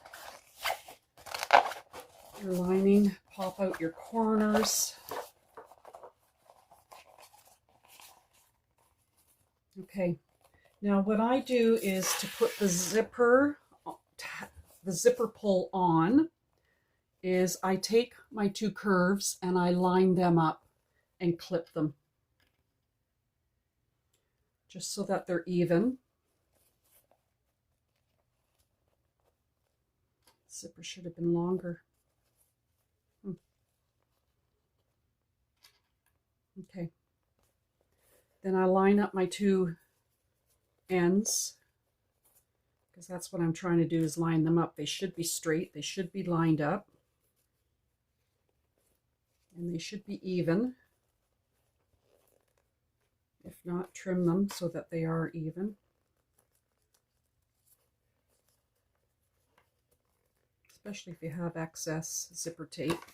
lining, pop out your corners. Okay, now what I do is to put the zipper pull on is I take my two curves and I line them up and clip them just so that they're even. Zipper should have been longer. Okay. Then I line up my two ends, because that's what I'm trying to do, is line them up. They should be straight, they should be lined up, and they should be even. If not, trim them so that they are even. Especially if you have excess zipper tape.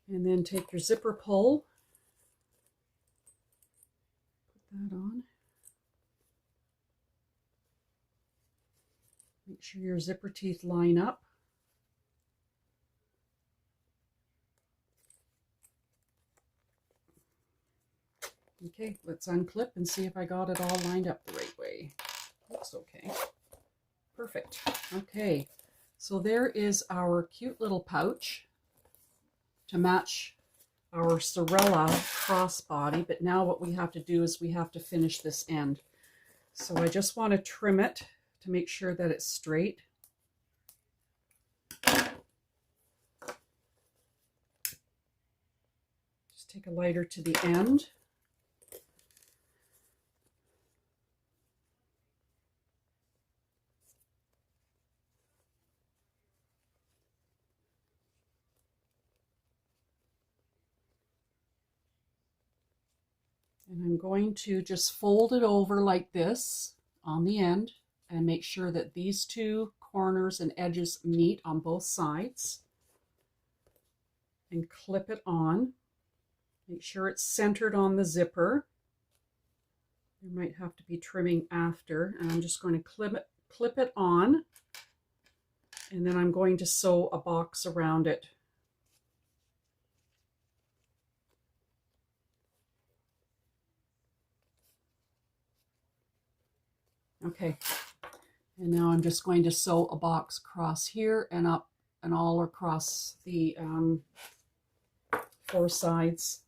And then take your zipper pull, put that on. Make sure your zipper teeth line up. Okay, let's unclip and see if I got it all lined up the right way. Looks okay. Perfect. Okay, so there is our cute little pouch to match our Sorella crossbody, but now what we have to do is we have to finish this end. So I just want to trim it to make sure that it's straight. Just take a lighter to the end. And I'm going to just fold it over like this on the end and make sure that these two corners and edges meet on both sides. And clip it on. Make sure it's centered on the zipper. You might have to be trimming after. And I'm just going to clip it on. And then I'm going to sew a box around it. Okay, and now I'm just going to sew a box across here and up and all across the four sides.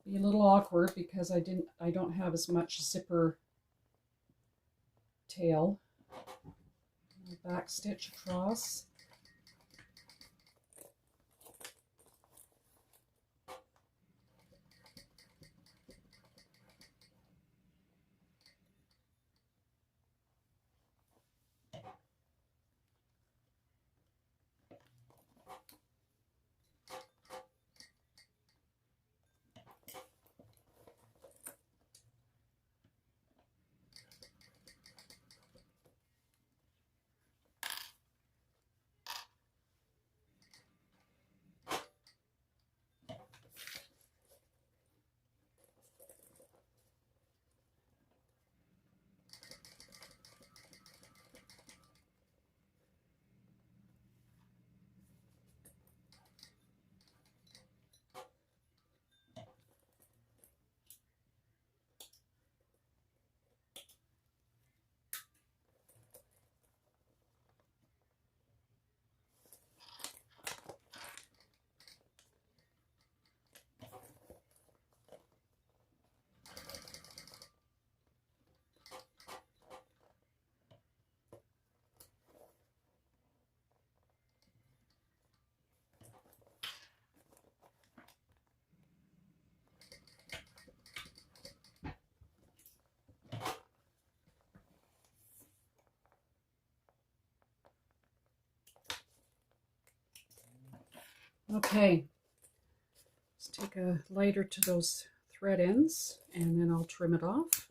Be a little awkward because I don't have as much zipper tail. Back stitch across. Okay, let's take a lighter to those thread ends and then I'll trim it off.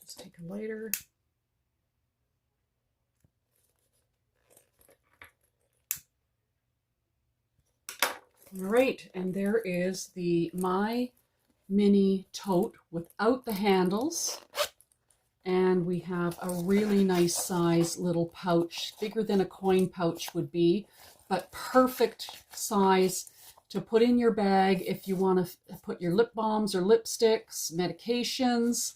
Just take a lighter. All right, and there is the My Mini Tote without the handles. And we have a really nice size little pouch, bigger than a coin pouch would be, but perfect size to put in your bag if you want to put your lip balms or lipsticks, medications,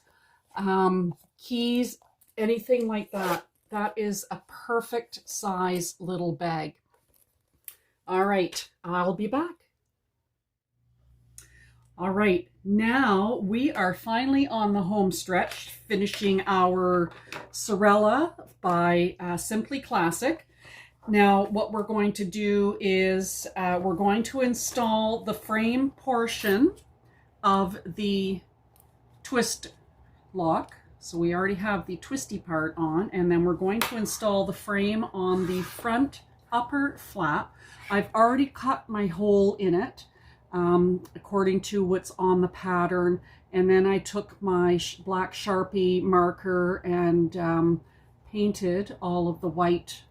keys, anything like that. That is a perfect size little bag. All right, I'll be back. All right, now we are finally on the home stretch, finishing our Sorella by Simply Classic. Now, what we're going to do is we're going to install the frame portion of the twist lock. So we already have the twisty part on, and then we're going to install the frame on the front upper flap. I've already cut my hole in it according to what's on the pattern, and then I took my black Sharpie marker and painted all of the white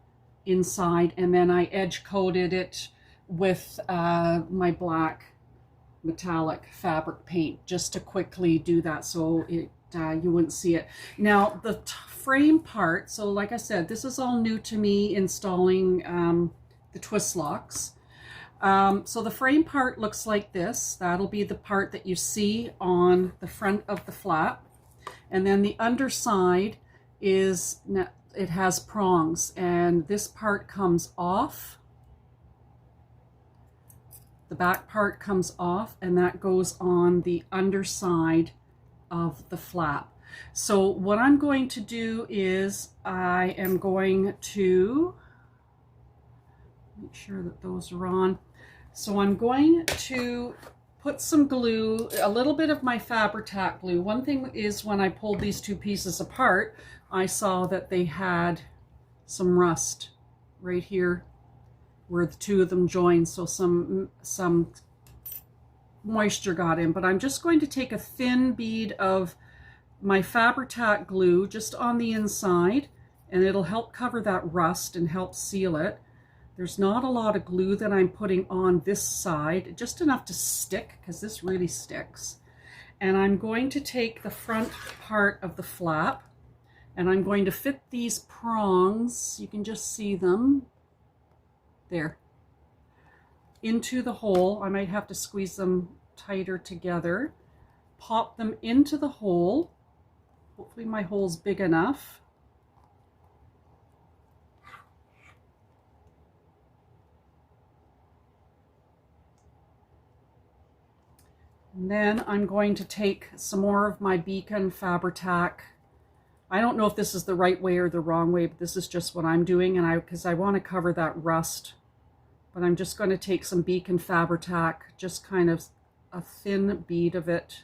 inside, and then I edge coated it with my black metallic fabric paint just to quickly do that so it you wouldn't see it. Now the frame part, so like I said, this is all new to me installing the twist locks. So the frame part looks like this. That'll be the part that you see on the front of the flap. And then the underside is, it has prongs, and this part comes off. The back part comes off, and that goes on the underside of the flap. So what I'm going to do is I am going to make sure that those are on. So I'm going to put some glue, a little bit of my Fabri-Tac glue. One thing is, when I pulled these two pieces apart, I saw that they had some rust right here where the two of them join, so some moisture got in. But I'm just going to take a thin bead of my Fabri-Tac glue just on the inside, and it'll help cover that rust and help seal it. There's not a lot of glue that I'm putting on this side, just enough to stick, because this really sticks. And I'm going to take the front part of the flap, and I'm going to fit these prongs, you can just see them there, into the hole. I might have to squeeze them tighter together. Pop them into the hole. Hopefully my hole's big enough. And then I'm going to take some more of my Beacon Fabri-Tac. I don't know if this is the right way or the wrong way, but this is just what I'm doing, and because I want to cover that rust. But I'm just going to take some Beacon Fabri-Tac, just kind of a thin bead of it.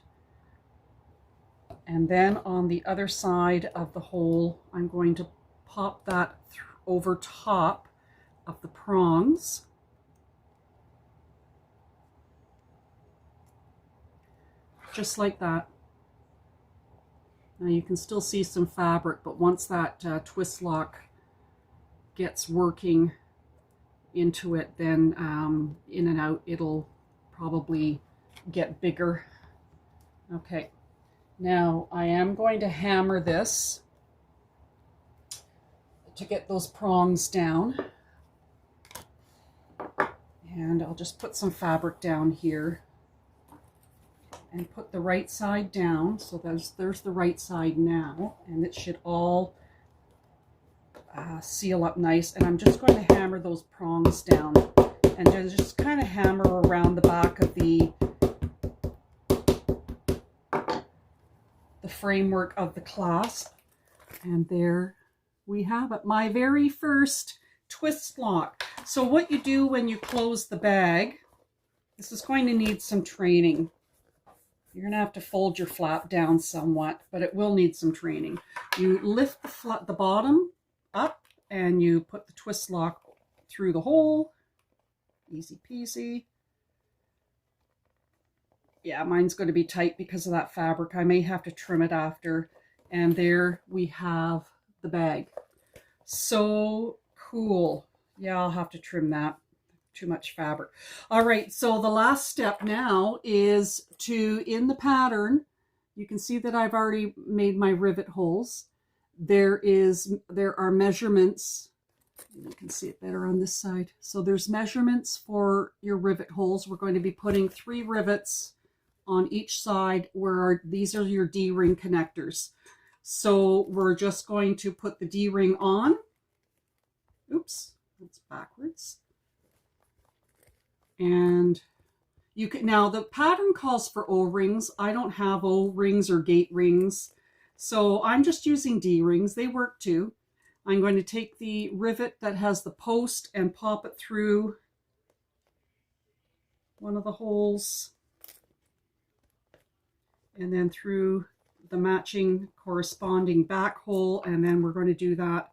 And then on the other side of the hole, I'm going to pop that over top of the prongs. Just like that. Now you can still see some fabric, but once that twist lock gets working into it, then in and out it'll probably get bigger. Okay, now I am going to hammer this to get those prongs down, and I'll just put some fabric down here and put the right side down. So there's the right side now, and it should all seal up nice. And I'm just going to hammer those prongs down, and then just kind of hammer around the back of the framework of the clasp. And there we have it, my very first twist lock. So what you do when you close the bag, this is going to need some training. You're going to have to fold your flap down somewhat, but it will need some training. You lift the bottom up and you put the twist lock through the hole. Easy peasy. Yeah, mine's going to be tight because of that fabric. I may have to trim it after. And there we have the bag. So cool. Yeah, I'll have to trim that. Too much fabric. All right, so the last step now is to, in the pattern, you can see that I've already made my rivet holes. There are measurements. You can see it better on this side. So there's measurements for your rivet holes. We're going to be putting 3 rivets on each side where these are your D-ring connectors. So we're just going to put the D-ring on. Oops, that's backwards. And you can, now the pattern calls for O-rings. I don't have O-rings or gate rings, so I'm just using D-rings. They work too. I'm going to take the rivet that has the post and pop it through one of the holes, and then through the matching corresponding back hole, and then we're going to do that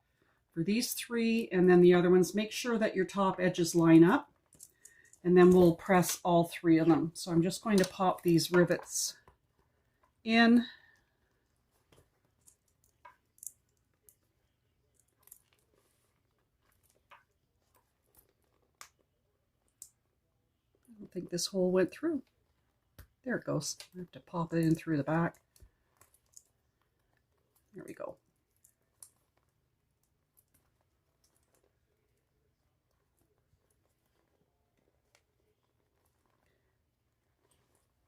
for these 3, and then the other ones. Make sure that your top edges line up. And then we'll press all 3 of them. So I'm just going to pop these rivets in. I don't think this hole went through. There it goes. I have to pop it in through the back. There we go.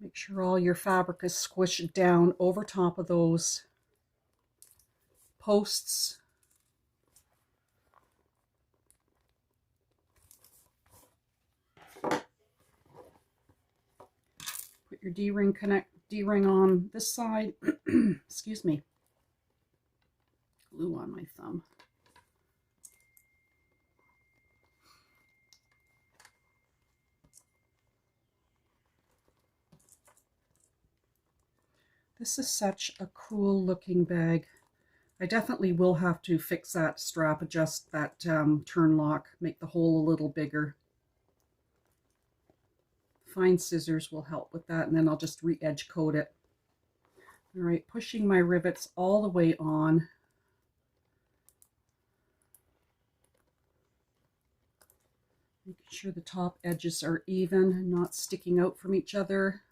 Make sure all your fabric is squished down over top of those posts. Put your D-ring on this side. Excuse me. Glue on my thumb. This is such a cool looking bag. I definitely will have to fix that strap, adjust that turn lock, make the hole a little bigger. Fine scissors will help with that, and then I'll just re-edge coat it. All right, pushing my rivets all the way on. Making sure the top edges are even and not sticking out from each other.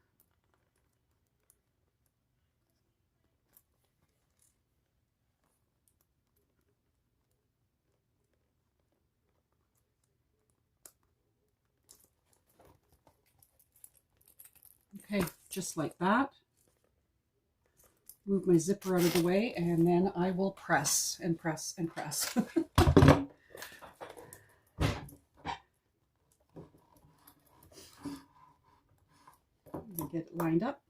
Okay, just like that. Move my zipper out of the way, and then I will press and press and press. Get it lined up.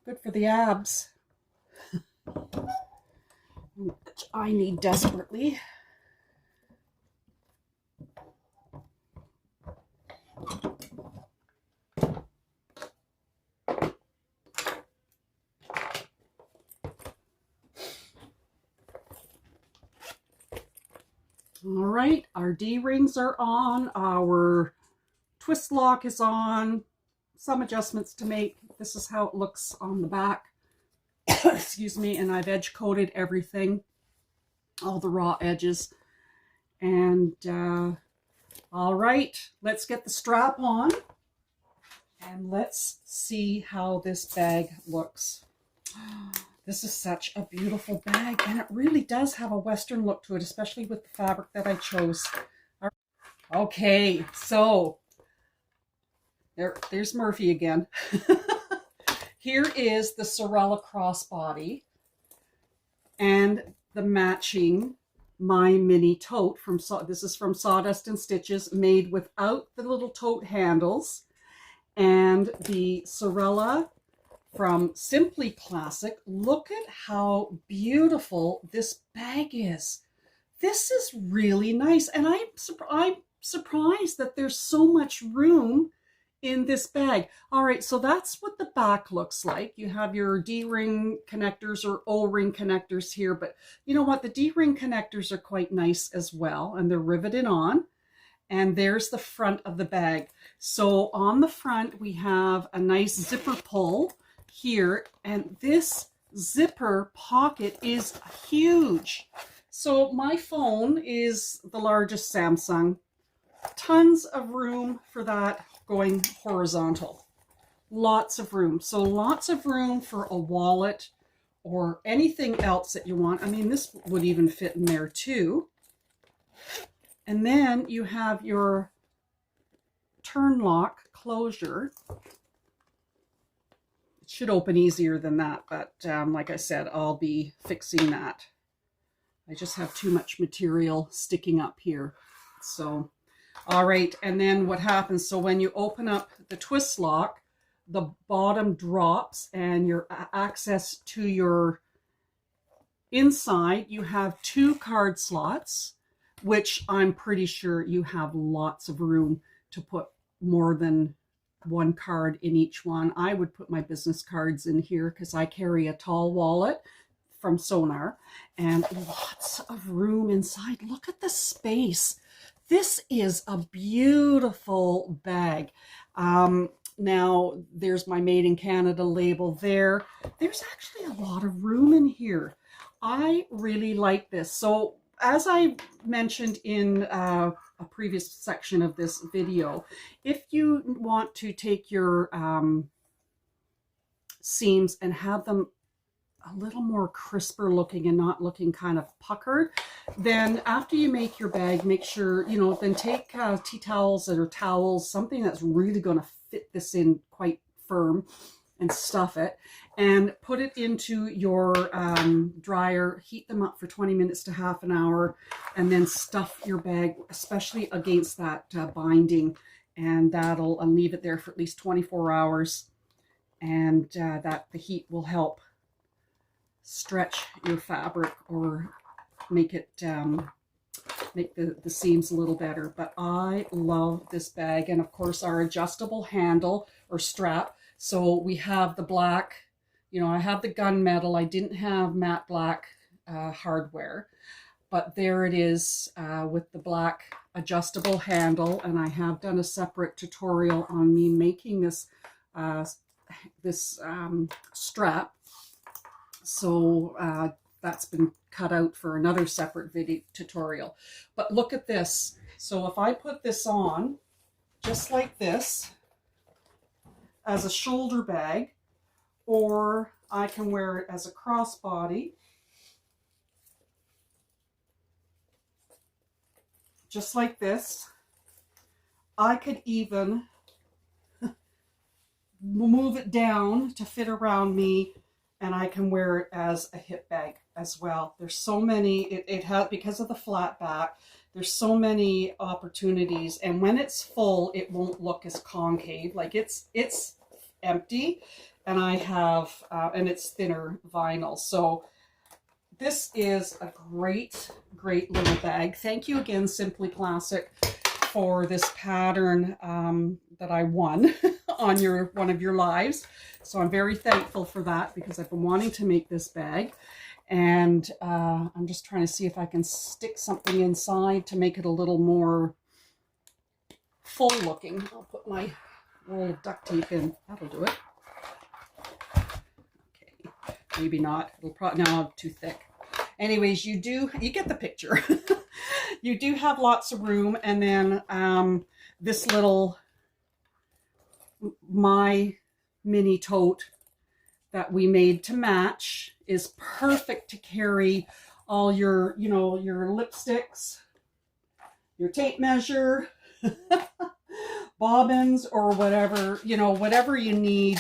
Good for the abs, which I need desperately. All right, our D-rings are on, our twist lock is on, some adjustments to make. This is how it looks on the back. Excuse me, and I've edge coated everything, all the raw edges. And all right, let's get the strap on and let's see how this bag looks. This is such a beautiful bag, and it really does have a Western look to it, especially with the fabric that I chose. Okay, so there's Murphy again. Here is the Sorella Crossbody and the matching My Mini Tote from this is from Sawdust and Stitches, made without the little tote handles, and the Sorella from Simply Classic. Look at how beautiful this bag is. This is really nice, and I'm surprised that there's so much room in this bag. All right, so that's what the back looks like. You have your D-ring connectors or O-ring connectors here, but you know what? The D-ring connectors are quite nice as well, and they're riveted on. And there's the front of the bag. So on the front, we have a nice zipper pull here, and this zipper pocket is huge. So my phone is the largest Samsung. Tons of room for that going horizontal. Lots of room. So lots of room for a wallet or anything else that you want. I mean, this would even fit in there too. And then you have your turn lock closure. It should open easier than that, but like I said, I'll be fixing that. I just have too much material sticking up here. So, all right, and then what happens, so when you open up the twist lock, the bottom drops and your access to your inside, you have 2 card slots, which I'm pretty sure you have lots of room to put more than 1 card in each one. I would put my business cards in here because I carry a tall wallet from Sonar, and lots of room inside. Look at the space. This is a beautiful bag. Now there's my Made in Canada label there. There's actually a lot of room in here. I really like this. So as I mentioned in a previous section of this video, if you want to take your seams and have them a little more crisper looking and not looking kind of puckered, then after you make your bag, make sure, you know, then take tea towels or towels, something that's really going to fit this in quite firm, and stuff it and put it into your dryer, heat them up for 20 minutes to half an hour, and then stuff your bag, especially against that binding, and that'll leave it there for at least 24 hours, and that the heat will help stretch your fabric or make it make the seams a little better. But I love this bag, and of course our adjustable handle or strap. So we have the black, you know, I have the gunmetal. I didn't have matte black hardware, but there it is with the black adjustable handle. And I have done a separate tutorial on me making this strap. So that's been cut out for another separate video tutorial. But look at this. So if I put this on just like this as a shoulder bag, or I can wear it as a crossbody, just like this. I could even move it down to fit around me, and I can wear it as a hip bag as well. There's so many, it has, because of the flat back, there's so many opportunities, and when it's full, it won't look as concave. Like it's empty, and I have, and it's thinner vinyl. So this is a great, great little bag. Thank you again, Simply Classic, for this pattern that I won on one of your lives. So I'm very thankful for that, because I've been wanting to make this bag. And I'm just trying to see if I can stick something inside to make it a little more full looking. I'll put my roll of duct tape in. That'll do it. Okay, maybe not. It'll probably, no, too thick. Anyways, you get the picture. You do have lots of room. And then this little My Mini Tote that we made to match is perfect to carry all your, you know, your lipsticks, your tape measure, bobbins or whatever, you know, whatever you need.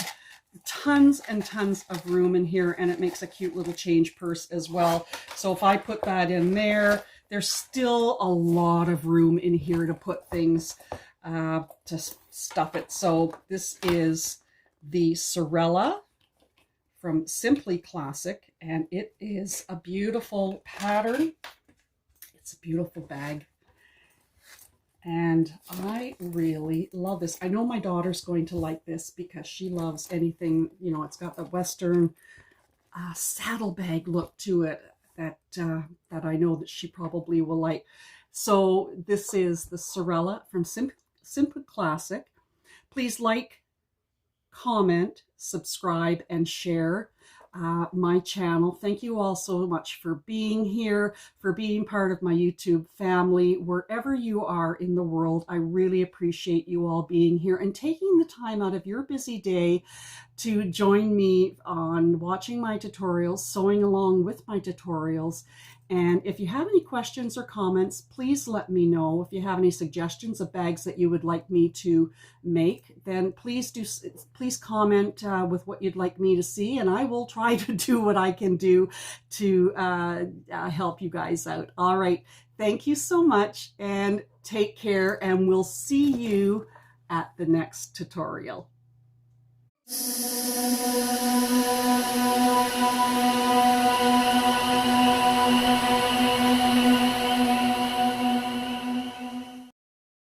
Tons and tons of room in here, and it makes a cute little change purse as well. So if I put that in there, there's still a lot of room in here to put things, to stuff it. So this is the Sorella from Simply Classic, and it is a beautiful pattern. It's a beautiful bag. And I really love this. I know my daughter's going to like this because she loves anything, you know, it's got the Western saddlebag look to it that I know that she probably will like. So this is the Sorella from Simply Classic. Please like, comment, subscribe, and share my channel. Thank you all so much for being here, for being part of my YouTube family. Wherever you are in the world, I really appreciate you all being here and taking the time out of your busy day to join me on watching my tutorials, sewing along with my tutorials. And if you have any questions or comments, please let me know. If you have any suggestions of bags that you would like me to make, then please comment with what you'd like me to see, and I will try to do what I can do to help you guys out. All right, thank you so much, and take care, and we'll see you at the next tutorial.